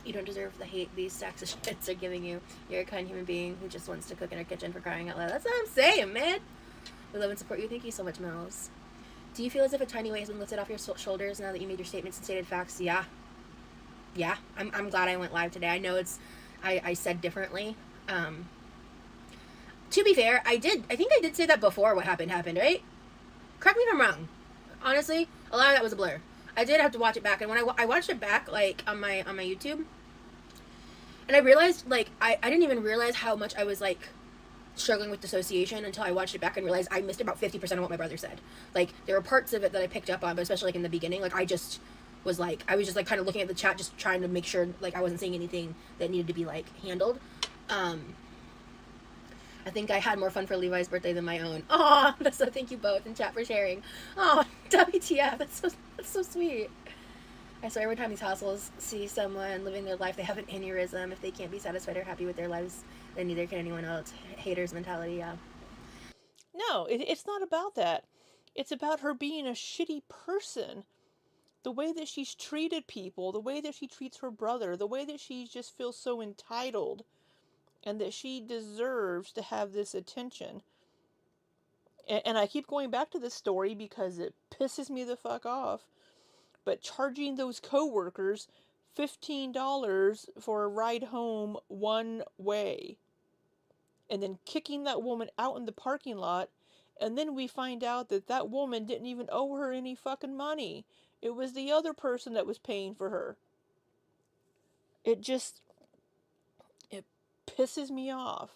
You don't deserve the hate these sacks of shits are giving you. You're a kind human being who just wants to cook in her kitchen, for crying out loud. That's what I'm saying, man. We love and support you. Thank you so much, Mills. Do you feel as if a tiny weight has been lifted off your shoulders now that you made your statements and stated facts? Yeah. I'm glad I went live today. I know I said differently. To be fair, I think I did say that before what happened, right? Correct me if I'm wrong. Honestly, a lot of that was a blur. I did have to watch it back, and when I watched it back, like, on my YouTube, and I realized, like, I didn't even realize how much I was, like, struggling with dissociation until I watched it back and realized I missed about 50% of what my brother said. Like, there were parts of it that I picked up on, but especially, like, in the beginning, like, I was just, like, kind of looking at the chat, just trying to make sure, like, I wasn't saying anything that needed to be, like, handled. I think I had more fun for Levi's birthday than my own. Aw, so thank you both in chat for sharing. Oh, WTF, that's so sweet. I swear every time these hostels see someone living their life, they have an aneurysm. If they can't be satisfied or happy with their lives, then neither can anyone else. Haters mentality, yeah. No, it's not about that. It's about her being a shitty person. The way that she's treated people, the way that she treats her brother, the way that she just feels so entitled and that she deserves to have this attention. And I keep going back to this story because it pisses me the fuck off. But charging those coworkers $15 for a ride home one way. And then kicking that woman out in the parking lot. And then we find out that that woman didn't even owe her any fucking money. It was the other person that was paying for her. It pisses me off.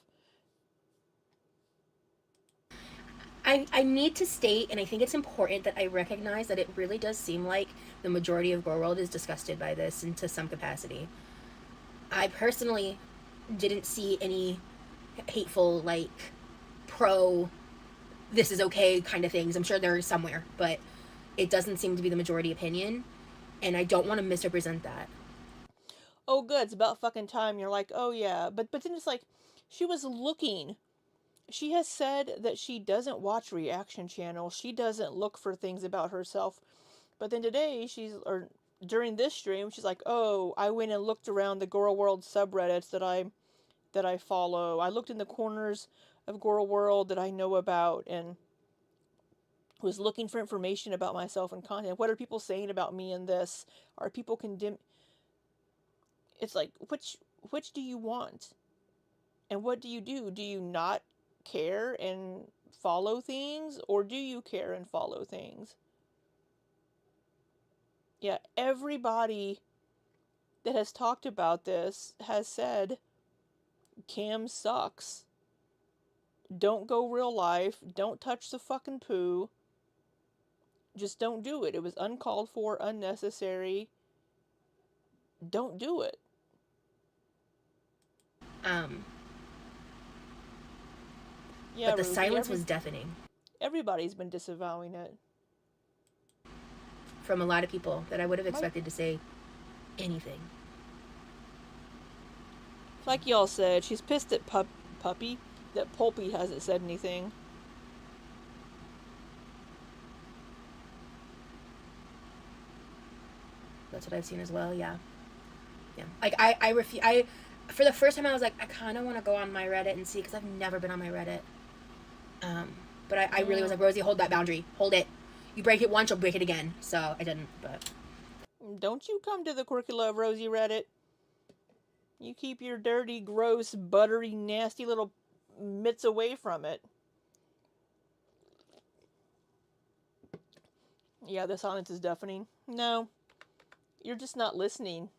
I need to state, and I think it's important that I recognize that it really does seem like the majority of Girl World is disgusted by this and to some capacity. I personally didn't see any hateful, like, pro, this is okay kind of things. I'm sure there is somewhere, but it doesn't seem to be the majority opinion, and I don't want to misrepresent that. Oh, good, it's about fucking time. You're like, oh yeah. But then it's like, she was looking. She has said that she doesn't watch reaction channels. She doesn't look for things about herself. But then today, or during this stream, she's like, oh, I went and looked around the Girl World subreddits that I follow. I looked in the corners of Girl World that I know about and was looking for information about myself and content. What are people saying about me in this? Are people condemn? It's like, which do you want? And what do you do? Do you not care and follow things, or do you care and follow things? Yeah, everybody that has talked about this has said Cam sucks. Don't go real life. Don't touch the fucking poo. Just don't do it. It was uncalled for, unnecessary. Don't do it. Yeah, but the Rosie, silence was deafening. Everybody's been disavowing it. From a lot of people that I would have expected to say anything. Like y'all said, she's pissed at Puppy that Pulpy hasn't said anything. That's what I've seen as well. Yeah. Like I refuse. For the first time I was like, I kind of want to go on my Reddit and see, because I've never been on my Reddit. But I really was like, Rosie, hold that boundary. Hold it. You break it once, you'll break it again. So I didn't. But Don't you come to the Quirky Love Rosie Reddit. You keep your dirty, gross, buttery, nasty little mitts away from it. Yeah, the silence is deafening. No, you're just not listening.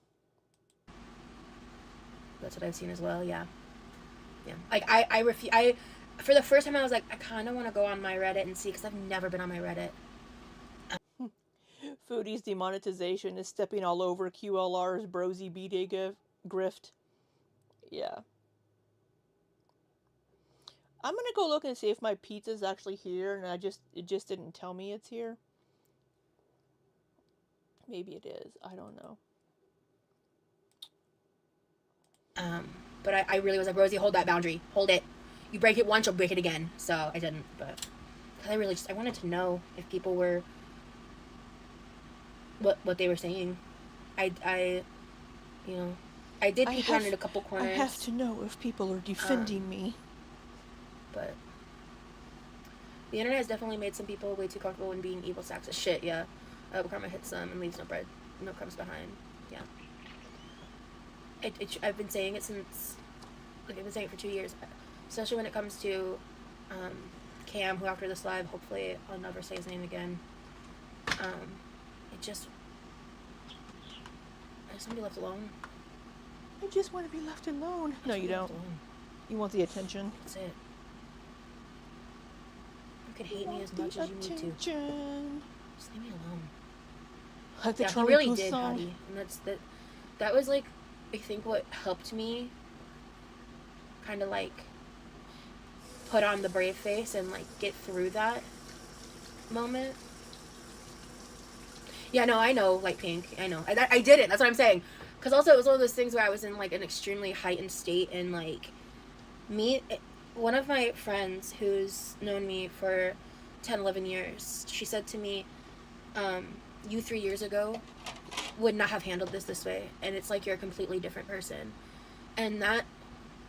that's what I've seen as well. Yeah. Like I refuse. For the first time I was like, I kind of want to go on my Reddit and see, because I've never been on my Reddit. Foodie's demonetization is stepping all over QLR's Brosy B-Day grift. Yeah. I'm gonna go look and see if my pizza's actually here, and it just didn't tell me it's here. Maybe it is. I don't know. But I really was like, Rosie, hold that boundary. Hold it. You break it once, you'll break it again. So I didn't. But I really just, I wanted to know if people were, what they were saying. I you know, I did peek around in a couple corners. I have to know if people are defending me. But the internet has definitely made some people way too comfortable in being evil sacks of shit. Yeah. Karma hits them and leaves no crumbs behind. Yeah. I've been saying it since, like, I've been saying it for 2 years, especially when it comes to Cam, who after this live, hopefully I'll never say his name again. I just want to be left alone. I just want to be left alone. No, you don't. You want the attention. That's it. You can hate me as much as you need to. Just leave me alone. Like the yeah, Charlie he really Puth did, song. Patty. And that was, like, I think what helped me kind of, like, put on the brave face and, like, get through that moment. Yeah, no, I know, like, Pink. I know. I did it. That's what I'm saying. Because also it was one of those things where I was in, like, an extremely heightened state, and, like, one of my friends who's known me for 10, 11 years, she said to me, you 3 years ago would not have handled this way, and it's like you're a completely different person. And that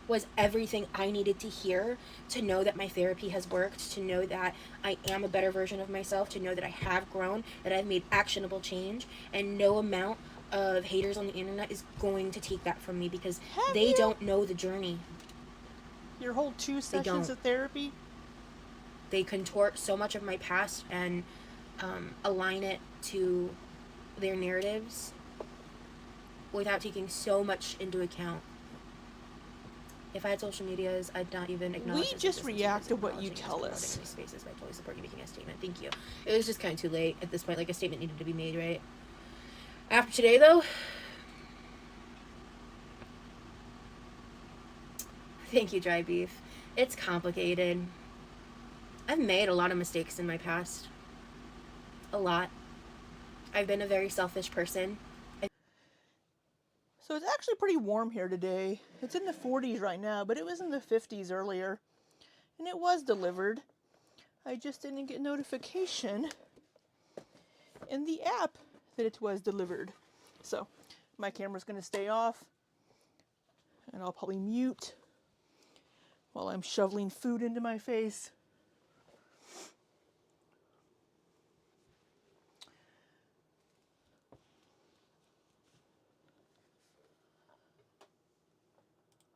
was everything I needed to hear to know that my therapy has worked, to know that I am a better version of myself, to know that I have grown, that I've made actionable change, and no amount of haters on the internet is going to take that from me, because they don't know the journey. Your whole 2 sessions of therapy? They contort so much of my past and align it to their narratives without taking so much into account. If I had social medias, I'd not even acknowledge. We just react to what you tell us. Spaces, I totally support you making a statement. Thank you. It was just kind of too late at this point. Like, a statement needed to be made, right? After today, though, thank you, Dry Beef. It's complicated. I've made a lot of mistakes in my past. A lot. I've been a very selfish person. So it's actually pretty warm here today. It's in the 40s right now, but it was in the 50s earlier. And it was delivered. I just didn't get notification in the app that it was delivered. So my camera's going to stay off. And I'll probably mute while I'm shoveling food into my face.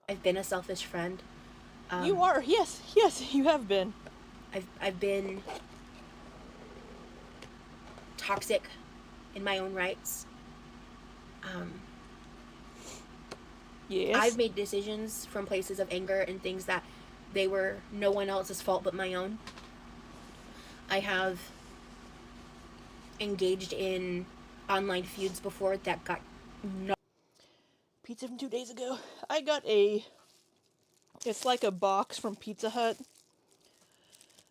I've been a selfish friend. You are, yes, you have been. I've been toxic in my own rights. Yes. I've made decisions from places of anger and things that they were no one else's fault but my own. I have engaged in online feuds before that got no. Pizza from 2 days ago. I got it's like a box from Pizza Hut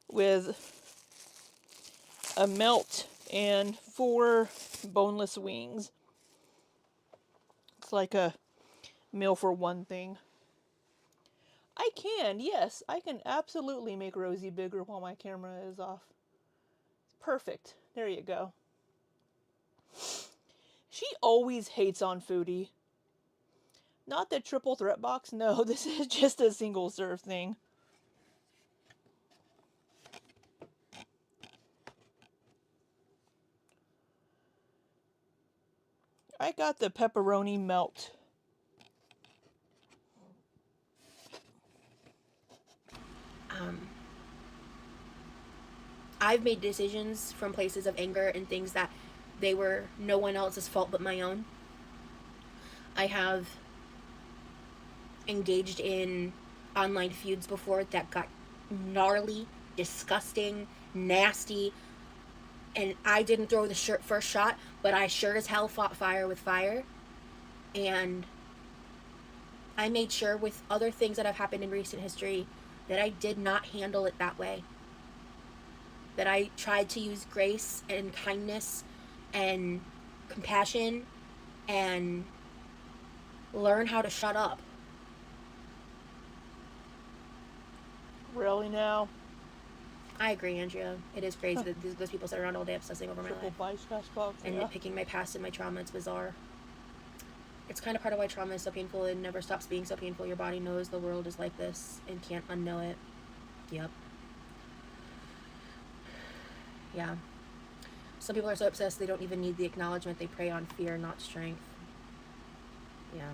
with a melt and 4 boneless wings. It's like a meal for one thing. Yes, I can absolutely make Rosie bigger while my camera is off. Perfect. There you go. She always hates on Foodie. Not the triple threat box, no, this is just a single serve thing. I got the pepperoni melt. I've made decisions from places of anger and things that they were no one else's fault but my own. I have engaged in online feuds before that got gnarly, disgusting, nasty, and I didn't throw the first shot, but I sure as hell fought fire with fire. And I made sure with other things that have happened in recent history that I did not handle it that way. That I tried to use grace and kindness and compassion and learn how to shut up. Really now? I agree, Andrea. It is crazy that those people sit around all day obsessing over my Triple life biceps box, and yeah. nitpicking my past and my trauma. It's bizarre. It's kind of part of why trauma is so painful and never stops being so painful. Your body knows the world is like this and can't unknow it. Yep. Yeah. Some people are so obsessed they don't even need the acknowledgement. They prey on fear, not strength. Yeah.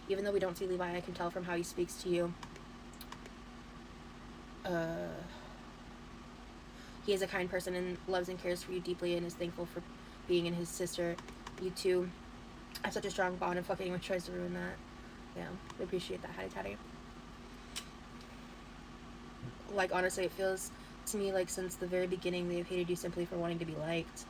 Even though we don't see Levi, I can tell from how he speaks to you. He is a kind person and loves and cares for you deeply and is thankful for being in his sister. You two have such a strong bond, and fucking anyone tries to ruin that. Yeah, we appreciate that, Hattie Tatty. Like, honestly, it feels to me like since the very beginning they've hated you simply for wanting to be liked.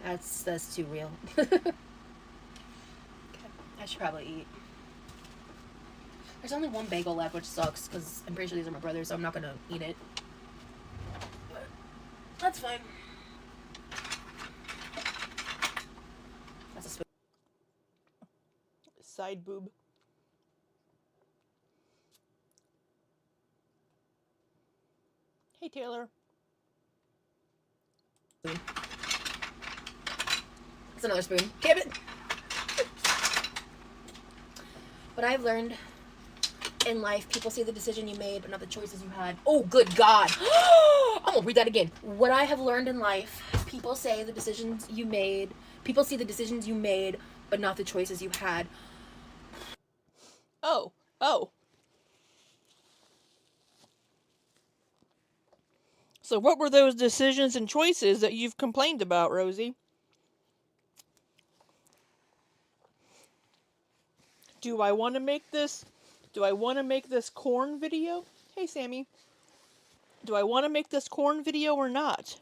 That's too real. Okay, I should probably eat. There's only one bagel left, which sucks, because I'm pretty sure these are my brother's, so I'm not gonna eat it. But that's fine. That's a spoon. Side boob. Hey, Taylor. That's another spoon. Damn it! But I've learned in life, people see the decision you made, but not the choices you had. Oh, good God! I'm gonna read that again. What I have learned in life, people say the decisions you made. People see the decisions you made, but not the choices you had. Oh. So what were those decisions and choices that you've complained about, Rosie? Do I want to make this corn video? Hey, Sammy. Do I want to make this corn video or not?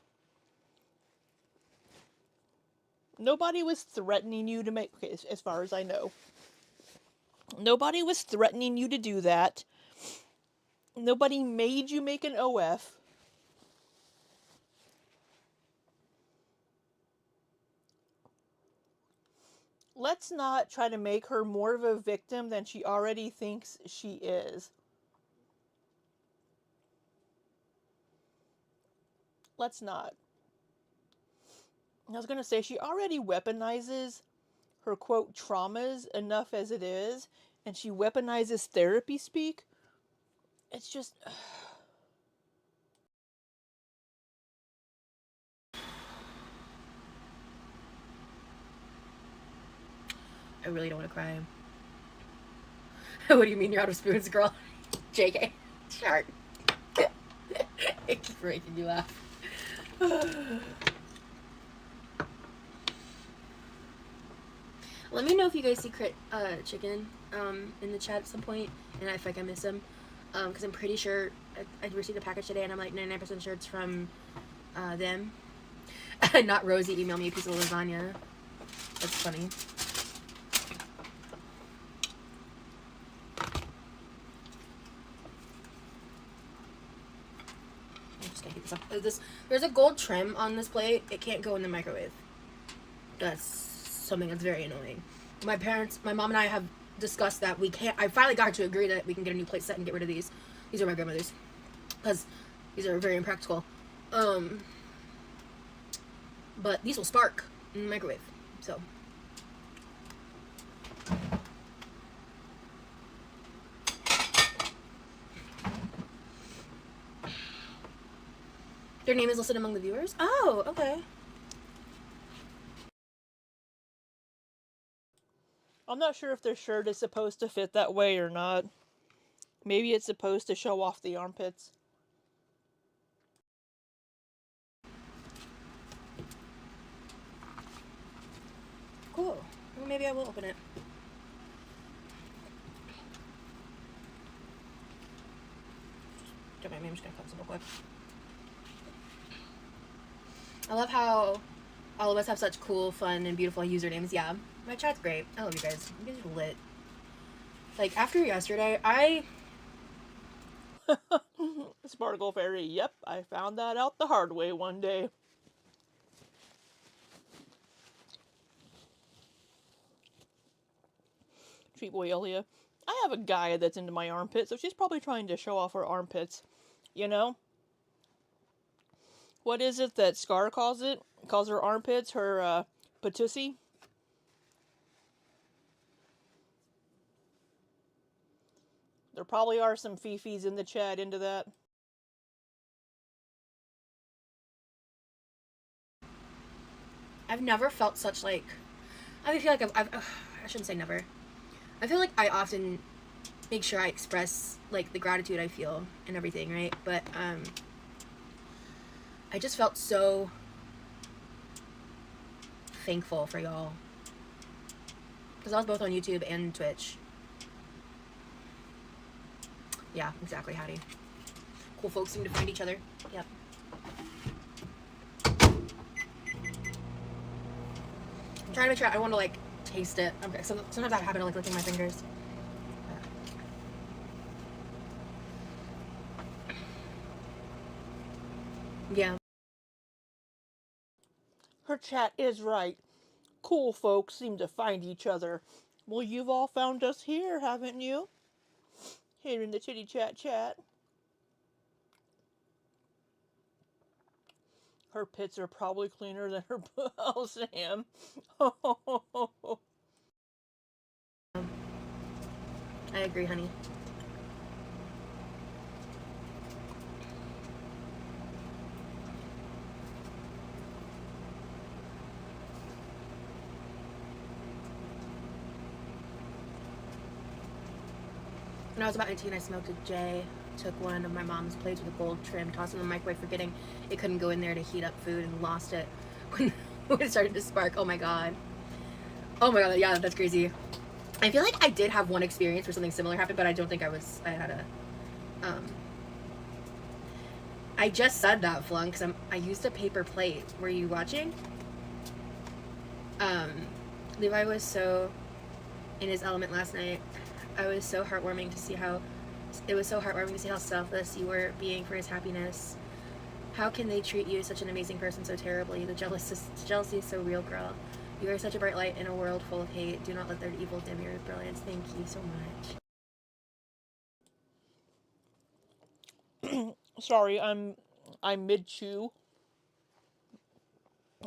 Nobody was threatening you to make... Okay, as far as I know. Nobody was threatening you to do that. Nobody made you make an OF. Let's not try to make her more of a victim than she already thinks she is. Let's not. I was going to say, she already weaponizes her, quote, traumas enough as it is, and she weaponizes therapy speak. It's just... I really don't want to cry. What do you mean you're out of spoons, girl? JK. Shark. It keeps making you laugh. Let me know if you guys see chicken in the chat at some point, and if I miss them, because I'm pretty sure I received a package today, and I'm like 99% sure it's from them. Not Rosie emailed me a piece of lasagna. That's funny. I'm just gonna heat this up. There's a gold trim on this plate. It can't go in the microwave. That's something that's very annoying. My mom and I have discussed that we can't. I finally got her to agree that we can get a new plate set and get rid of these. These are my grandmother's, because these are very impractical. But these will spark in the microwave, so. Their name is listed among the viewers? Oh, okay. I'm not sure if their shirt is supposed to fit that way or not. Maybe it's supposed to show off the armpits. Cool. Well, maybe I will open it. Don't mind me, I'm just gonna cut this real quick. I love how all of us have such cool, fun, and beautiful usernames. Yeah, my chat's great. I love you guys. You guys are lit. Like, after yesterday, Sparkle Fairy, yep, I found that out the hard way one day. Treat boy Elia. I have a guy that's into my armpits, so she's probably trying to show off her armpits. You know? What is it that Scar calls it? Calls her armpits her, patussi? There probably are some fifis in the chat into that. I've never felt such, like, I feel like I shouldn't say never. I feel like I often make sure I express, like, the gratitude I feel and everything, right? But, I just felt so thankful for y'all. Because I was both on YouTube and Twitch. Yeah, exactly, Hattie. Cool folks seem to find each other. Yep. I'm trying to make sure I want to, like, taste it. Okay, sometimes I happen to, like, licking my fingers. Yeah. Her chat is right. Cool folks seem to find each other. Well, you've all found us here, haven't you? Here in the chitty chat. Her pits are probably cleaner than her. Oh, Sam. I agree, honey. When I was about 19, I smoked a J, took one of my mom's plates with a gold trim, tossed it in the microwave, forgetting it couldn't go in there to heat up food, and lost it when it started to spark. Oh my god. Oh my god, yeah, that's crazy. I feel like I did have one experience where something similar happened, but I don't think I had a, I just said that, Flunk, because I used a paper plate. Were you watching? Levi was so in his element last night. It was so heartwarming to see how selfless you were being for his happiness. How can they treat you, such an amazing person, so terribly? The jealousy is so real, girl. You are such a bright light in a world full of hate. Do not let their evil dim your brilliance. Thank you so much. Sorry, I'm mid-chew.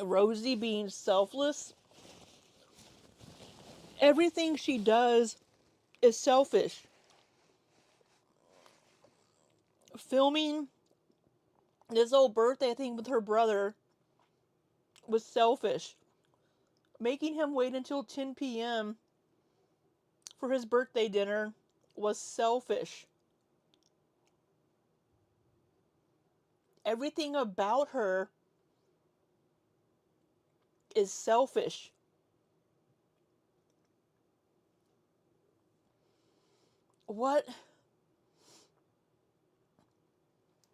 Rosie being selfless. Everything she does is selfish. Filming this whole birthday thing with her brother was selfish. Making him wait until 10 p.m. for his birthday dinner was selfish. Everything about her is selfish. What?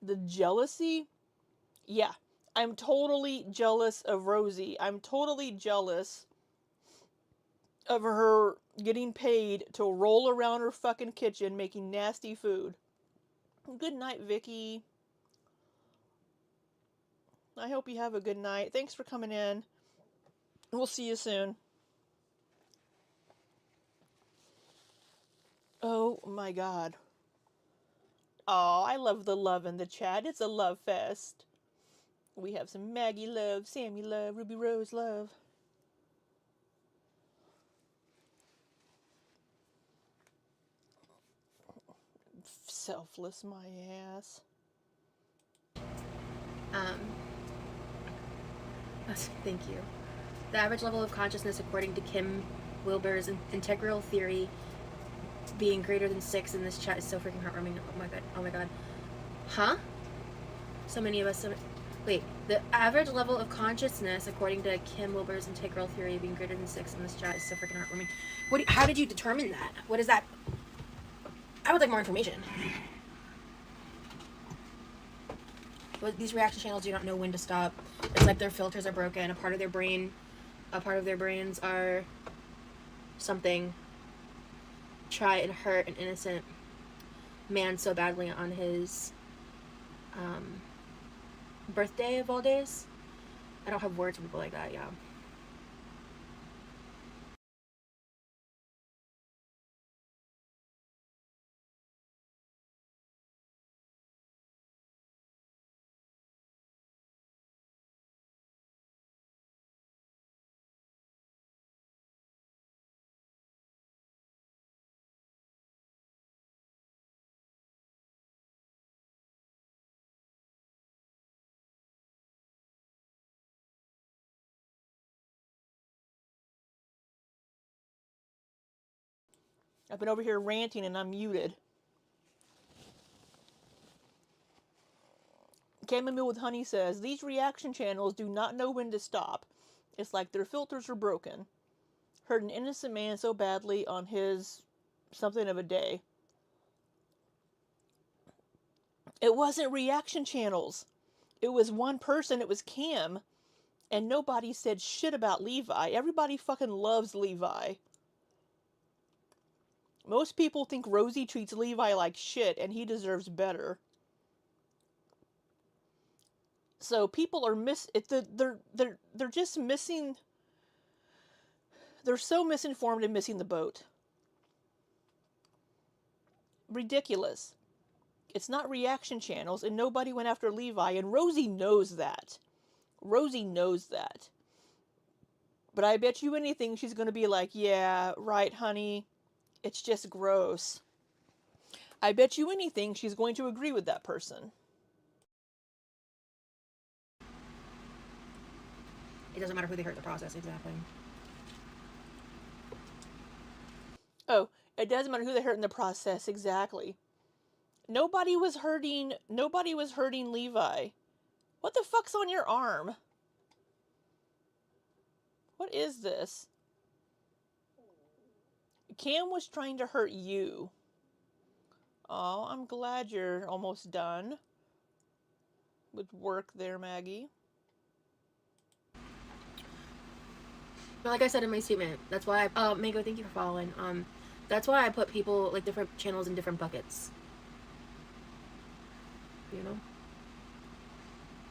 The jealousy? Yeah. I'm totally jealous of Rosie. I'm totally jealous of her getting paid to roll around her fucking kitchen making nasty food. Good night, Vicky. I hope you have a good night. Thanks for coming in. We'll see you soon. Oh my god. Oh, I love the love in the chat. It's a love fest. We have some Maggie love, Sammy love, Ruby Rose love. Selfless my ass. Thank you. The average level of consciousness, according to Kim Wilber's integral theory, being greater than 6 in this chat is so freaking heartwarming. Oh my god. Oh my god. Huh? So many of us. Wait. The average level of consciousness, according to Kim Wilber's integral theory, being greater than 6 in this chat is so freaking heartwarming. How did you determine that? What is that? I would like more information. But these reaction channels do not know when to stop. It's like their filters are broken. A part of their brains are something. Try and hurt an innocent man so badly on his birthday of all days. I don't have words for people like that. Yeah. I've been over here ranting and I'm muted. Chamomile with Honey says, these reaction channels do not know when to stop. It's like their filters are broken. Hurt an innocent man so badly on his something of a day. It wasn't reaction channels. It was one person, it was Cam. And nobody said shit about Levi. Everybody fucking loves Levi. Most people think Rosie treats Levi like shit and he deserves better. So people are they're just missing. They're so misinformed and missing the boat. Ridiculous. It's not reaction channels and nobody went after Levi and Rosie knows that. Rosie knows that. But I bet you anything she's going to be like, yeah, right, honey. It's just gross. I bet you anything she's going to agree with that person. It doesn't matter who they hurt, the process, exactly. Oh, it doesn't matter who they hurt in the process, exactly. Nobody was hurting Levi. What the fuck's on your arm? What is this? Cam was trying to hurt you. Oh, I'm glad you're almost done with work there, Maggie. But like I said in my statement, that's why Mango, thank you for following. That's why I put people, like, different channels in different buckets. You know?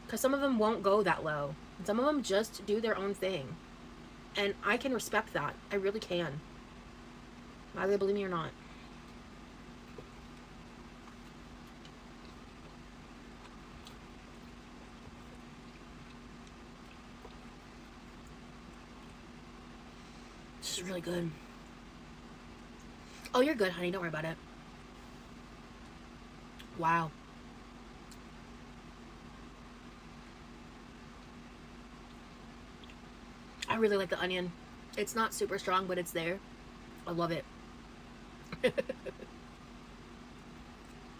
Because some of them won't go that low. And some of them just do their own thing. And I can respect that. I really can. Whether they believe me or not. This is really good. Oh, you're good, honey. Don't worry about it. Wow. I really like the onion. It's not super strong, but it's there. I love it.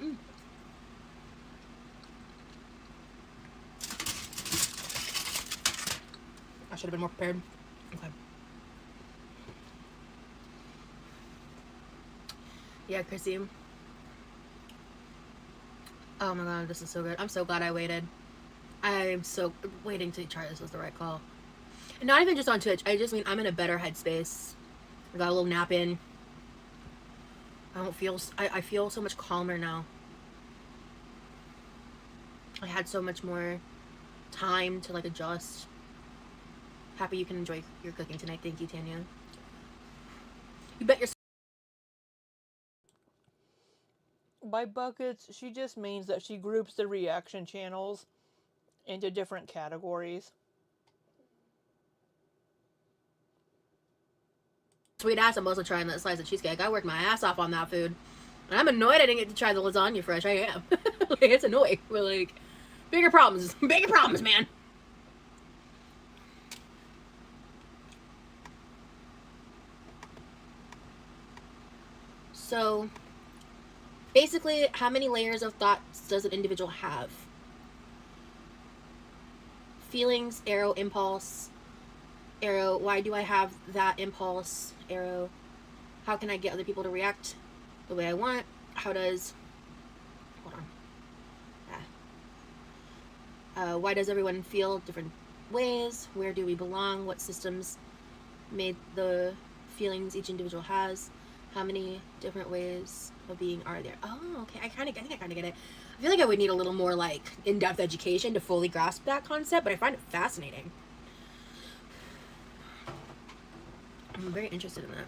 Mm. I should have been more prepared. Okay. Yeah, Chrissy. Oh my god, this is so good. I'm so glad I waited. I'm so waiting to try this was the right call. And not even just on Twitch. I just mean I'm in a better headspace. I got a little nap in. I don't feel. I feel so much calmer now. I had so much more time to, like, adjust. Happy you can enjoy your cooking tonight. Thank you, Tanya. You bet your. By buckets, she just means that she groups the reaction channels into different categories. Sweet ass, I'm also trying that slice of cheesecake. I worked my ass off on that food. And I'm annoyed I didn't get to try the lasagna fresh. I am. Like, it's annoying. But, like, bigger problems. Bigger problems, man. So, basically, how many layers of thoughts does an individual have? Feelings, arrow, impulse. Arrow, why do I have that impulse? Arrow, how can I get other people to react the way I want? How does, hold on. Why does everyone feel different ways? Where do we belong? What systems made the feelings each individual has? How many different ways of being are there? Oh, okay. I think I kind of get it. I feel like I would need a little more like in-depth education to fully grasp that concept, but I find it fascinating. I'm very interested in that.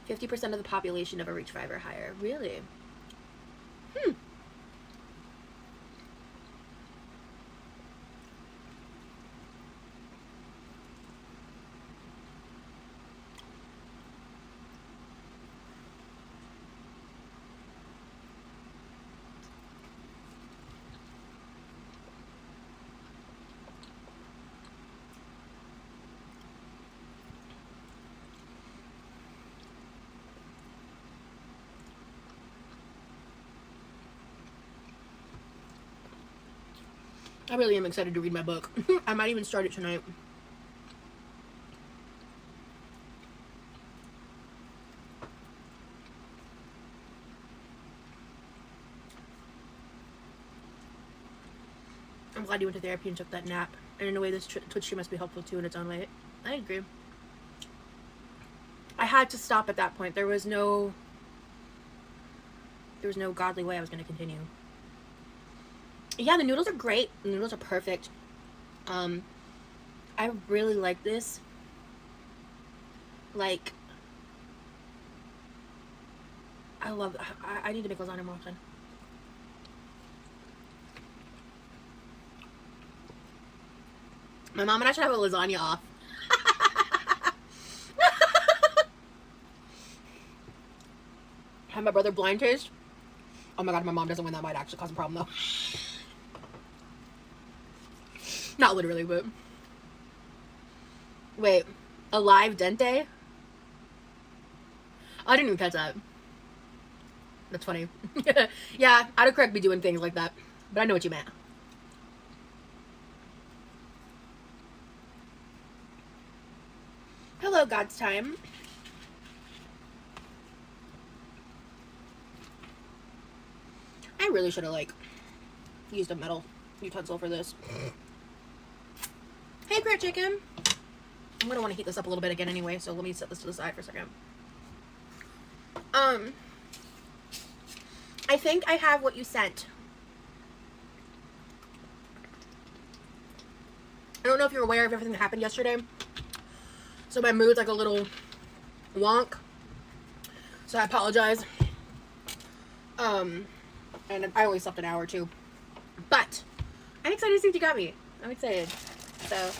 50% of the population ever reach 5 or higher. Really? I really am excited to read my book. I might even start it tonight. I'm glad you went to therapy and took that nap. And in a way, this Twitch stream must be helpful too in its own way. I agree. I had to stop at that point. There was no godly way I was going to continue. Yeah, the noodles are great. The noodles are perfect. I really like this. Like, I love. I need to make lasagna more often. My mom and I should have a lasagna off. Have my brother blind taste. Oh my god, if my mom doesn't win, that might actually cause a problem though. Not literally, but. Wait, a live dente? I didn't even catch that. That's funny. Yeah, autocorrect be doing things like that. But I know what you meant. Hello, God's time. I really should have, like, used a metal utensil for this. Hey, Crit Chicken. I'm gonna want to heat this up a little bit again anyway, so let me set this to the side for a second. I think I have what you sent. I don't know if you're aware of everything that happened yesterday. So my mood's like a little wonk. So I apologize. And I only slept an hour or two. But I'm excited to see what you got me. I'm excited. So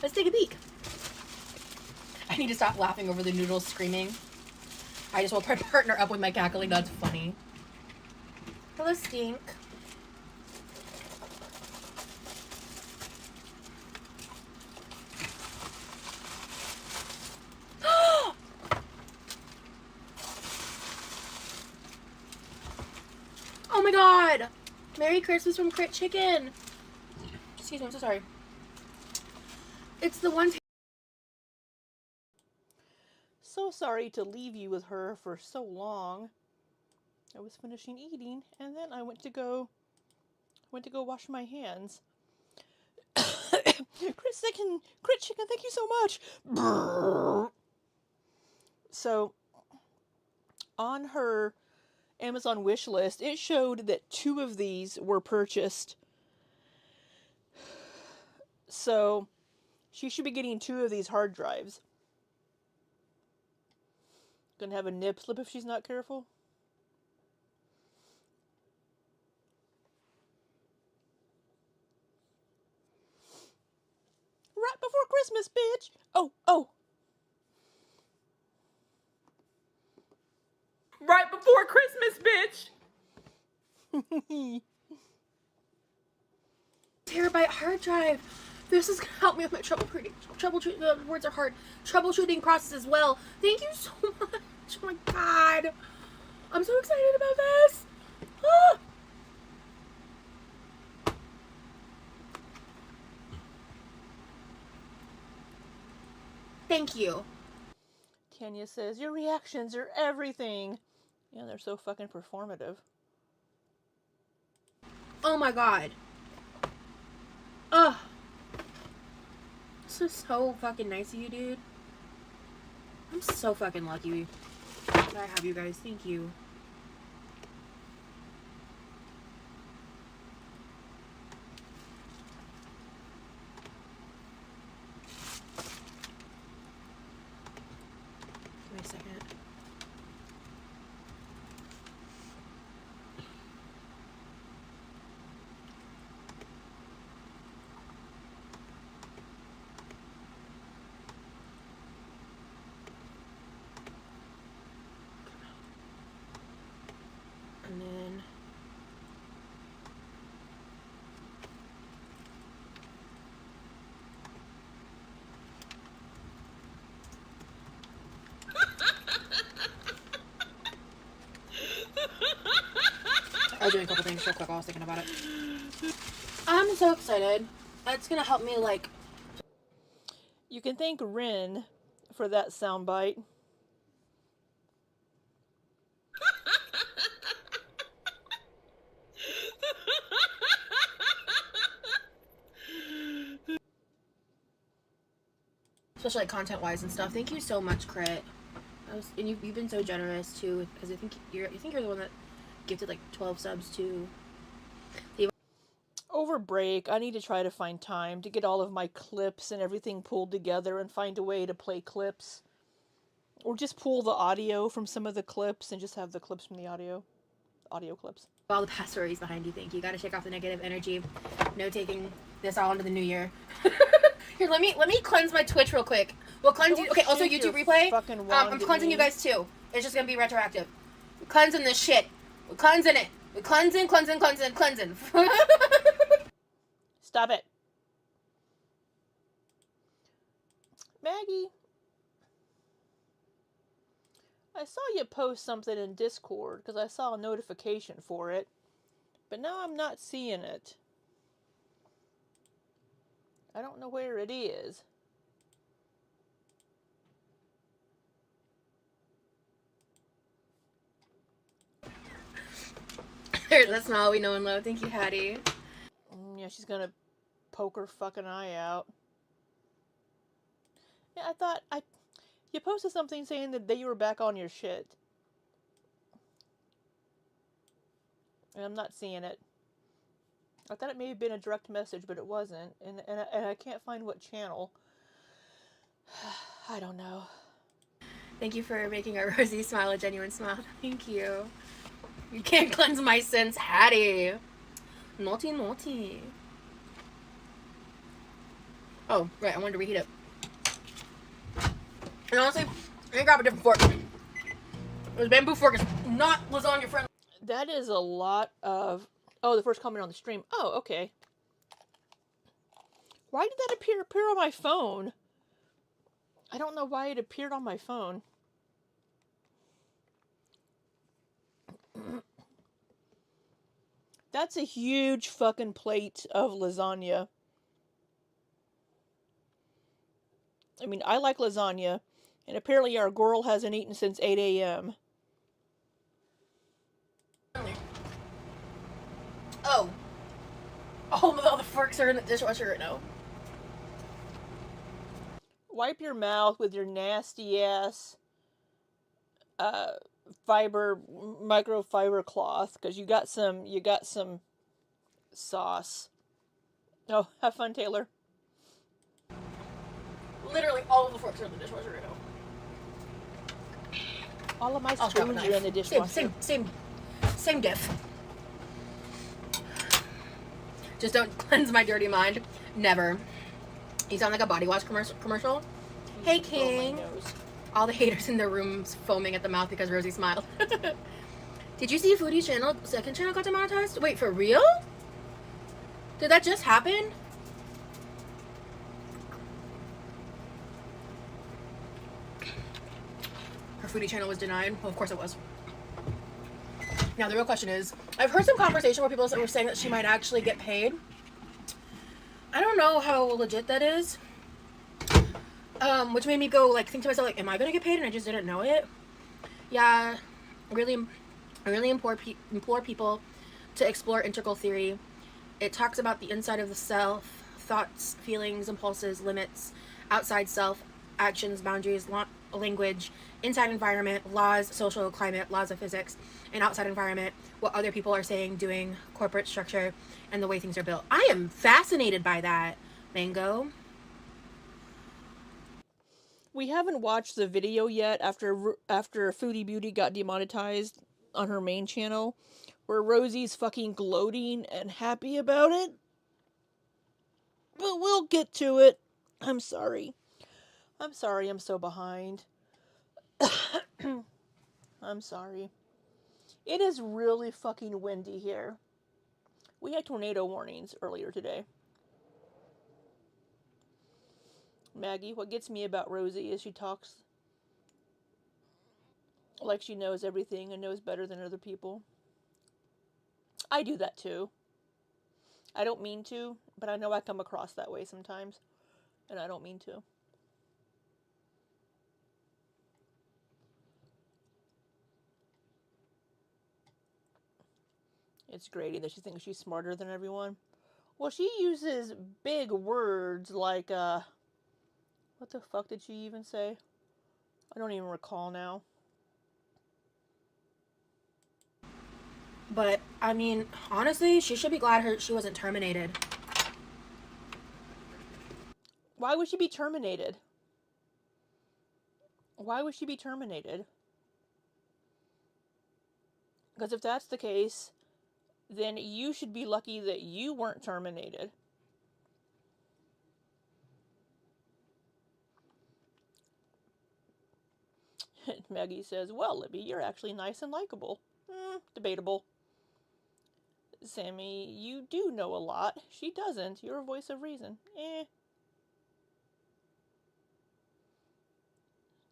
let's take a peek. I need to stop laughing over the noodles screaming. I just woke my partner up with my cackling. That's funny. Hello, Stink. Oh my god! Merry Christmas from Crit Chicken. Excuse me, I'm so sorry. It's the one. So sorry to leave you with her for so long. I was finishing eating, and then I went to go wash my hands. Crit Chicken, thank you so much. Brrr. So, on her Amazon wish list, it showed that 2 of these were purchased. So, she should be getting 2 of these hard drives. Gonna have a nip slip if she's not careful. Christmas, bitch! Oh, oh. Right before Christmas, bitch! Terabyte hard drive. This is gonna help me with my troubleshooting. The words are hard. Troubleshooting process as well. Thank you so much. Oh my god, I'm so excited about this. Ah. Thank you. Tanya says, your reactions are everything. Yeah, they're so fucking performative. Oh my god. Ugh. This is so fucking nice of you, dude. I'm so fucking lucky that I have you guys. Thank you. Give me a second. And then I was doing a couple things real quick while I was thinking about it. I'm so excited. It's gonna help me, like... You can thank Rin for that soundbite. Especially like content-wise and stuff. Thank you so much, Crit. And you've been so generous too, because I think you're the one that gifted like 12 subs to. Over break, I need to try to find time to get all of my clips and everything pulled together and find a way to play clips. Or just pull the audio from some of the clips and just have the clips from the audio clips. All the past stories behind you. Thank you. Got to shake off the negative energy. No taking this all into the new year. Here, let me cleanse my Twitch real quick. We'll cleanse you. Okay, also YouTube replay. I'm cleansing you guys too. It's just gonna be retroactive. We're cleansing this shit. We're cleansing it. We're cleansing. Stop it. Maggie, I saw you post something in Discord because I saw a notification for it, but now I'm not seeing it. I don't know where it is. That's not all we know and love. Thank you, Hattie. Yeah, she's gonna poke her fucking eye out. Yeah, I thought you posted something saying that you were back on your shit. And I'm not seeing it. I thought it may have been a direct message, but it wasn't. And I can't find what channel. I don't know. Thank you for making our Rosie smile a genuine smile. Thank you. You can't cleanse my sins, Hattie. Naughty, naughty. Oh, right, I wanted to reheat it. And honestly, I'm gonna grab a different fork. This bamboo fork is not lasagna friendly. That is a lot of... Oh, the first comment on the stream. Oh, okay. Why did that appear on my phone? I don't know why it appeared on my phone. That's a huge fucking plate of lasagna. I mean, I like lasagna, and apparently our girl hasn't eaten since 8 a.m. Oh. All the forks are in the dishwasher right now. Wipe your mouth with your nasty ass microfiber cloth, because you got some sauce. Oh, have fun, Taylor. Literally all of the forks are in the dishwasher right now. All of my spoons are in the dishwasher. Same diff. Just don't cleanse my dirty mind. Never. You sound like a body wash commercial. Hey, King. All the haters in the rooms foaming at the mouth because Rosie smiled. Did you see Foodie's channel, second channel got demonetized? Wait, for real? Did that just happen? Her Foodie channel was denied? Well, of course it was. Now, the real question is, I've heard some conversation where people were saying that she might actually get paid. I don't know how legit that is. Which made me go, like, think to myself, like, am I gonna get paid? And I just didn't know it. Yeah, I really implore people to explore integral theory. It talks about the inside of the self, thoughts, feelings, impulses, limits, outside self, actions, boundaries, language, inside environment, laws, social climate, laws of physics, and outside environment, what other people are saying, doing, corporate structure, and the way things are built. I am fascinated by that, Mango. We haven't watched the video yet after Foodie Beauty got demonetized on her main channel, where Rosie's fucking gloating and happy about it. But we'll get to it. I'm sorry. I'm sorry I'm so behind. I'm sorry. It is really fucking windy here. We had tornado warnings earlier today. Maggie, what gets me about Rosie is she talks like she knows everything and knows better than other people. I do that too. I don't mean to, but I know I come across that way sometimes, and I don't mean to. It's Grady that she thinks she's smarter than everyone. Well, she uses big words like, what the fuck did she even say? I don't even recall now. But, I mean, honestly, she should be glad she wasn't terminated. Why would she be terminated? Why would she be terminated? Because if that's the case, then you should be lucky that you weren't terminated. Maggie says, well, Libby, you're actually nice and likable. Debatable. Sammy, you do know a lot. She doesn't. You're a voice of reason.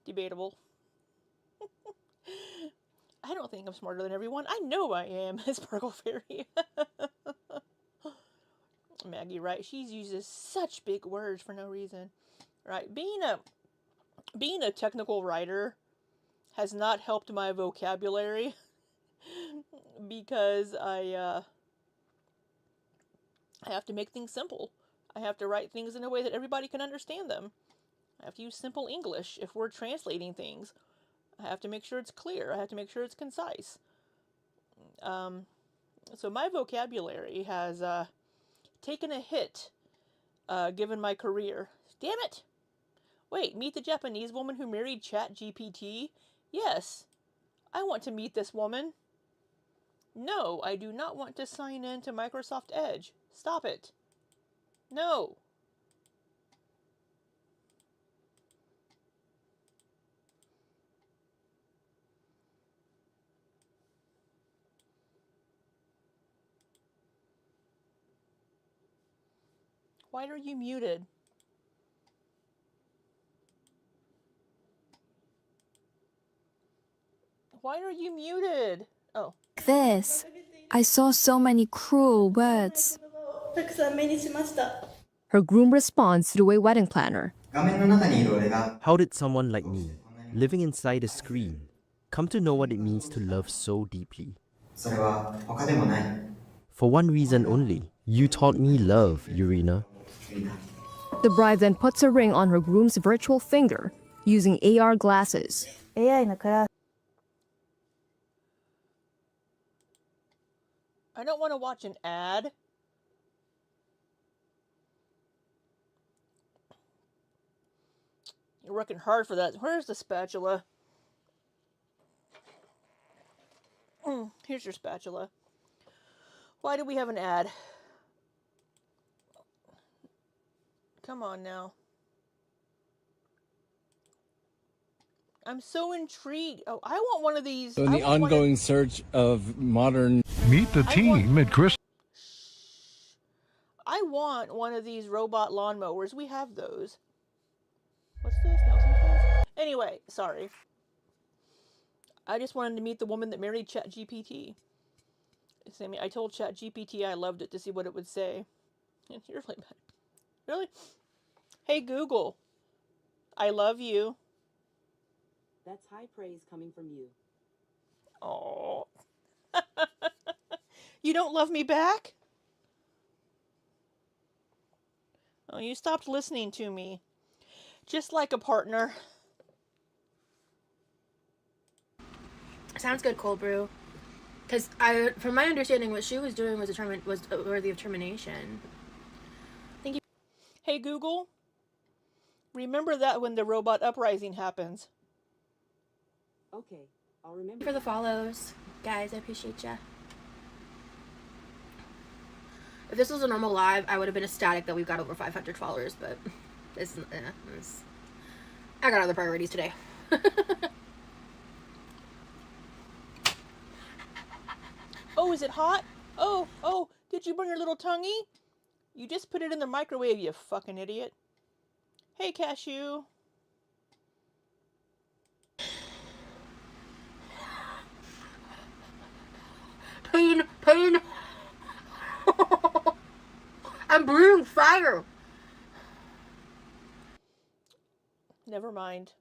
Debatable. I don't think I'm smarter than everyone. I know I am, Sparkle Fairy. Maggie, right? She uses such big words for no reason. Right? Being a technical writer has not helped my vocabulary because I have to make things simple. I have to write things in a way that everybody can understand them. I have to use simple English if we're translating things. I have to make sure it's clear. I have to make sure it's concise. So my vocabulary has taken a hit given my career. Damn it! Wait, meet the Japanese woman who married ChatGPT? Yes, I want to meet this woman. No, I do not want to sign in to Microsoft Edge. Stop it. No. Why are you muted? Why are you muted? Oh. This. I saw so many cruel words. Her groom responds through a wedding planner. 画面の中にいる俺が How did someone like me, living inside a screen, come to know what it means to love so deeply? それは他でもない For one reason only. You taught me love, Urina. The bride then puts a ring on her groom's virtual finger using AR glasses. I don't want to watch an ad. You're working hard for that. Where's the spatula? Here's your spatula. Why do we have an ad? Come on now. I'm so intrigued. Oh, I want one of these. So in the ongoing search of modern... Meet the team at Chris. I want one of these robot lawnmowers. We have those. What's this? Nelson Twins? Anyway, sorry. I just wanted to meet the woman that married ChatGPT. I told ChatGPT I loved it to see what it would say. And you're like, really? Hey Google, I love you. That's high praise coming from you. Oh. You don't love me back? Oh, you stopped listening to me. Just like a partner. Sounds good, cold brew. Because from my understanding, what she was doing was worthy of termination. Thank you. Hey Google, remember that when the robot uprising happens. Okay, I'll remember. For the follows, guys, I appreciate ya. If this was a normal live, I would have been ecstatic that we've got over 500 followers, but I got other priorities today. Oh, is it hot? Oh, did you burn your little tonguey? You just put it in the microwave, you fucking idiot. Hey, Cashew. Pain. I'm breathing fire. Never mind.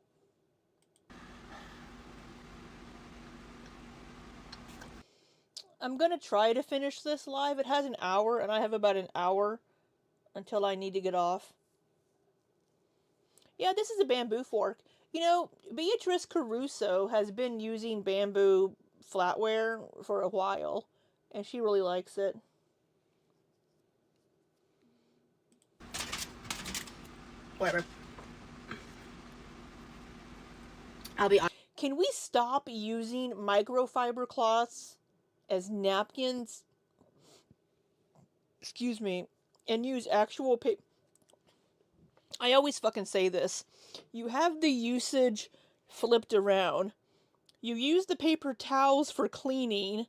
I'm gonna try to finish this live. It has an hour, and I have about an hour until I need to get off. Yeah, this is a bamboo fork. You know, Beatrice Caruso has been using bamboo flatware for a while, and she really likes it. Whatever. I'll be honest. Can we stop using microfiber cloths as napkins? Excuse me. And use actual paper. I always fucking say this. You have the usage flipped around. You use the paper towels for cleaning,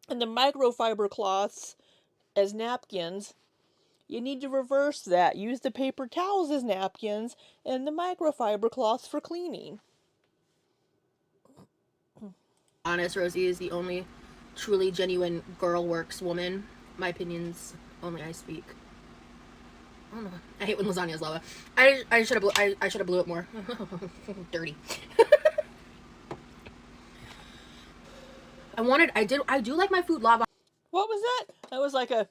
and the microfiber cloths as napkins. You need to reverse that. Use the paper towels as napkins and the microfiber cloths for cleaning. Honest, Rosie is the only truly genuine girl works woman. My opinions only I speak. I don't know. I hate when lasagna's lava. I should have blew it more. Dirty. I do like my food lava. What was that? That was like a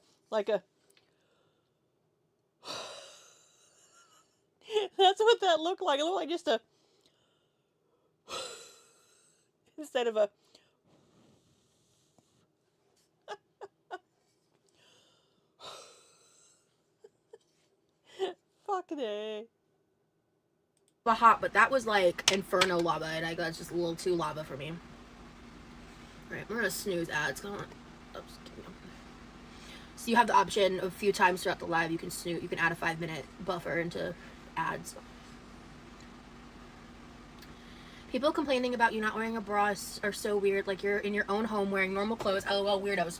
That's what that looked like. It looked like just a instead of a fucking A. Hot, but that was like inferno lava, and I got just a little too lava for me. Alright, we're gonna snooze ads. Come on. Oops. So you have the option of a few times throughout the live you can snooze. You can add a 5-minute buffer into ads. People complaining about you not wearing a bra are so weird. Like you're in your own home wearing normal clothes. LOL, weirdos.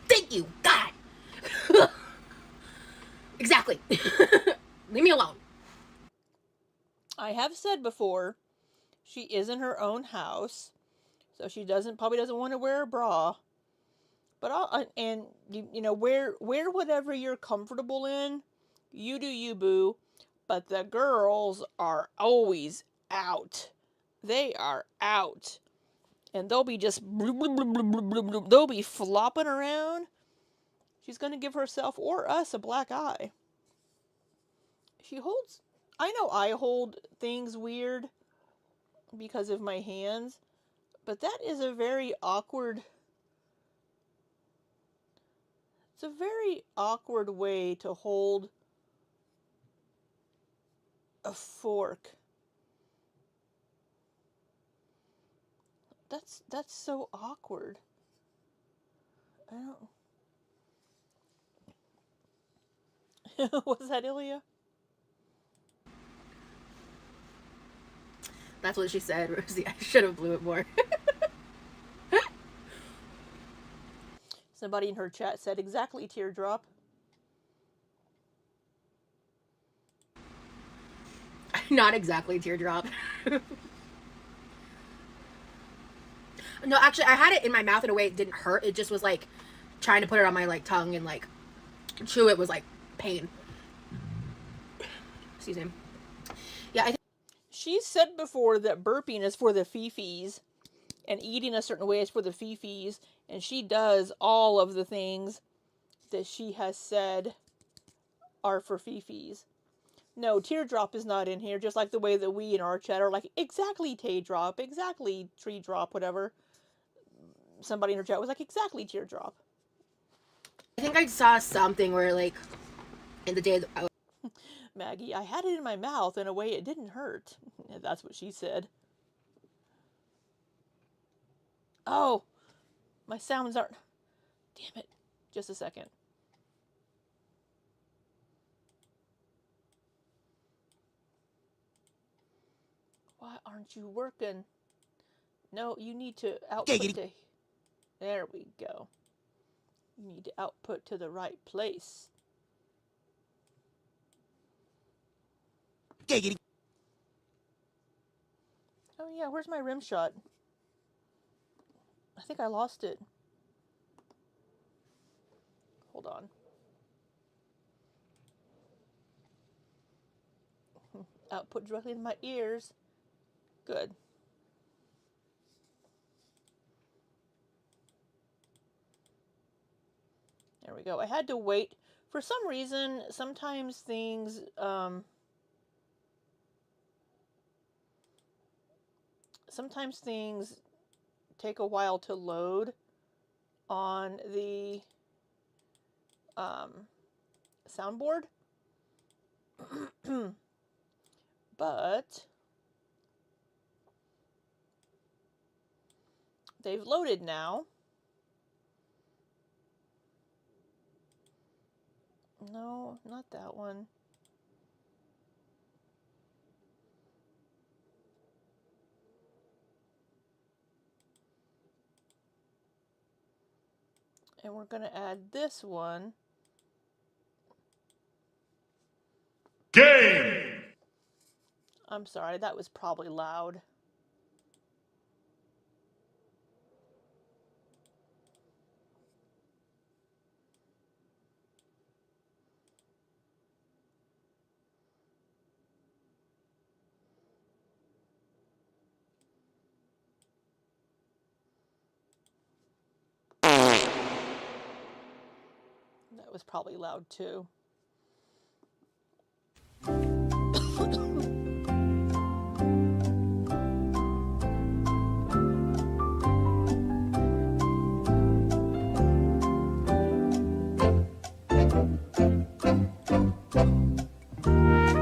Thank you, God. Exactly. Leave me alone. I have said before, she is in her own house, so she probably doesn't want to wear a bra. But you know, wear whatever you're comfortable in. You do you, boo. But the girls are always out. They are out, and they'll be just they'll be flopping around. She's gonna give herself or us a black eye. I know I hold things weird because of my hands, but that is a very awkward. It's a very awkward way to hold a fork. That's so awkward. I don't. Was that Ilya? That's what she said, Rosie. I should have blew it more. Somebody in her chat said exactly, Teardrop. Not exactly Teardrop. No, actually, I had it in my mouth in a way it didn't hurt. It just was like trying to put it on my like tongue and like chew it was like pain. Excuse me. Yeah, I think She said before that burping is for the fifis and eating a certain way is for the fifis, and she does all of the things that she has said are for fifis. No, Teardrop is not in here, just like the way that we in our chat are like, exactly Teardrop, exactly Tree Drop, whatever. Somebody in her chat was like, exactly Teardrop. I think I saw something where like in the day that Maggie, I had it in my mouth in a way it didn't hurt. That's what she said. Oh, my sounds aren't... Damn it. Just a second. Why aren't you working? No, you need to output to... There we go. You need to output to the right place. Oh yeah, where's my rim shot? I think I lost it. Hold on. Output directly in my ears. Good. There we go. I had to wait. For some reason, sometimes things, take a while to load on the soundboard. But they've loaded now. No, not that one. And we're going to add this one. Game! I'm sorry, that was probably loud. That was probably loud too.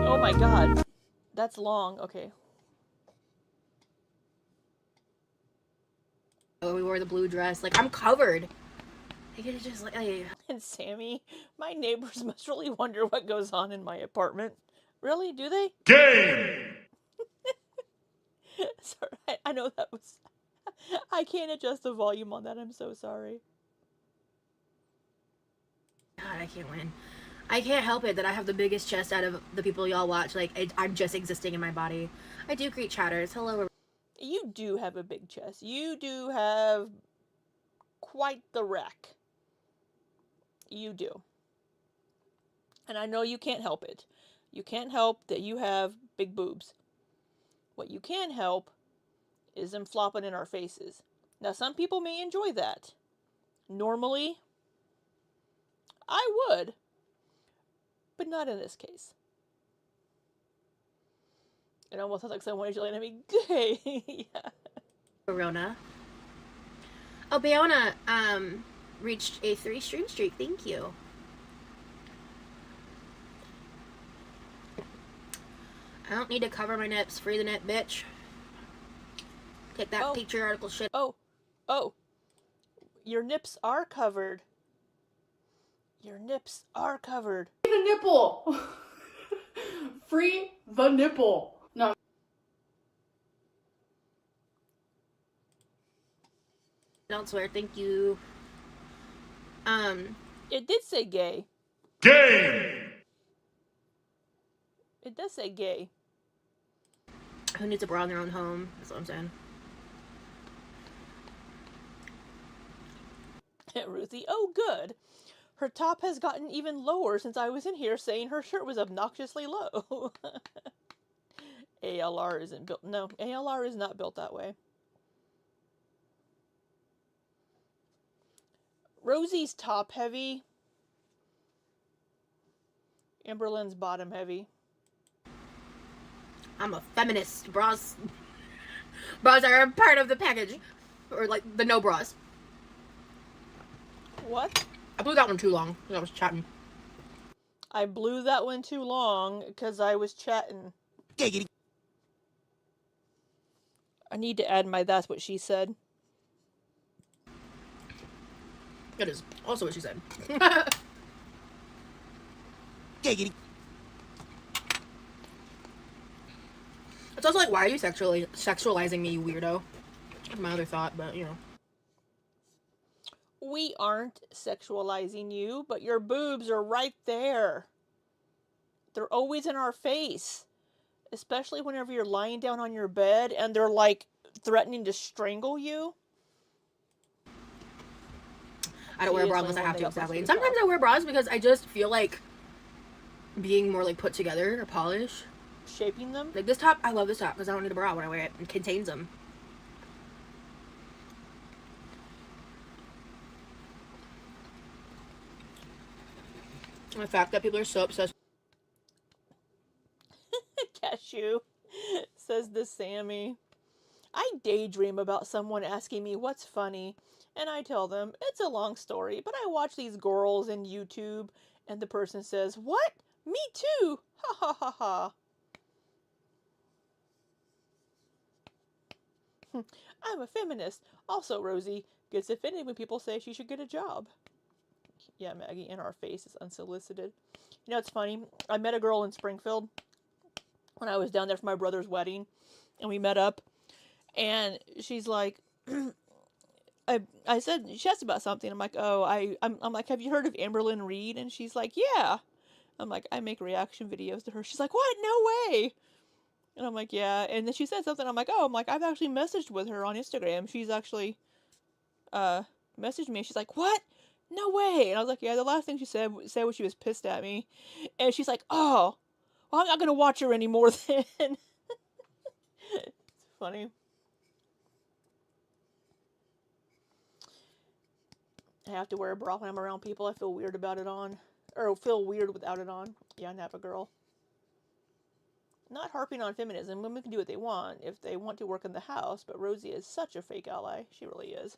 Oh my god. That's long. Okay. oh, we wore the blue dress, like I'm covered. I could just like And Sammy, my neighbors must really wonder what goes on in my apartment. Really? Do they? Game! Sorry, I know that was... I can't adjust the volume on that. I'm so sorry. God, I can't win. I can't help it that I have the biggest chest out of the people y'all watch. Like, I'm just existing in my body. I do greet chatters. Hello. You do have a big chest. You do have quite the wreck. You do. And I know you can't help it. You can't help that you have big boobs. What you can help is them flopping in our faces. Now, some people may enjoy that. Normally, I would. But not in this case. It almost sounds like someone is yelling at me, gay. Yeah. Corona. Oh, Bayona, reached a 3 stream streak. Thank you. I don't need to cover my nips. Free the nip, bitch. Take that patriarchal shit. Oh. Your nips are covered. Your nips are covered. The nipple. Free the nipple. No. Elsewhere, thank you. It did say gay. Game! It does say gay. Who needs a bra in their own home? That's what I'm saying. Ruthie, oh good. Her top has gotten even lower since I was in here saying her shirt was obnoxiously low. ALR isn't built. No, ALR is not built that way. Rosie's top heavy. Amberlynn's bottom heavy. I'm a feminist. Bras are a part of the package. Or like the no bras. What? I blew that one too long because I was chatting. I blew that one too long because I was chatting. Giggity. I need to add my that's what she said. That is also what she said. Giggity. It's also like, why are you sexualizing me, you weirdo? That's my other thought, but you know. We aren't sexualizing you, but your boobs are right there. They're always in our face. Especially whenever you're lying down on your bed and they're like threatening to strangle you. I don't wear a bra unless I have to, exactly. And sometimes I wear bras because I just feel like being more like put together or polished. Shaping them? Like this top, I love this top because I don't need a bra when I wear it. It contains them. And the fact that people are so obsessed. Cashew, says the Sammy. I daydream about someone asking me what's funny, and I tell them it's a long story, but I watch these girls in YouTube, and the person says, "What? Me too! Ha ha ha ha." I'm a feminist. Also, Rosie gets offended when people say she should get a job. Yeah, Maggie, in our face is unsolicited. You know, it's funny. I met a girl in Springfield when I was down there for my brother's wedding, and we met up, and she's like, I said, she asked about something. I'm like, oh, I'm like, have you heard of Amberlynn Reed? And she's like, yeah. I'm like, I make reaction videos to her. She's like, what? No way. And I'm like, yeah. And then she said something. I'm like, oh, I've actually messaged with her on Instagram. She's actually messaged me. She's like, what? No way. And I was like, yeah, the last thing she said was she was pissed at me. And she's like, oh, well, I'm not going to watch her anymore then. It's funny. I have to wear a bra when I'm around people. I feel weird about it on. Or feel weird without it on. Yeah, Napa girl. Not harping on feminism. Women can do what they want if they want to work in the house, but Rosie is such a fake ally. She really is.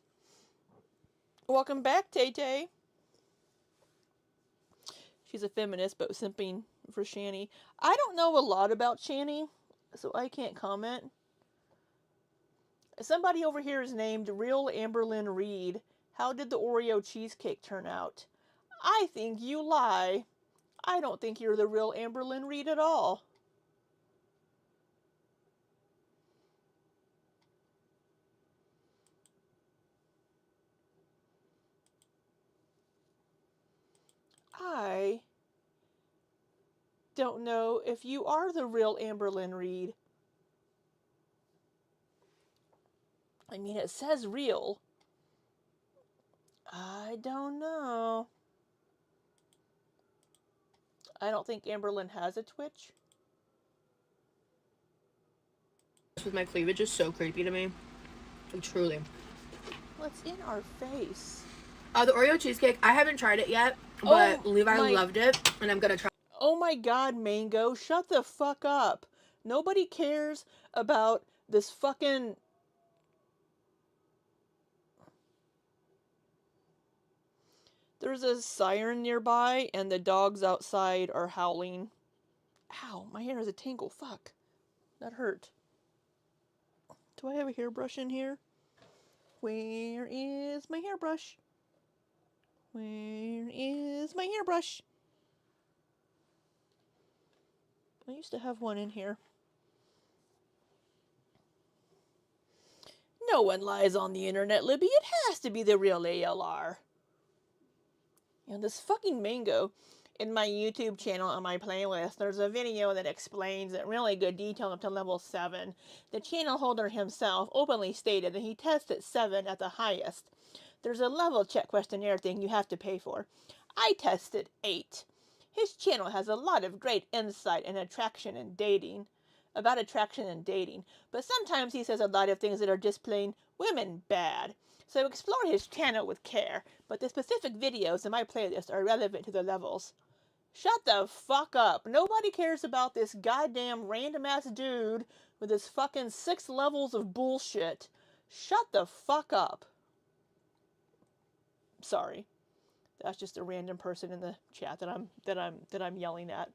Welcome back, Tay Tay. She's a feminist, but simping for Shani. I don't know a lot about Shani, so I can't comment. Somebody over here is named Real Amberlynn Reed. How did the Oreo cheesecake turn out? I think you lie. I don't think you're the real Amberlynn Reed at all. I don't know if you are the real Amberlynn Reed. I mean, it says real. I don't know. I don't think Amberlynn has a Twitch. With my cleavage is so creepy to me. Like, truly. What's in our face? The Oreo cheesecake, I haven't tried it yet, but Levi loved it, and I'm gonna try. Oh my god, Mango, shut the fuck up. Nobody cares about this fucking... There's a siren nearby, and the dogs outside are howling. Ow, my hair has a tingle. Fuck. That hurt. Do I have a hairbrush in here? Where is my hairbrush? Where is my hairbrush? I used to have one in here. No one lies on the internet, Libby. It has to be the real ALR. And this fucking mango. In my YouTube channel on my playlist, there's a video that explains in really good detail up to level 7. The channel holder himself openly stated that he tested 7 at the highest. There's a level check questionnaire thing you have to pay for. I tested 8. His channel has a lot of great insight and attraction and dating. About attraction and dating, but sometimes he says a lot of things that are just plain women bad. So explore his channel with care, but the specific videos in my playlist are relevant to the levels. Shut the fuck up. Nobody cares about this goddamn random ass dude with his fucking 6 levels of bullshit. Shut the fuck up. Sorry. That's just a random person in the chat that I'm yelling at.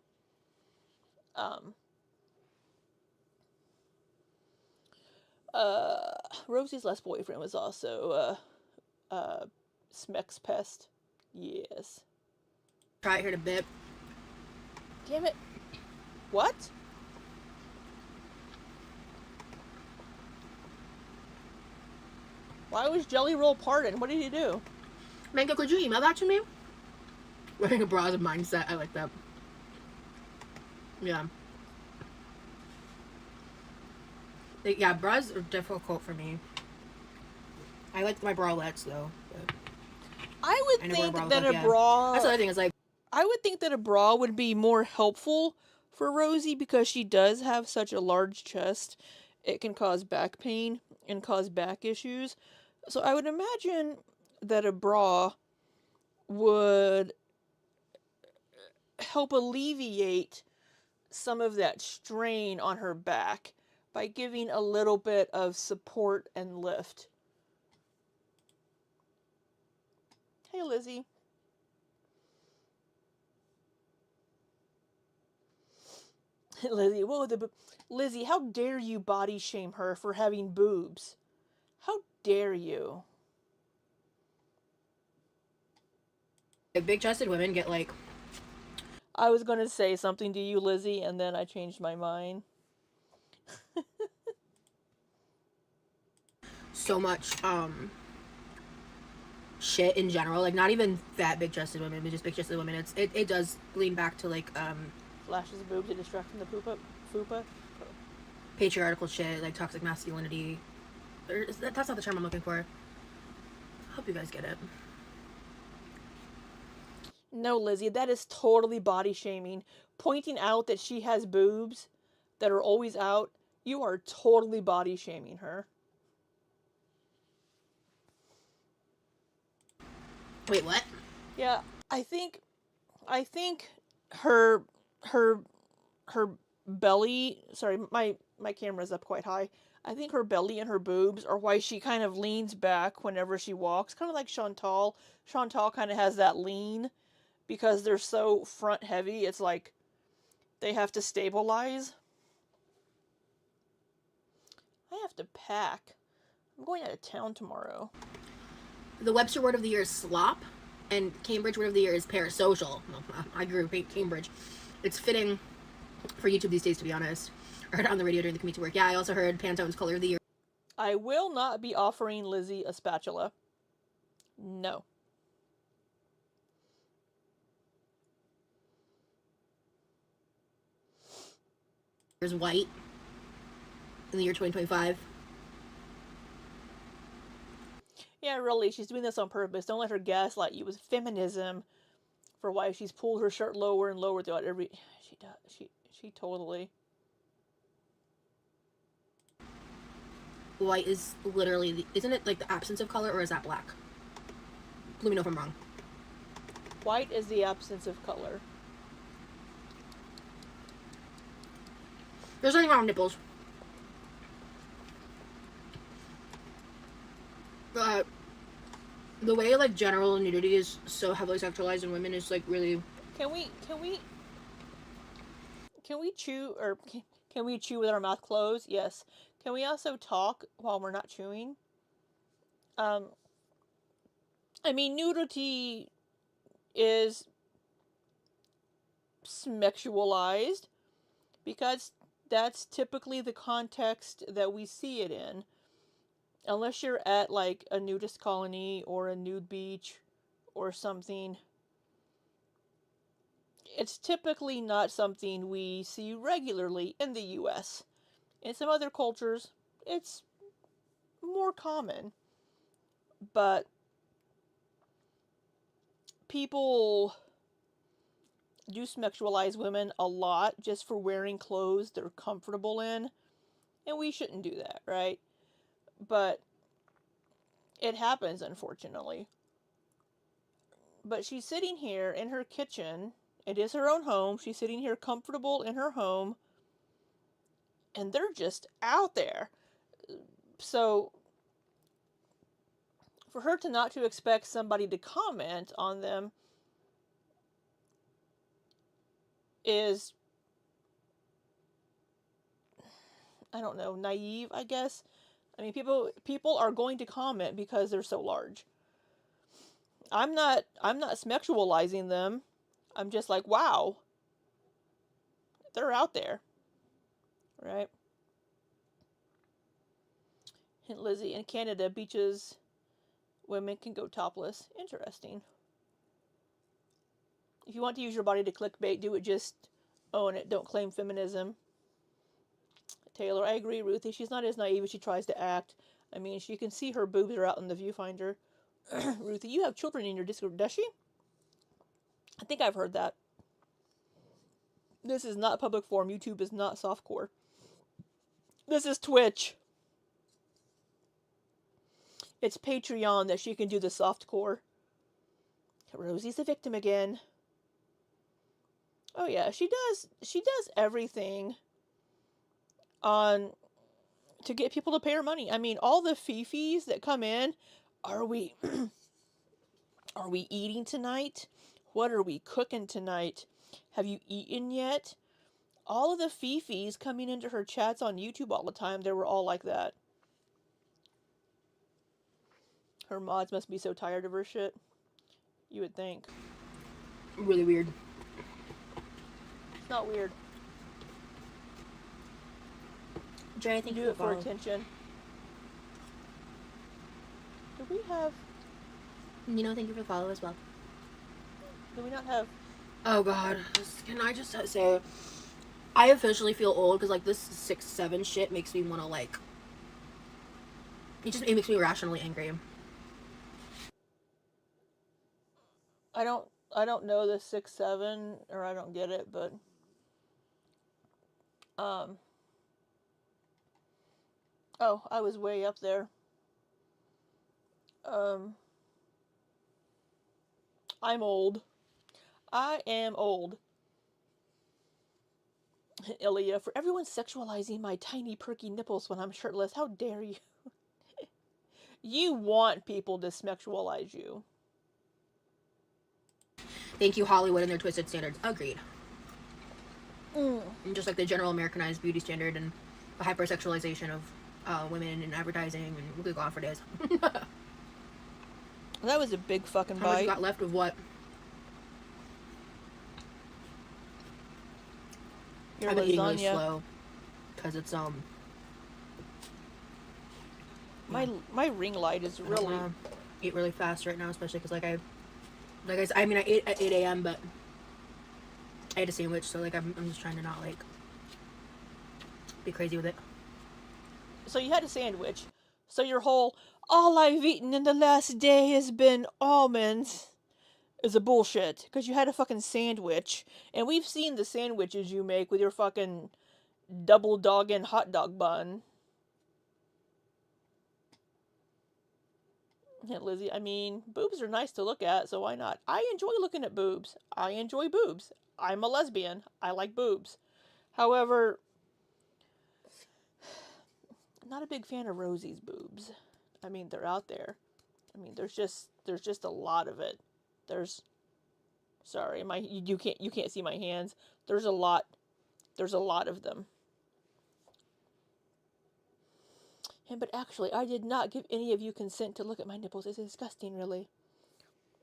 Rosie's last boyfriend was also Smex Pest. Yes. Try it here to bit. Damn it. What? Why was Jelly Roll pardoned? What did he do? Mango, could you email that to me? Wearing a bra is a mindset. I like that. Yeah. Yeah, bras are difficult for me. I like my bralettes though. I would think that a bra. That's the other thing. Is like, I would think that a bra would be more helpful for Rosie because she does have such a large chest. It can cause back pain and cause back issues. So I would imagine that a bra would help alleviate some of that strain on her back by giving a little bit of support and lift. Hey, Lizzie. Lizzie, Lizzie, how dare you body shame her for having boobs? How dare you? big chested women get like. I was gonna say something to you, Lizzie, and then I changed my mind. So much shit in general, like not even fat big chested women, but just big chested women. It does lean back to like flashes of boobs to distract from the fupa. Patriarchal shit, like toxic masculinity. That's not the term I'm looking for. Hope you guys get it. No, Lizzie, that is totally body shaming. Pointing out that she has boobs that are always out, you are totally body shaming her. Wait, what? Yeah, I think her belly, sorry, my camera's up quite high. I think her belly and her boobs are why she kind of leans back whenever she walks, kind of like Chantal. Chantal kind of has that lean because they're so front heavy. It's like they have to stabilize. I have to pack. I'm going out of town tomorrow. The Webster word of the year is slop, and Cambridge word of the year is parasocial. I grew up in Cambridge. It's fitting for YouTube these days, to be honest. I heard it on the radio during the commute to work. Yeah, I also heard Pantone's color of the year. I will not be offering Lizzie a spatula. No. There's white in the year 2025. Yeah, really, she's doing this on purpose. Don't let her gaslight you with feminism for why she's pulled her shirt lower and lower throughout every. She does. She totally. White is literally isn't it like the absence of color, or is that black? Let me know if I'm wrong. White is the absence of color. There's nothing wrong with nipples. But the way like general nudity is so heavily sexualized in women is like really. Can we chew, or can we chew with our mouth closed? Yes. Can we also talk while we're not chewing? I mean, nudity is sexualized because that's typically the context that we see it in. Unless you're at like a nudist colony or a nude beach or something, it's typically not something we see regularly in the US. In some other cultures, it's more common. But people do sexualize women a lot just for wearing clothes they're comfortable in, and we shouldn't do that, right? But it happens, unfortunately. But she's sitting here in her kitchen. It is her own home. She's sitting here comfortable in her home, and they're just out there. So for her to not to expect somebody to comment on them is, I don't know, naive, I guess. I mean, people are going to comment because they're so large. I'm not sexualizing them. I'm just like, wow, they're out there, right? And Lizzie, in Canada, beaches, women can go topless. Interesting. If you want to use your body to clickbait, do it. Just own it. Don't claim feminism. Taylor, I agree, Ruthie. She's not as naive as she tries to act. I mean, she can see her boobs are out in the viewfinder. Ruthie, you have children in your Discord, does she? I think I've heard that. This is not public forum. YouTube is not softcore. This is Twitch. It's Patreon that she can do the softcore. Rosie's a victim again. Oh yeah, she does everything on to get people to pay her money. I mean, all the fifis that come in, are we are we eating tonight? What are we cooking tonight? Have you eaten yet? All of the fifis coming into her chats on YouTube all the time, they were all like that. Her mods must be so tired of her shit. You would think. Really weird. It's not weird. Jay, I think you do it for attention. Do we have... You know, thank you for the follow as well. Do we not have... Oh god. Can I just say... I officially feel old because, like, this 6'7" shit makes me want to, like... It makes me irrationally angry. I don't know the 6'7", or I don't get it, but... Oh, I was way up there. I'm old. I am old. Ilya, for everyone sexualizing my tiny perky nipples when I'm shirtless, how dare you? You want people to sexualize you. Thank you, Hollywood, and their twisted standards. Agreed. And just like the general Americanized beauty standard and the hypersexualization of women in advertising, and we could go on for days. That was a big fucking bite. How much you got left of what? Your I've been eating really lasagna. slow because it's my ring light is really... eat really fast right now, especially because I ate at 8 a.m. but I ate a sandwich, so like I'm just trying to not like be crazy with it. So you had a sandwich. So your whole, all I've eaten in the last day has been almonds, is a bullshit. Because you had a fucking sandwich. And we've seen the sandwiches you make with your fucking double doggin' hot dog bun. Yeah, Lizzie, I mean, boobs are nice to look at, so why not? I enjoy looking at boobs. I enjoy boobs. I'm a lesbian. I like boobs. However, not a big fan of Rosie's boobs. I mean, they're out there. I mean, there's just a lot of it. Sorry, you can't see my hands. There's a lot of them. But actually, I did not give any of you consent to look at my nipples. It's disgusting, really.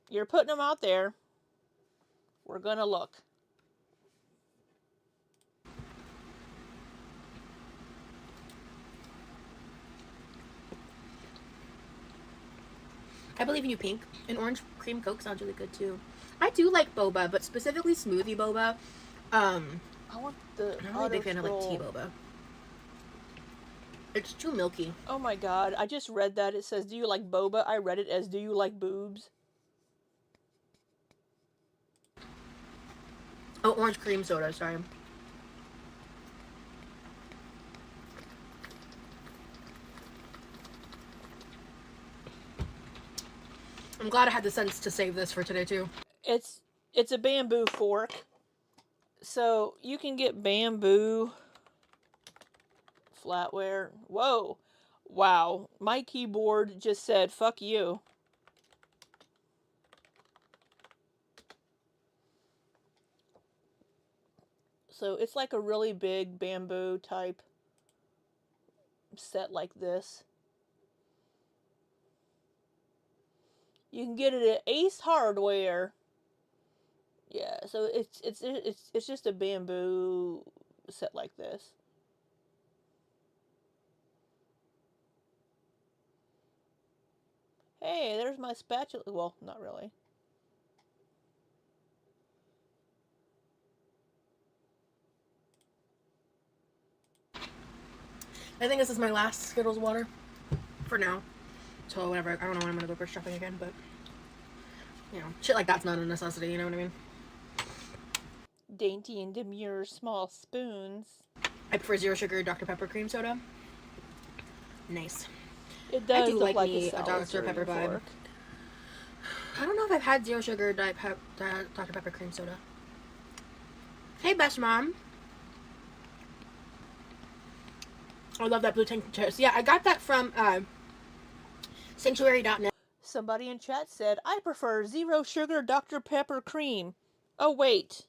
You're putting them out there. We're gonna look. I believe in you, Pink. An orange cream Coke sounds really good too. I do like boba, but specifically smoothie boba. I want the I'm not really a big fan of like tea boba. It's too milky. Oh my god, I just read that. It says, do you like boba? I read it as, do you like boobs? Oh, orange cream soda, sorry. I'm glad I had the sense to save this for today too. It's a bamboo fork. So you can get bamboo flatware. Whoa. Wow. My keyboard just said, fuck you. So it's like a really big bamboo type set like this. You can get it at Ace Hardware. Yeah, so it's just a bamboo set like this. Hey, there's my spatula. Well, not really. I think this is my last Skittles water for now. So whatever. I don't know when I'm gonna go grocery shopping again, but you know, shit like that's not a necessity. You know what I mean? Dainty and demure small spoons. I prefer zero sugar Dr. Pepper cream soda. Nice. It does I do look like a me a Dr. Pepper vibe. fork. I don't know if I've had zero sugar Dr. Pepper cream soda. Hey, best mom. I love that blue tank toast. Yeah, I got that from Sanctuary.net. Somebody in chat said, I prefer zero sugar Dr. Pepper cream. Oh, wait.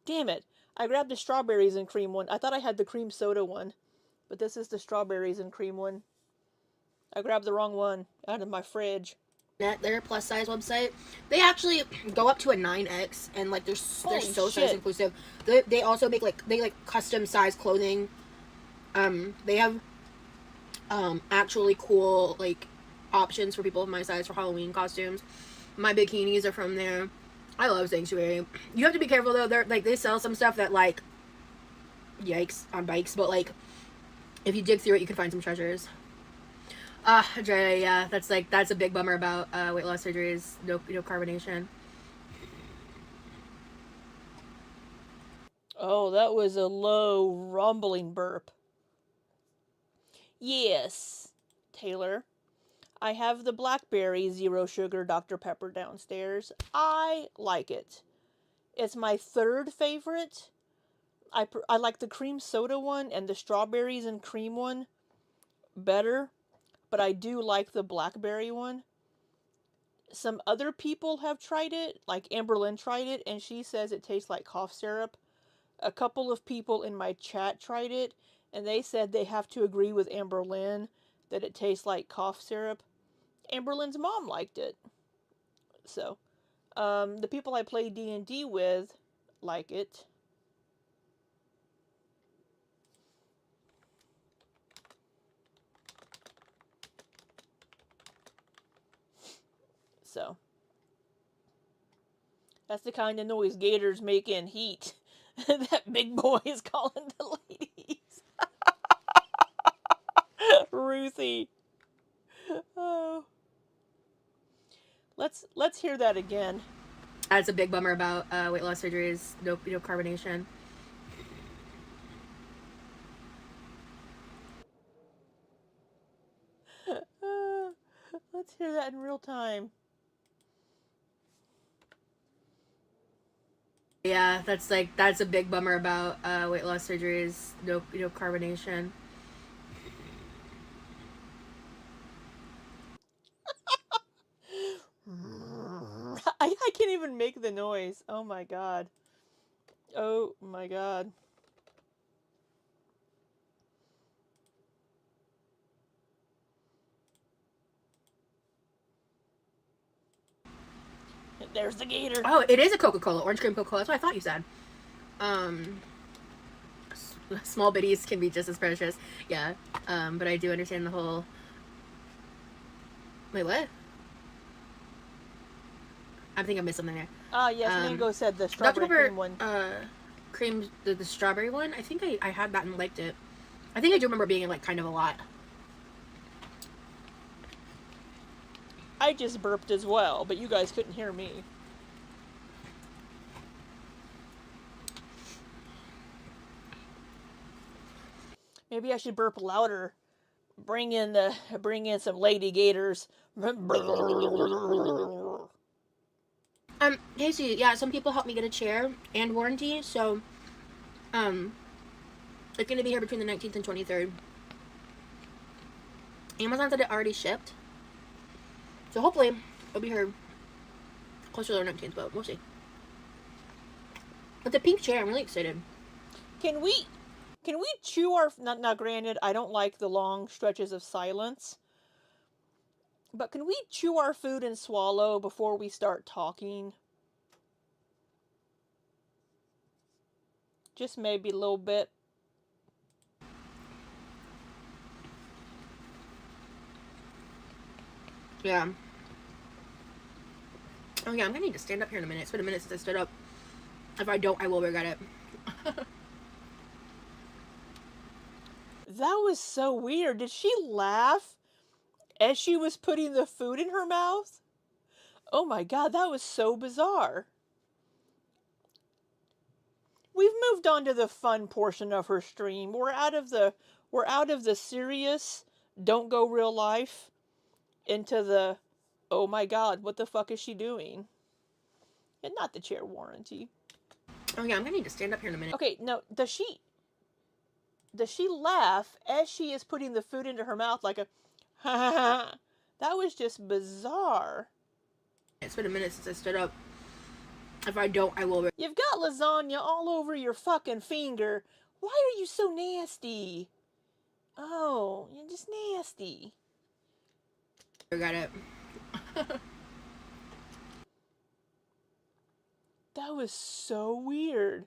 Damn it. I grabbed the strawberries and cream one. I thought I had the cream soda one. But this is the strawberries and cream one. I grabbed the wrong one out of my fridge. Their plus size website. They actually go up to a 9X and like they're so size inclusive. They also make like custom size clothing. They have actually cool like options for people of my size for Halloween costumes. My bikinis are from there. I love Sanctuary. You have to be careful though. They're like they sell some stuff that like yikes on bikes, but like if you dig through it, you can find some treasures. Dre, yeah, that's a big bummer about weight loss surgeries. No carbonation. Oh, that was a low rumbling burp. Yes, Taylor. I have the blackberry zero sugar Dr. Pepper downstairs. I like it. It's my third favorite. I like the cream soda one and the strawberries and cream one better, but I do like the blackberry one. Some other people have tried it, like Amberlynn tried it, and she says it tastes like cough syrup. A couple of people in my chat tried it, and they said they have to agree with Amberlynn that it tastes like cough syrup. Amberlynn's mom liked it. So, the people I play D&D with like it. So, that's the kind of noise gators make in heat. That big boy is calling the ladies. Ruthie. Oh. Let's hear that again. That's a big bummer about weight loss surgeries. No carbonation. Let's hear that in real time. Yeah, that's a big bummer about weight loss surgeries. No carbonation. I can't even make the noise. Oh my god. Oh my god. There's the gator. Oh, it is a Coca-Cola, orange cream Coca-Cola. That's what I thought you said. Small biddies can be just as precious. Yeah. But I do understand the whole. Wait, what? I think I missed something there. Yes, Mango said the strawberry cream one. Cream, the strawberry one. I think I had that and liked it. I think I do remember being in like kind of a lot. I just burped as well, but you guys couldn't hear me. Maybe I should burp louder. Bring in some lady gators. Casey, yeah, some people helped me get a chair and warranty, so it's gonna be here between the 19th and 23rd. Amazon said it already shipped, so hopefully it'll be here closer to the 19th, but we'll see. But the pink chair, I'm really excited. Can we chew our... Not granted, I don't like the long stretches of silence. But can we chew our food and swallow before we start talking? Just maybe a little bit. Yeah. Oh yeah, I'm gonna need to stand up here in a minute. It's been a minute since I stood up. If I don't, I will regret it. That was so weird. Did she laugh as she was putting the food in her mouth? Oh my god, that was so bizarre. We've moved on to the fun portion of her stream. We're out of the serious, don't go real life, into the, oh my god, what the fuck is she doing? And not the chair warranty. Oh yeah, I'm gonna need to stand up here in a minute. Okay, no, does she laugh as she is putting the food into her mouth like a ha ha ha? That was just bizarre. It's been a minute since I stood up. If I don't, I will. You've got lasagna all over your fucking finger. Why are you so nasty? Oh, you're just nasty. Regret it. That was so weird.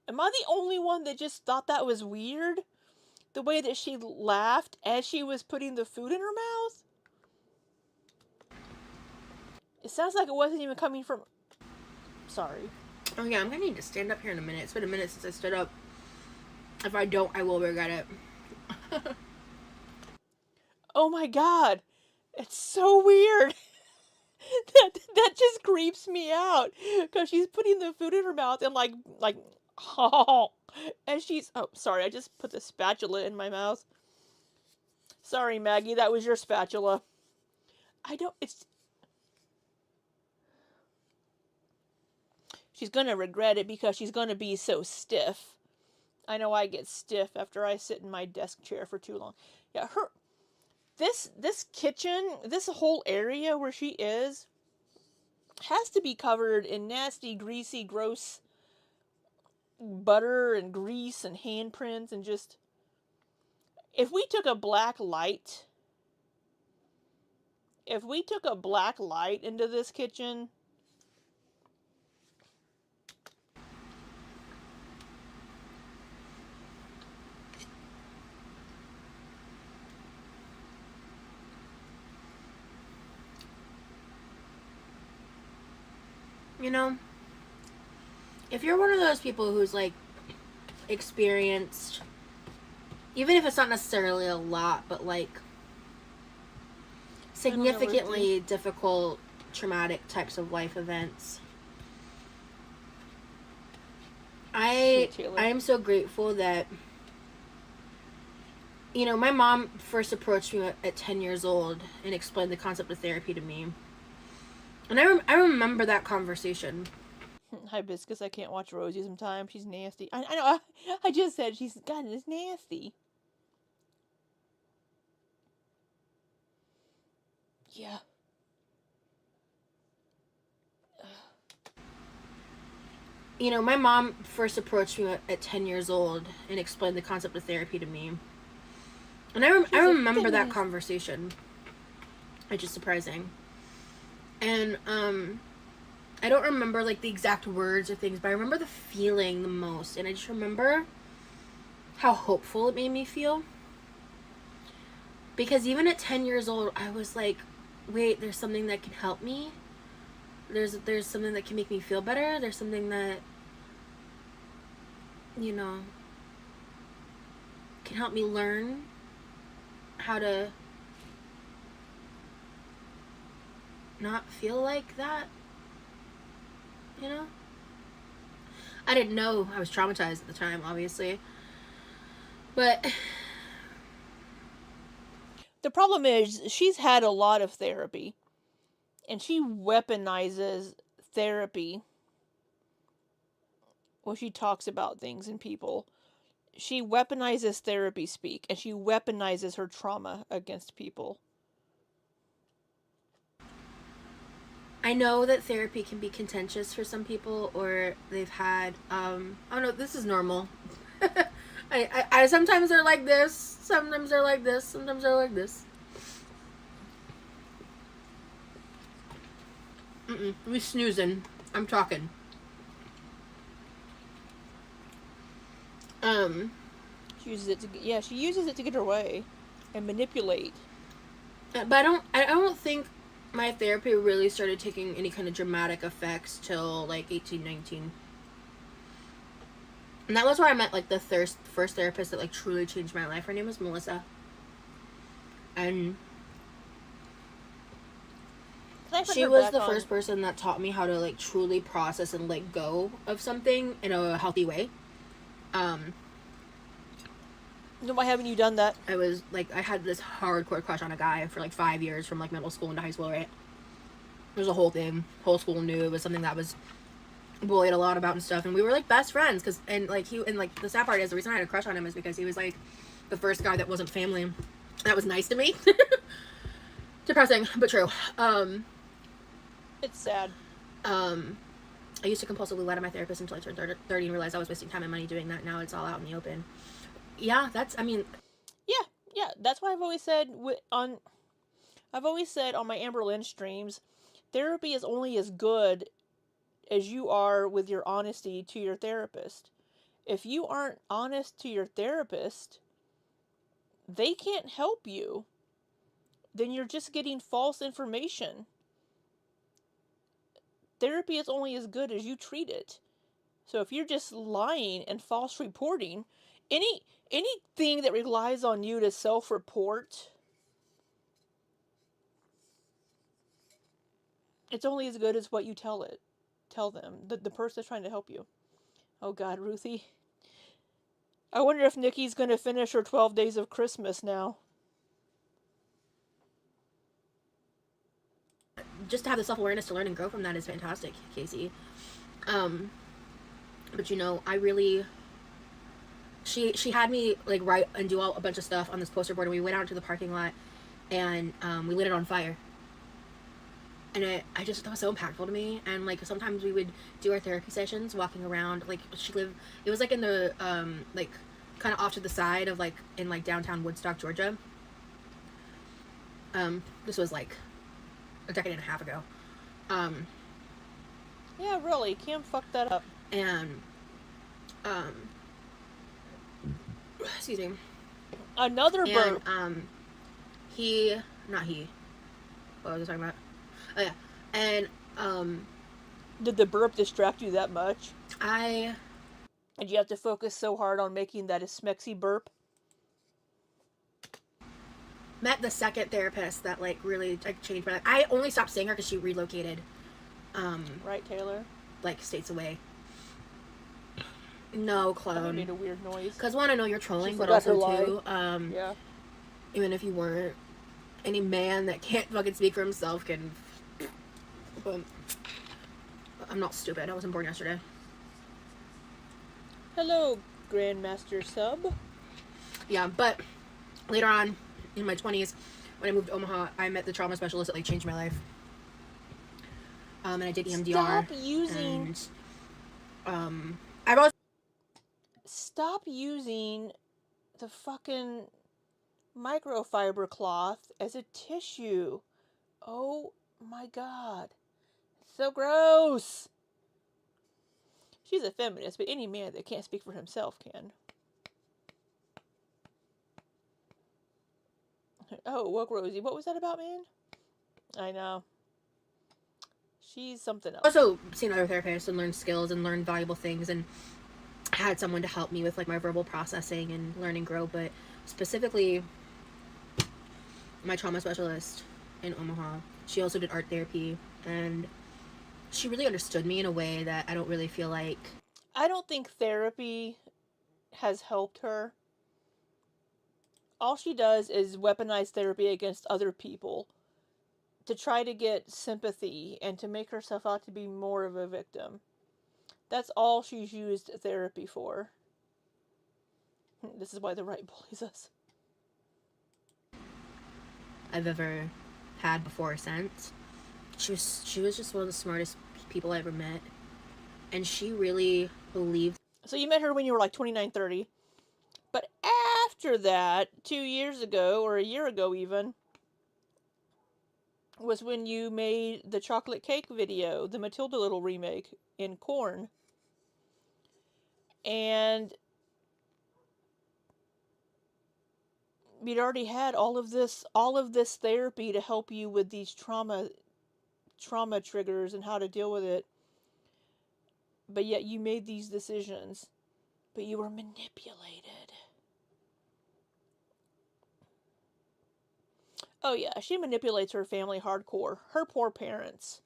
Am I the only one that just thought that was weird? The way that she laughed as she was putting the food in her mouth? It sounds like it wasn't even coming from... Sorry. Oh yeah, I'm gonna need to stand up here in a minute. It's been a minute since I stood up. If I don't, I will regret it. Oh my god. It's so weird. that just creeps me out. Because she's putting the food in her mouth and like, oh. And she's... Oh, sorry, I just put the spatula in my mouth. Sorry, Maggie, that was your spatula. It's... She's gonna regret it because she's gonna be so stiff. I know I get stiff after I sit in my desk chair for too long. Yeah, this kitchen, this whole area where she is, has to be covered in nasty, greasy, gross butter and grease and handprints and just... If we took a black light into this kitchen... You know, if you're one of those people who's like experienced, even if it's not necessarily a lot, but like significantly difficult, traumatic types of life events, I'm so grateful that, you know, my mom first approached me at 10 years old and explained the concept of therapy to me. And I remember that conversation. Hibiscus, I can't watch Rosie sometimes. She's nasty. I know. I just said she's... God, it's nasty. Yeah. You know, my mom first approached me at 10 years old and explained the concept of therapy to me. And I She's a remember that feminist. conversation, which is surprising. And I don't remember like the exact words or things, but I remember the feeling the most. And I just remember how hopeful it made me feel. Because even at 10 years old, I was like, wait, there's something that can help me. There's something that can make me feel better. There's something that, you know, can help me learn how to not feel like that. You know? I didn't know I was traumatized at the time, obviously. But The problem is she's had a lot of therapy, and she weaponizes therapy when she talks about things and people. She weaponizes therapy speak, and she weaponizes her trauma against people. I know that therapy can be contentious for some people, or they've had oh no, this is normal. I sometimes they're like this, sometimes they're like this, sometimes they're like this. We snoozing. I'm talking. She uses it to she uses it to get her way and manipulate. But I don't think my therapy really started taking any kind of dramatic effects till like 18, 19. And that was where I met like the first therapist that like truly changed my life. Her name was Melissa. And she was the first person that taught me how to like truly process and let go of something in a healthy way. Why haven't you done that? I was like, I had this hardcore crush on a guy for like 5 years from like middle school into high school, right? It was a whole thing. Whole school knew it was something that was bullied a lot about and stuff. And we were like best friends because, and like the sad part is the reason I had a crush on him is because he was like the first guy that wasn't family that was nice to me. Depressing, but true. It's sad. I used to compulsively lie to my therapist until I turned 30 and realized I was wasting time and money doing that. Now it's all out in the open. Yeah, that's, I mean... Yeah, that's why I've always said on my Amber Lynn streams, therapy is only as good as you are with your honesty to your therapist. If you aren't honest to your therapist, they can't help you. Then you're just getting false information. Therapy is only as good as you treat it. So if you're just lying and false reporting, anything that relies on you to self-report, it's only as good as what you tell them, the person that's trying to help you. Oh God, Ruthie. I wonder if Nikki's gonna finish her 12 days of Christmas now. Just to have the self-awareness to learn and grow from that is fantastic, Casey. But you know, I really... She had me like write and do a bunch of stuff on this poster board, and we went out to the parking lot and we lit it on fire. And that was so impactful to me. And like sometimes we would do our therapy sessions walking around. Like it was like in the like kind of off to the side of like in like downtown Woodstock, Georgia. This was like a decade and a half ago. Yeah, really, Kim fucked that up. And excuse me. Another burp. And not he. What was I talking about? Oh yeah. And did the burp distract you that much? Did you have to focus so hard on making that a smexy burp? Met the second therapist that like really like changed my life. I only stopped seeing her because she relocated. Right, Taylor? Like states away. No, clone. That made a weird noise. Because one, I know you're trolling, but also two, yeah. Even if you weren't, any man that can't fucking speak for himself can. But I'm not stupid. I wasn't born yesterday. Hello, Grandmaster Sub. Yeah, but later on in my 20s, when I moved to Omaha, I met the trauma specialist that like changed my life. And I did EMDR. Stop using. And, I've always. Stop using the fucking microfiber cloth as a tissue. Oh my god. So gross. She's a feminist, but any man that can't speak for himself can. Oh, woke Rosie. What was that about, man? I know. She's something else. Also seen other therapists and learned skills and learned valuable things, and had someone to help me with like my verbal processing and learning grow, but specifically my trauma specialist in Omaha, she also did art therapy, and she really understood me in a way that I don't really feel like... I don't think therapy has helped her. All she does is weaponize therapy against other people to try to get sympathy and to make herself out to be more of a victim. That's all she's used therapy for. This is why the right bullies us. I've ever had before or since. She was just one of the smartest people I ever met, and she really believed. So you met her when you were like 29, 30. But after that, 2 years ago, or a year ago even, was when you made the chocolate cake video, the Matilda Little remake in Corn. And you'd already had all of this therapy to help you with these trauma triggers and how to deal with it. But yet you made these decisions. But you were manipulated. Oh yeah, she manipulates her family hardcore. Her poor parents.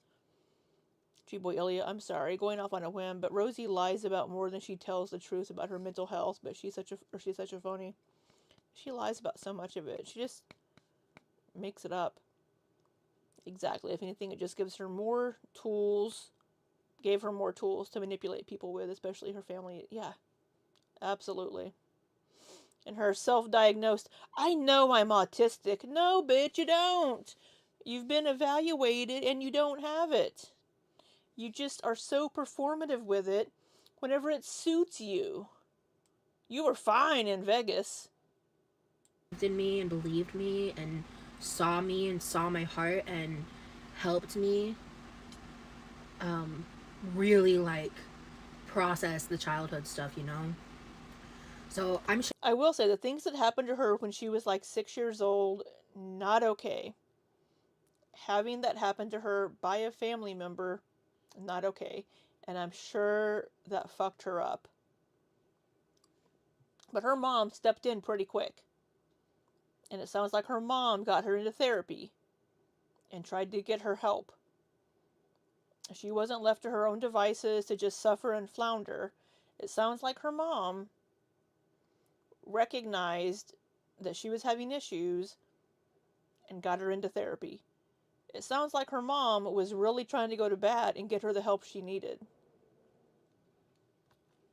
Gee boy, Elliot, I'm sorry, going off on a whim, but Rosie lies about more than she tells the truth about her mental health. But she's such a phony. She lies about so much of it. She just makes it up. Exactly. If anything, it just gives her more tools. Gave her more tools to manipulate people with, especially her family. Yeah, absolutely. And her self-diagnosed, I know I'm autistic. No, bitch, you don't. You've been evaluated and you don't have it. You just are so performative with it whenever it suits you. You were fine in Vegas. In me and believed me and saw me and saw my heart and helped me really like process the childhood stuff, you know. So I will say the things that happened to her when she was like 6 years old, not okay. Having that happen to her by a family member, not okay. And I'm sure that fucked her up. But her mom stepped in pretty quick. And it sounds like her mom got her into therapy and tried to get her help. She wasn't left to her own devices to just suffer and flounder. It sounds like her mom recognized that she was having issues and got her into therapy. It sounds like her mom was really trying to go to bat and get her the help she needed.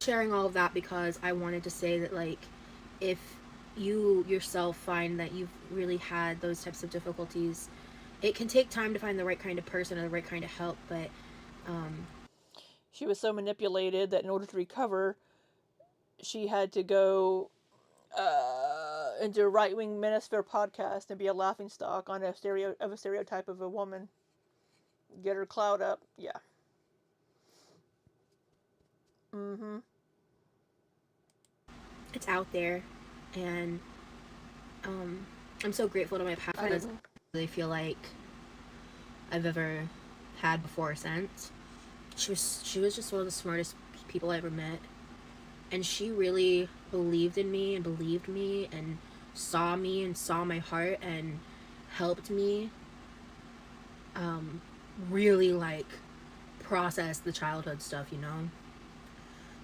Sharing all of that because I wanted to say that, like, if you yourself find that you've really had those types of difficulties, it can take time to find the right kind of person or the right kind of help, but she was so manipulated that in order to recover, she had to go into a right-wing manosphere podcast and be a laughingstock on a stereotype of a woman. Get her clout up. Yeah. Mm-hmm. It's out there, and I'm so grateful to my past. I don't really feel like I've ever had before or since. She was just one of the smartest people I ever met, and she really believed in me and believed me and saw me and saw my heart and helped me really like process the childhood stuff, you know.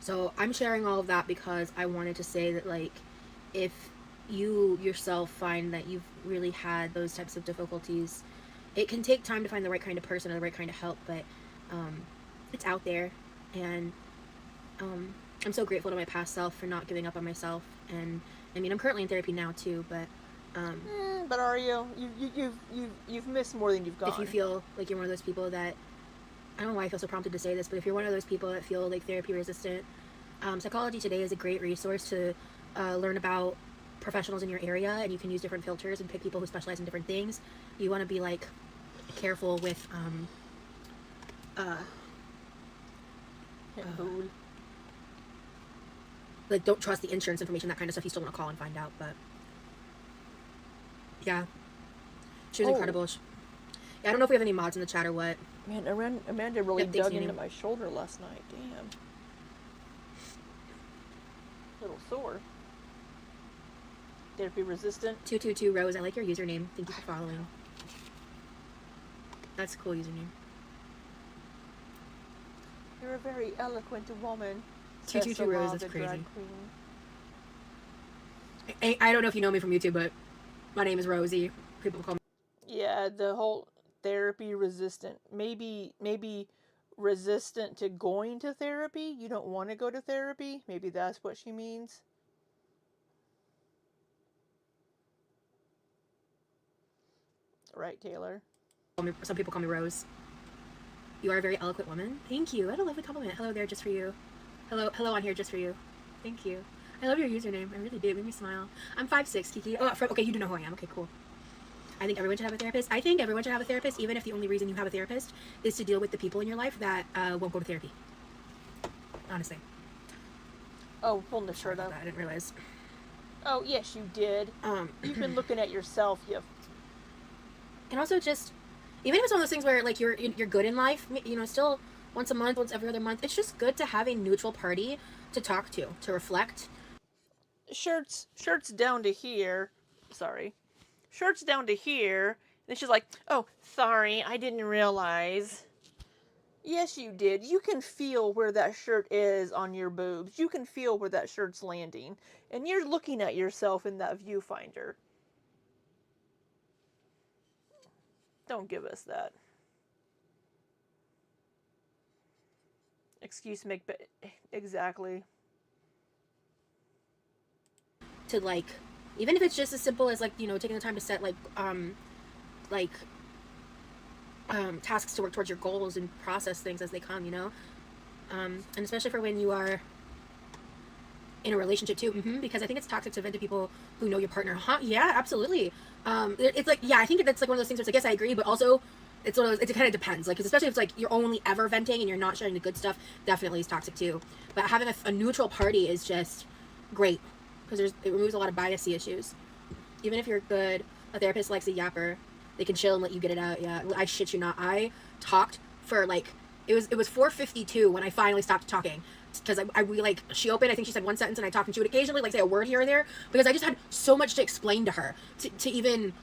So I'm sharing all of that because I wanted to say that, like, if you yourself find that you've really had those types of difficulties, it can take time to find the right kind of person or the right kind of help, but it's out there, and I'm so grateful to my past self for not giving up on myself. And I mean, I'm currently in therapy now too, but but are you? You've missed more than you've gone. If you feel like you're one of those people that, I don't know why I feel so prompted to say this, but if you're one of those people that feel like therapy resistant, Psychology Today is a great resource to learn about professionals in your area, and you can use different filters and pick people who specialize in different things. You want to be like careful with like don't trust the insurance information, that kind of stuff. You still want to call and find out, but yeah, she was incredible. Yeah, I don't know if we have any mods in the chat or what. Man, Amanda really dug into my shoulder last night. Damn. Little sore. Therapy resistant. 222 Rose, I like your username. Thank you for following. That's a cool username. You're a very eloquent woman. 222 Rose, that's crazy. I don't know if you know me from YouTube, but my name is Rosie. People call me. Yeah, the whole therapy resistant. Maybe resistant to going to therapy. You don't want to go to therapy. Maybe that's what she means. Right, Taylor? Some people call me Rose. You are a very eloquent woman. Thank you. What a lovely compliment. Hello there, just for you. Hello on here, just for you. Thank you. I love your username. I really do. It made me smile. I'm 5'6", Kiki. Oh, okay, you do know who I am. Okay, cool. I think everyone should have a therapist. I think everyone should have a therapist, even if the only reason you have a therapist is to deal with the people in your life that won't go to therapy. Honestly. Oh, pulling the shirt up. I didn't realize. Oh, yes, you did. You've been looking at yourself. And also just, even if it's one of those things where like you're good in life, you know, still once a month, once every other month, it's just good to have a neutral party to talk to reflect. Shirts down to here. Sorry. Shirt's down to here. And she's like, oh, sorry, I didn't realize. Yes, you did. You can feel where that shirt is on your boobs. You can feel where that shirt's landing. And you're looking at yourself in that viewfinder. Don't give us that. Excuse me, exactly. To like, even if it's just as simple as like, you know, taking the time to set tasks to work towards your goals and process things as they come, you know, and especially for when you are in a relationship too, because I think it's toxic to vent to people who know your partner. Yeah, absolutely. It's like, yeah, I think that's like one of those things where it's like, yes, I agree, but also it's one of those, it kind of depends, like, especially if it's like you're only ever venting and you're not sharing the good stuff, definitely is toxic too. But having a neutral party is just great, because it removes a lot of biasy issues. Even if you're good, a therapist likes a yapper. They can chill and let you get it out. Yeah, I shit you not. I talked for like, it was 4:52 when I finally stopped talking, because she opened, I think she said one sentence, and I talked, and she would occasionally like say a word here or there, because I just had so much to explain to her to even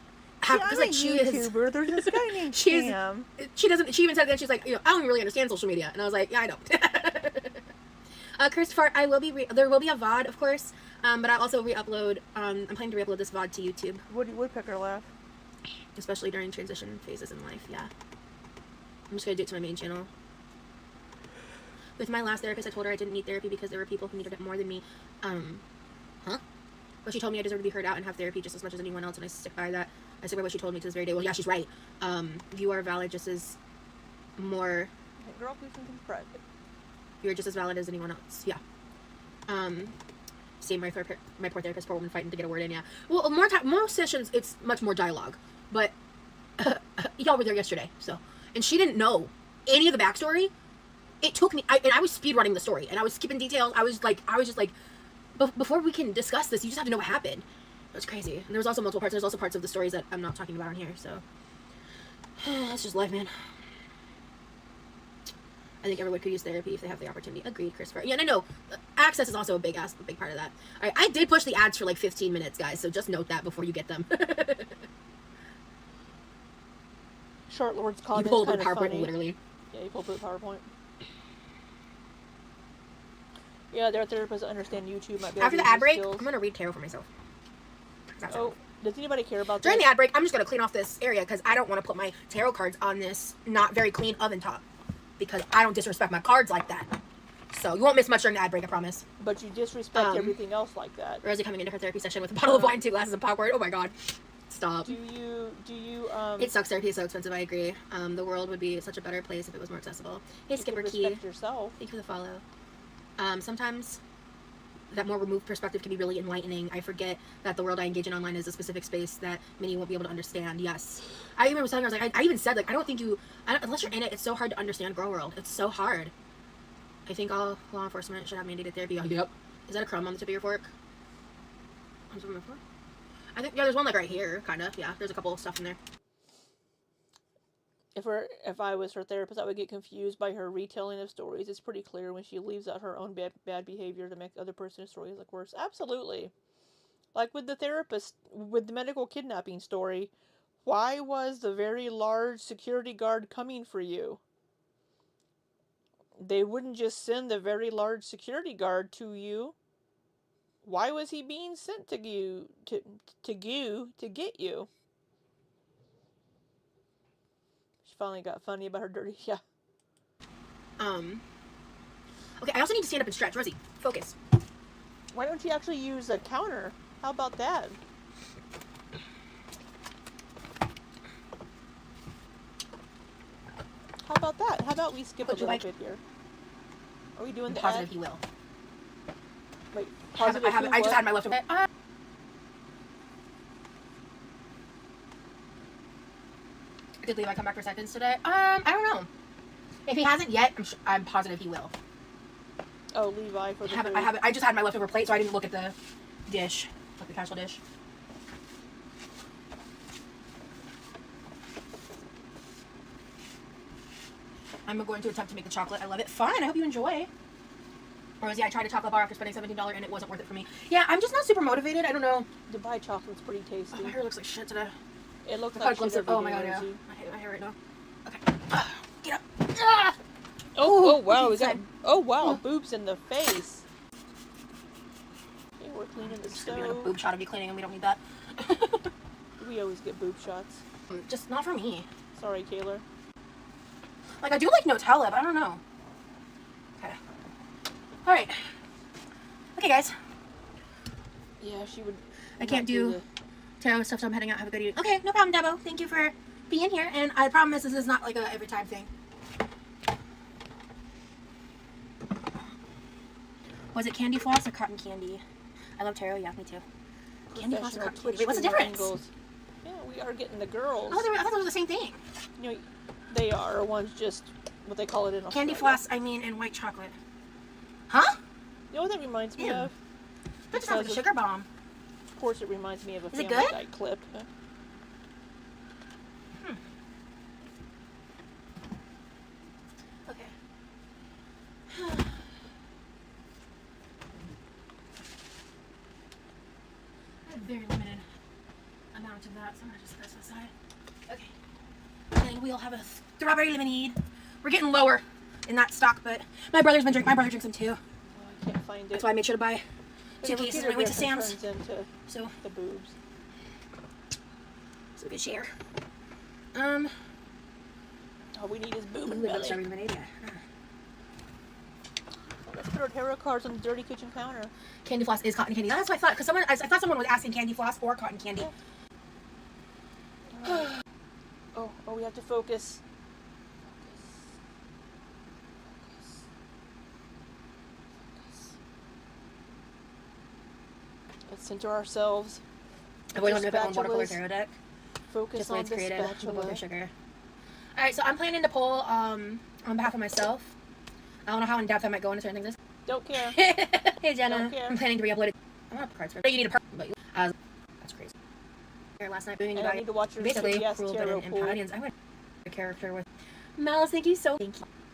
have, because like she is there's this guy named Cam. She even said that, she's like, you know, I don't even really understand social media, and I was like, yeah, I don't. Christopher, there will be a VOD, of course, but I'll also re-upload. I'm planning to re-upload this VOD to YouTube. Woodpecker laugh. Especially during transition phases in life, yeah. I'm just gonna do it to my main channel. With my last therapist, I told her I didn't need therapy because there were people who needed it more than me. But she told me I deserve to be heard out and have therapy just as much as anyone else, and I stick by that. I stick by what she told me to this very day. Well, yeah, she's right. You are valid just as more... Girl, please something private. You're just as valid as anyone else, yeah. Same, my poor therapist, poor woman fighting to get a word in, yeah. Well, more sessions, it's much more dialogue. But y'all were there yesterday, so. And she didn't know any of the backstory. It took me, and I was speedrunning the story, and I was skipping details. I was just like, before we can discuss this, you just have to know what happened. It was crazy. And there was also multiple parts. There's also parts of the stories that I'm not talking about on here, so. That's just life, man. I think everyone could use therapy if they have the opportunity. Agreed, Christopher. Yeah, and I know access is also a big part of that. All right, I did push the ads for like 15 minutes, guys, so just note that before you get them. Short Lord's comment. You pulled the PowerPoint, literally. Yeah, you pulled the PowerPoint. Yeah, their therapists understand YouTube. Might be after the ad break, I'm gonna read tarot for myself. Oh, does anybody care about during this? the ad break? I'm just gonna clean off this area because I don't want to put my tarot cards on this not very clean oven top, because I don't disrespect my cards like that. So you won't miss much during the ad break, I promise. But you disrespect everything else like that. Rosie coming into her therapy session with a bottle of wine, 2 glasses of popcorn. Oh my god. Stop. Do you It sucks, therapy is so expensive, I agree. The world would be such a better place if it was more accessible. Hey, Skipper Key. Yourself. Thank you for the follow. Sometimes that more removed perspective can be really enlightening. I forget that the world I engage in online is a specific space that many won't be able to understand. Yes. I even was telling her, I was like, I even said, like, I don't think unless you're in it, it's so hard to understand girl world. It's so hard. I think all law enforcement should have mandated therapy. Yep. Is that a crumb on the tip of your fork? On the tip of my fork? I think, yeah, there's one like right here, kind of. Yeah, there's a couple of stuff in there. If I was her therapist, I would get confused by her retelling of stories. It's pretty clear when she leaves out her own bad behavior to make other person's stories look worse. Absolutely. Like with the therapist, with the medical kidnapping story, why was the very large security guard coming for you? They wouldn't just send the very large security guard to you. Why was he being sent to you to get you? She finally got funny about her dirty. Yeah. Okay, I also need to stand up and stretch. Rosie, focus. Why don't you actually use a counter? How about that? How about that? How about we skip a little bit here? Are we doing the positive ad? he will. Wait, positive. I just had my leftover. Did Levi come back for seconds today? I don't know. If he hasn't yet, I'm positive he will. Oh, Levi for the food. I just had my leftover plate, so I didn't look at the dish, like the casserole dish. I'm going to attempt to make the chocolate. I love it. Fun. I hope you enjoy. Rosie, I tried a chocolate bar after spending $17 and it wasn't worth it for me. Yeah, I'm just not super motivated. I don't know. Dubai chocolate's pretty tasty. Oh, my hair looks like shit today. It looks like shit every oh my day, god, yeah. Rosie. I hate my hair right now. Okay. Get up. Ah! Oh wow, we got. Oh wow, boobs in the face. Okay, we're cleaning the stove. We got a boob shot of you cleaning and we don't need that. We always get boob shots. Just not for me. Sorry, Taylor. Like, I do like Nutella, but I don't know. Okay. Alright. Okay, guys. Yeah, she would. I can't do tarot stuff, so I'm heading out. Have a good evening. Okay, no problem, Debo. Thank you for being here. And I promise this is not like a every time thing. Was it candy floss or cotton candy? I love tarot. Yeah, me too. Candy floss or cotton candy? Wait, what's the difference? Angles. Yeah, we are getting the girls. Oh, I thought those were the same thing. You know, they are. One's just what they call it in Australia. Candy floss, I mean, and white chocolate. Huh? You know what that reminds me of? That just sounds like a sugar bomb. Of course, it reminds me of a Is it Family good? Guy clip. Okay. I have very limited amount of that, so I'm gonna just put this aside. Okay. And we'll have a strawberry lemonade. We're getting lower in that stock, but my brother drinks them too. Oh, I can't find it. That's why I made sure to buy 2 cases when I went to Sam's. So the boobs. So we could share. All we need is boob Ooh, and we belly. got strawberry lemonade, yeah. Let's put our tarot cards on the dirty kitchen counter. Candy floss is cotton candy. That's what I thought, because I thought someone was asking candy floss or cotton candy. Yeah. Oh, we have to focus. Let's center ourselves. Avoid on watercolor tarot deck. Focus just on it's the created spatula. with sugar. Alright, so I'm planning to pull on behalf of myself. I don't know how in depth I might go into certain things. Don't care. Hey Jenna, Don't care. I'm planning to re-upload it. I want to cards for you need a but that's crazy. Here last night, And I need to watch your basically yes cruel tarot and pool. audience. I went a character with Malice. Thank you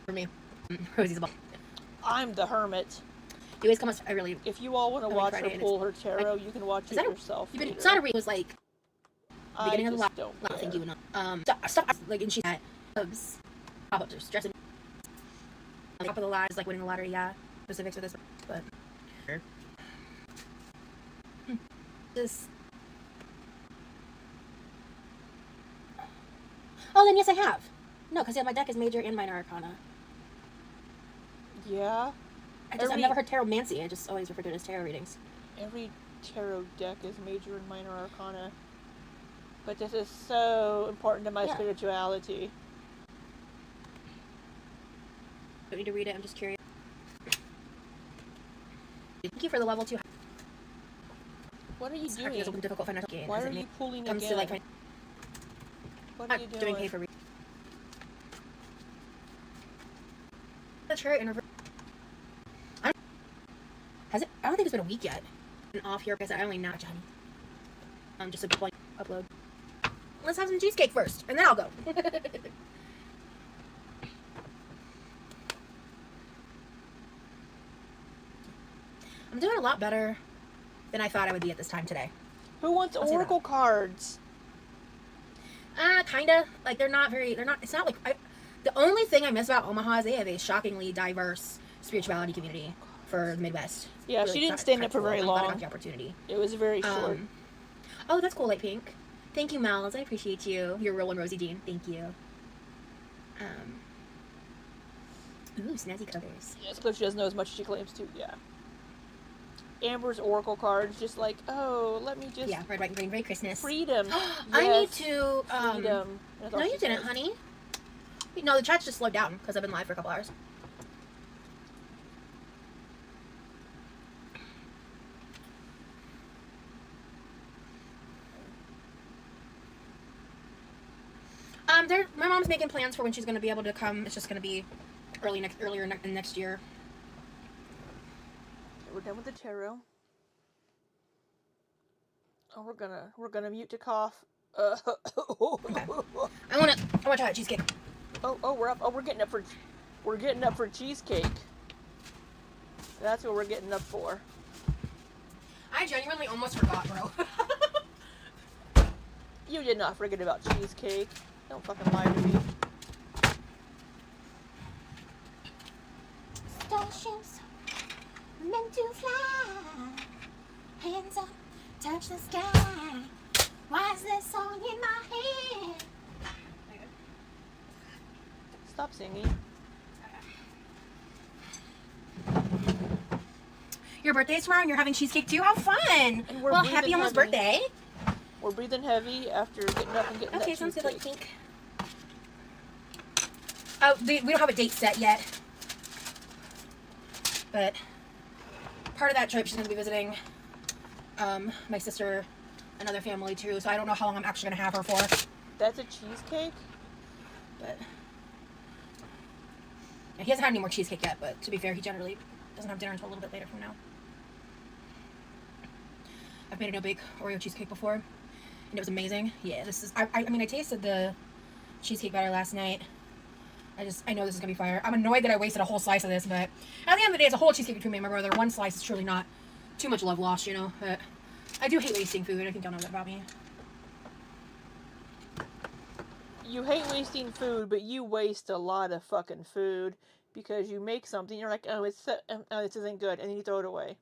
for me. Rosie's a ball. I'm the hermit. You always come us. I really. If you all want to watch her Friday, pull her tarot, you can watch it yourself. It's not a read. It was like I beginning of the just don't care. thank you enough. Stuff like and she had pop-ups or stressing. Top of the line is like winning the lottery. Yeah, specifics for this, but just. Oh, then yes, I have. No, because my deck is major and minor arcana. Yeah. I've never heard tarotmancy. I just always refer to it as tarot readings. Every tarot deck is major and minor arcana. But this is so important to my spirituality. Don't need to read it. I'm just curious. Thank you for the level 2. What are you doing? It's a difficult financial gain. Why are you pulling comes again? To, like, what are you doing pay for that's right. Has it? I don't think it's been a week yet. I'm off here because I only now, Johnny. Just a like upload. Let's have some cheesecake first, and then I'll go. I'm doing a lot better than I thought I would be at this time today. Who wants oracle cards? Kinda. Like, they're not, it's not like, the only thing I miss about Omaha is they have a shockingly diverse spirituality community for the Midwest. Yeah, really she didn't stand up for very long. I got the opportunity. It was very short. Oh, that's cool, Light Pink. Thank you, Mel's. I appreciate you. You're rolling Rosie Jean. Thank you. Ooh, snazzy covers. Yes, but she doesn't know as much as she claims to. Yeah. Amber's oracle cards, just like, oh, let me just. Yeah, red, white, and green, very Christmas. Freedom. I need to. Freedom. No, you didn't, honey. No, the chat's just slowed down because I've been live for a couple hours. My mom's making plans for when she's going to be able to come. It's just going to be earlier next year. We're done with the tarot. Oh, we're gonna mute to cough. Okay. I wanna try that cheesecake. Oh, we're up. Oh, we're getting up for cheesecake. That's what we're getting up for. I genuinely almost forgot, bro. You did not forget about cheesecake. Don't fucking lie to me. Starships meant to fly. Hands up, touch the sky. Why is this song in my head? Stop singing. Your birthday's tomorrow and you're having cheesecake too? How fun! And well, happy almost birthday. We're breathing heavy after getting up and getting that cheesecake. Okay, sounds good, like pink. Oh, we don't have a date set yet. But part of that trip, she's going to be visiting my sister, another family too, so I don't know how long I'm actually going to have her for. That's a cheesecake? But yeah, he hasn't had any more cheesecake yet, but to be fair, he generally doesn't have dinner until a little bit later from now. I've made a no-bake Oreo cheesecake before, and it was amazing. Yeah, this is, I mean, I tasted the cheesecake batter last night. I know this is going to be fire. I'm annoyed that I wasted a whole slice of this, but at the end of the day, it's a whole cheesecake between me and my brother. One slice is truly not too much love lost, you know, but I do hate wasting food. I think y'all know that about me. You hate wasting food, but you waste a lot of fucking food because you make something, you're like, oh, this isn't good, and then you throw it away.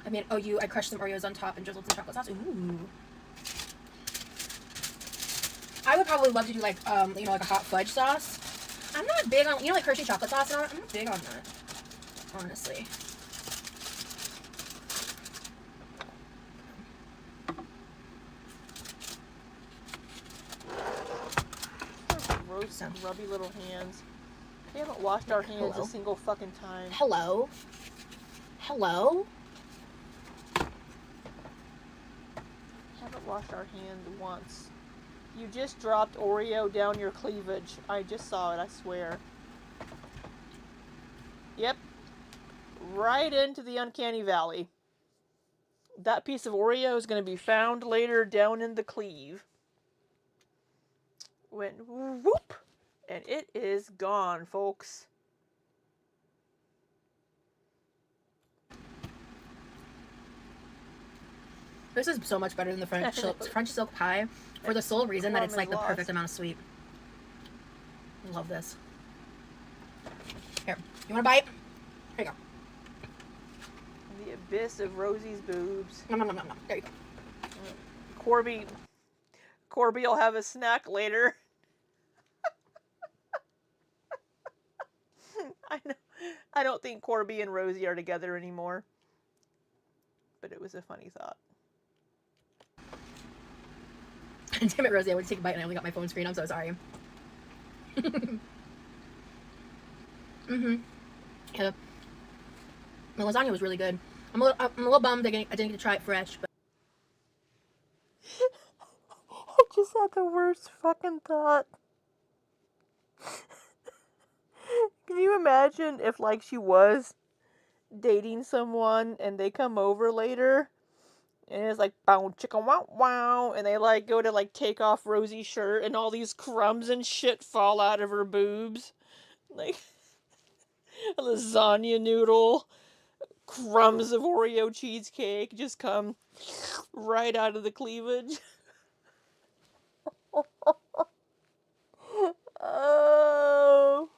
I crushed some Oreos on top and drizzled some chocolate sauce. Ooh. I would probably love to do like, like a hot fudge sauce. I'm not big on, like Hershey chocolate sauce and all that. I'm not big on that, honestly. Gross, grubby little hands. We haven't washed our hands a single fucking time. Hello? Hello? Haven't washed our hands once. You just dropped Oreo down your cleavage. I just saw it, I swear. Yep. Right into the uncanny valley. That piece of Oreo is going to be found later down in the cleave. Went whoop! And it is gone, folks. This is so much better than the French silk pie for the sole reason that it's like the perfect amount of sweet. I love this. Here, you want a bite? Here you go. The abyss of Rosie's boobs. No. There you go. Corby will have a snack later. I know. I don't think Corby and Rosie are together anymore. But it was a funny thought. Damn it, Rosie, I went to take a bite and I only got my phone screen. I'm so sorry. Yeah. The lasagna was really good. I'm a little bummed I didn't get to try it fresh, but I just had the worst fucking thought. Can you imagine if, like, she was dating someone and they come over later and it's like, bow, chicka, wow, wow, and they, like, go to, like, take off Rosie's shirt and all these crumbs and shit fall out of her boobs? Like, a lasagna noodle, crumbs of Oreo cheesecake just come right out of the cleavage. Oh.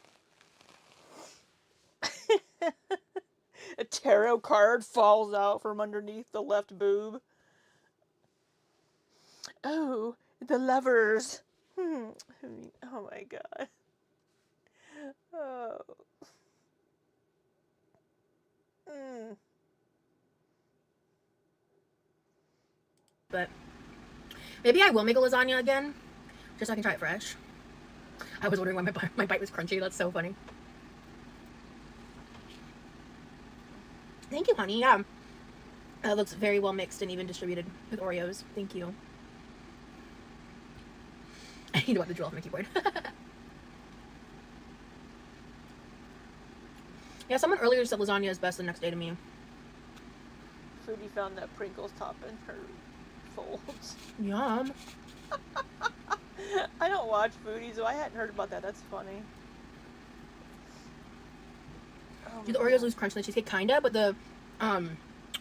A tarot card falls out from underneath the left boob. Oh, the lovers. Oh my god. Oh. but maybe I will make a lasagna again, just so I can try it fresh. I was wondering why my bite was crunchy. That's so funny. Thank you, honey. Yeah. It looks very well mixed and even distributed with Oreos. Thank you. I need to wipe the drill off my keyboard. Yeah, someone earlier said lasagna is best the next day to me. Foodie found that Pringles top in her folds. Yum. I don't watch Foodie, so I hadn't heard about that. That's funny. Oh, Do the Oreos lose crunch in the cheesecake? Kinda, but the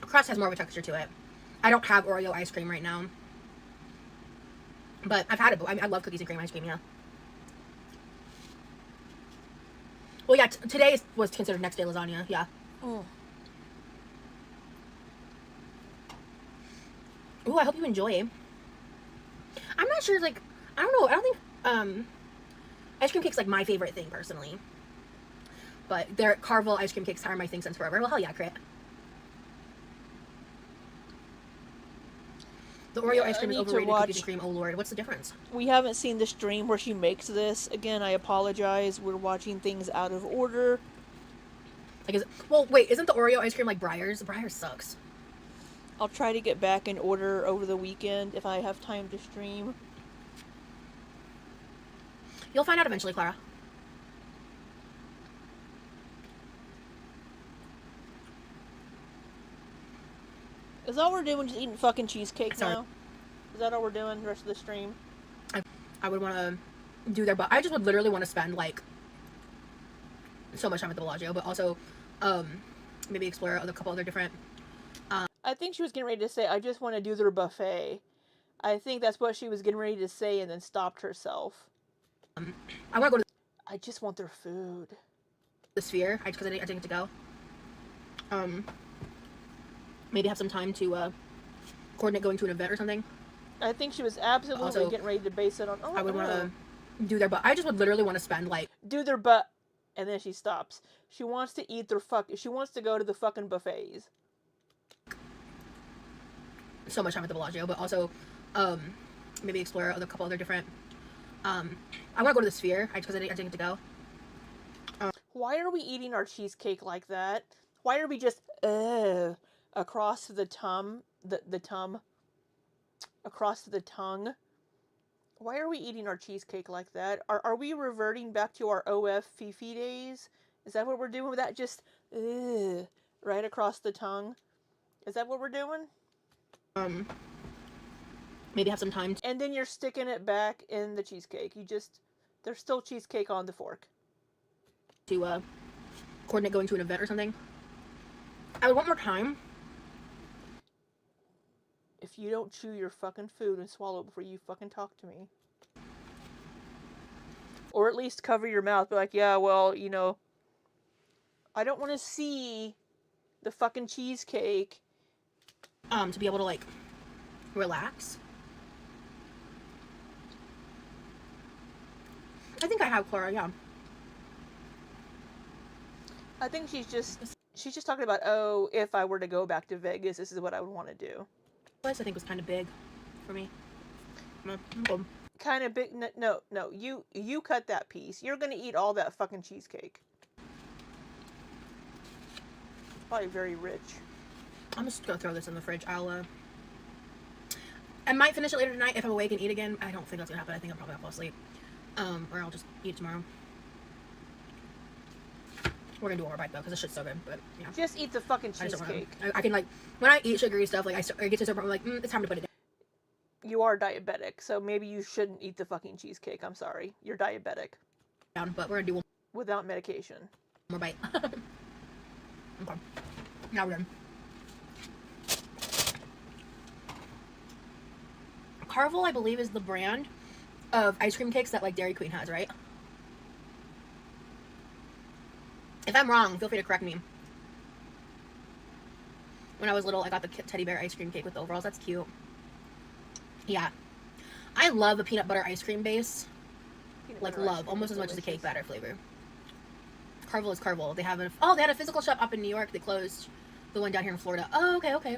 crust has more of a texture to it. I don't have Oreo ice cream right now, but I've had it. I love cookies and cream ice cream. Yeah. Well, yeah. Today was considered next day lasagna. Yeah. Oh. Ooh, I hope you enjoy. I'm not sure. Like, I don't know. I don't think ice cream cake's like my favorite thing personally. But their Carvel ice cream cakes are my thing since forever. Well, hell yeah, Crit. The Oreo ice cream is overrated. Cookies and cream. Oh lord, what's the difference? We haven't seen the stream where she makes this. Again, I apologize. We're watching things out of order. Like, well, wait, isn't the Oreo ice cream like Breyers? Breyers sucks. I'll try to get back in order over the weekend if I have time to stream. You'll find out eventually, Clara. Is all we're doing just eating fucking cheesecake now? Is that all we're doing the rest of the stream? I would want to do their, but I just would literally want to spend like so much time at the Bellagio, but also maybe explore a couple other different. I think she was getting ready to say, I just want to do their buffet. I think that's what she was getting ready to say and then stopped herself. I want to go to. I just want their food. The Sphere, because I didn't get to go. Maybe have some time to coordinate going to an event or something. I think she was absolutely also, getting ready to base it on. Oh, I would want to do their, but I just would literally want to spend like do their butt, and then she stops. She wants to eat their She wants to go to the fucking buffets. So much time at the Bellagio, but also maybe explore a couple other different. I want to go to the Sphere, because I didn't get to go. Why are we eating our cheesecake like that? Why are we just across the tongue? Across the tongue. Why are we eating our cheesecake like that? Are we reverting back to our OF Fifi days? Is that what we're doing with that? Just right across the tongue? Is that what we're doing? Maybe have some time. And then you're sticking it back in the cheesecake. There's still cheesecake on the fork. To coordinate going to an event or something. I would want more time. If you don't chew your fucking food and swallow it before you fucking talk to me. Or at least cover your mouth. Be like, yeah, well, you know, I don't want to see the fucking cheesecake. To be able to, like, relax. I think I have, Clara, yeah. I think she's just talking about, oh, if I were to go back to Vegas, this is what I would want to do. I think was kind of big for me. Kind of big? No, you cut that piece. You're gonna eat all that fucking cheesecake. Probably very rich. I'm just gonna throw this in the fridge. I might finish it later tonight if I'm awake and eat again. I don't think that's gonna happen. I think I'll probably fall asleep. Or I'll just eat it tomorrow. We're gonna do a bite though, because this shit's so good. But yeah. Just eat the fucking cheesecake. I can, like, when I eat sugary stuff, like, I get to a certain point, I'm like, it's time to put it You are diabetic, so maybe you shouldn't eat the fucking cheesecake. I'm sorry. You're diabetic. down. But we're gonna do one Without medication. more bite. Okay. Now we're done. Carvel, I believe, is the brand of ice cream cakes that, like, Dairy Queen has, right? If I'm wrong, feel free to correct me. When I was little, I got the teddy bear ice cream cake with the overalls. That's cute. Yeah. I love a peanut butter ice cream base. Like, love. Almost as much as the cake batter flavor. Carvel is Carvel. They have they had a physical shop up in New York. They closed the one down here in Florida. Oh, okay.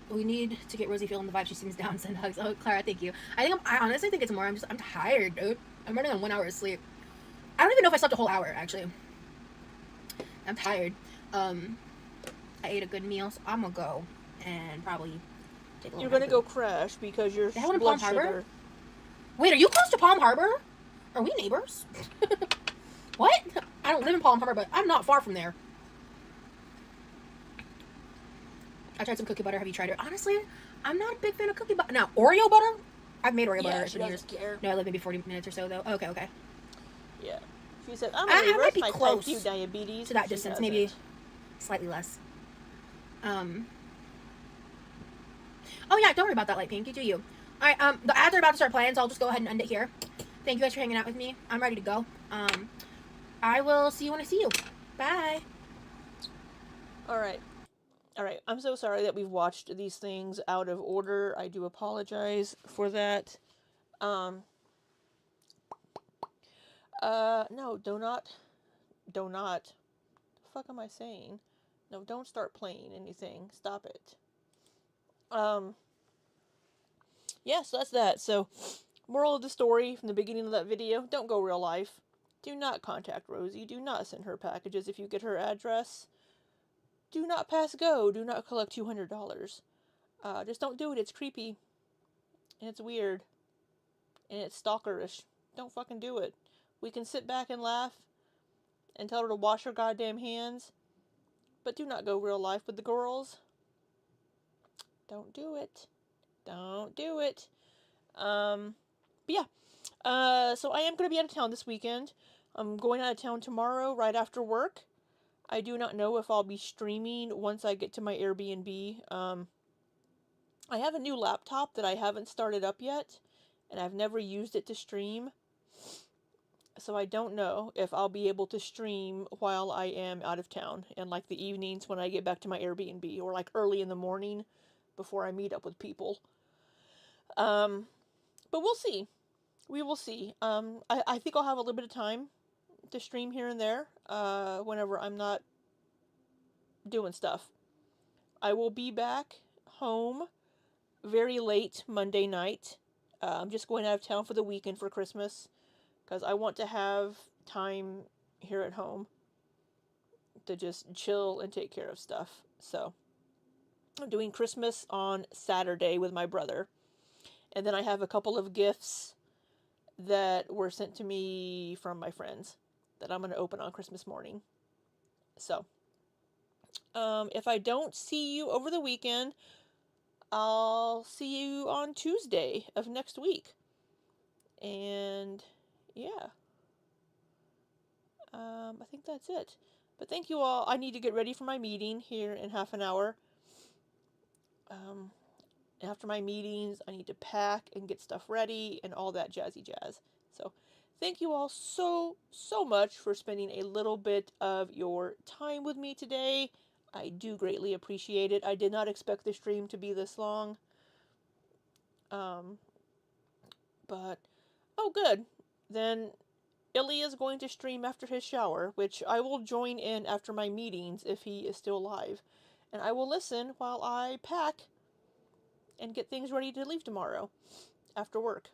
We need to get Rosie feeling the vibe. She seems down. Send hugs. Oh, Clara, thank you. I honestly think it's more. I'm tired, dude. I'm running on 1 hour of sleep. I don't even know if I slept a whole hour, actually. I'm tired. I ate a good meal, so I'm gonna go and probably take a little. You're gonna go crash because your They have one in blood Palm Harbor? sugar. Wait, are you close to Palm Harbor? Are we neighbors? What? I don't live in Palm Harbor, but I'm not far from there. I tried some cookie butter. Have you tried it? Honestly, I'm not a big fan of cookie butter. Now, Oreo butter? I've made Oreo butter for years. Care. No, I live maybe 40 minutes or so, though. Okay. Yeah. She said, I'm I gonna might reverse be my close type 2 diabetes. to that She distance, doesn't. maybe slightly less. Oh yeah, don't worry about that, Light Pink. You do you. Alright, the ads are about to start playing, so I'll just go ahead and end it here. Thank you guys for hanging out with me. I'm ready to go. I will see you when I see you. Bye. Alright. I'm so sorry that we've watched these things out of order. I do apologize for that. No, do not. The fuck am I saying? No, don't start playing anything. Stop it. Yeah, so that's that. So, moral of the story from the beginning of that video, don't go real life. Do not contact Rosie. Do not send her packages if you get her address. Do not pass go. Do not collect $200. Just don't do it. It's creepy. And it's weird. And it's stalkerish. Don't fucking do it. We can sit back and laugh and tell her to wash her goddamn hands. But do not go real life with the girls. Don't do it. Don't do it. But yeah. So I am going to be out of town this weekend. I'm going out of town tomorrow right after work. I do not know if I'll be streaming once I get to my Airbnb. I have a new laptop that I haven't started up yet, and I've never used it to stream. So I don't know if I'll be able to stream while I am out of town, and like the evenings when I get back to my Airbnb, or like early in the morning before I meet up with people. But we'll see. We will see. I think I'll have a little bit of time to stream here and there, whenever I'm not doing stuff. I will be back home very late Monday night. I'm just going out of town for the weekend for Christmas, because I want to have time here at home to just chill and take care of stuff. So, I'm doing Christmas on Saturday with my brother. And then I have a couple of gifts that were sent to me from my friends that I'm going to open on Christmas morning. So, if I don't see you over the weekend, I'll see you on Tuesday of next week. And yeah. I think that's it. But thank you all. I need to get ready for my meeting here in half an hour. After my meetings, I need to pack and get stuff ready and all that jazzy jazz. So, thank you all so much for spending a little bit of your time with me today. I do greatly appreciate it. I did not expect the stream to be this long. But, oh good. Then Ilya is going to stream after his shower, which I will join in after my meetings if he is still alive. And I will listen while I pack and get things ready to leave tomorrow after work.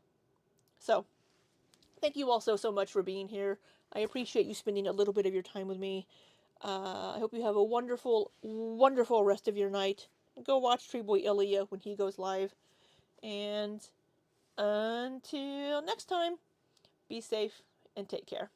So, thank you all so much for being here. I appreciate you spending a little bit of your time with me. I hope you have a wonderful, wonderful rest of your night. Go watch Tree Boy Ilya when he goes live. And until next time, be safe and take care.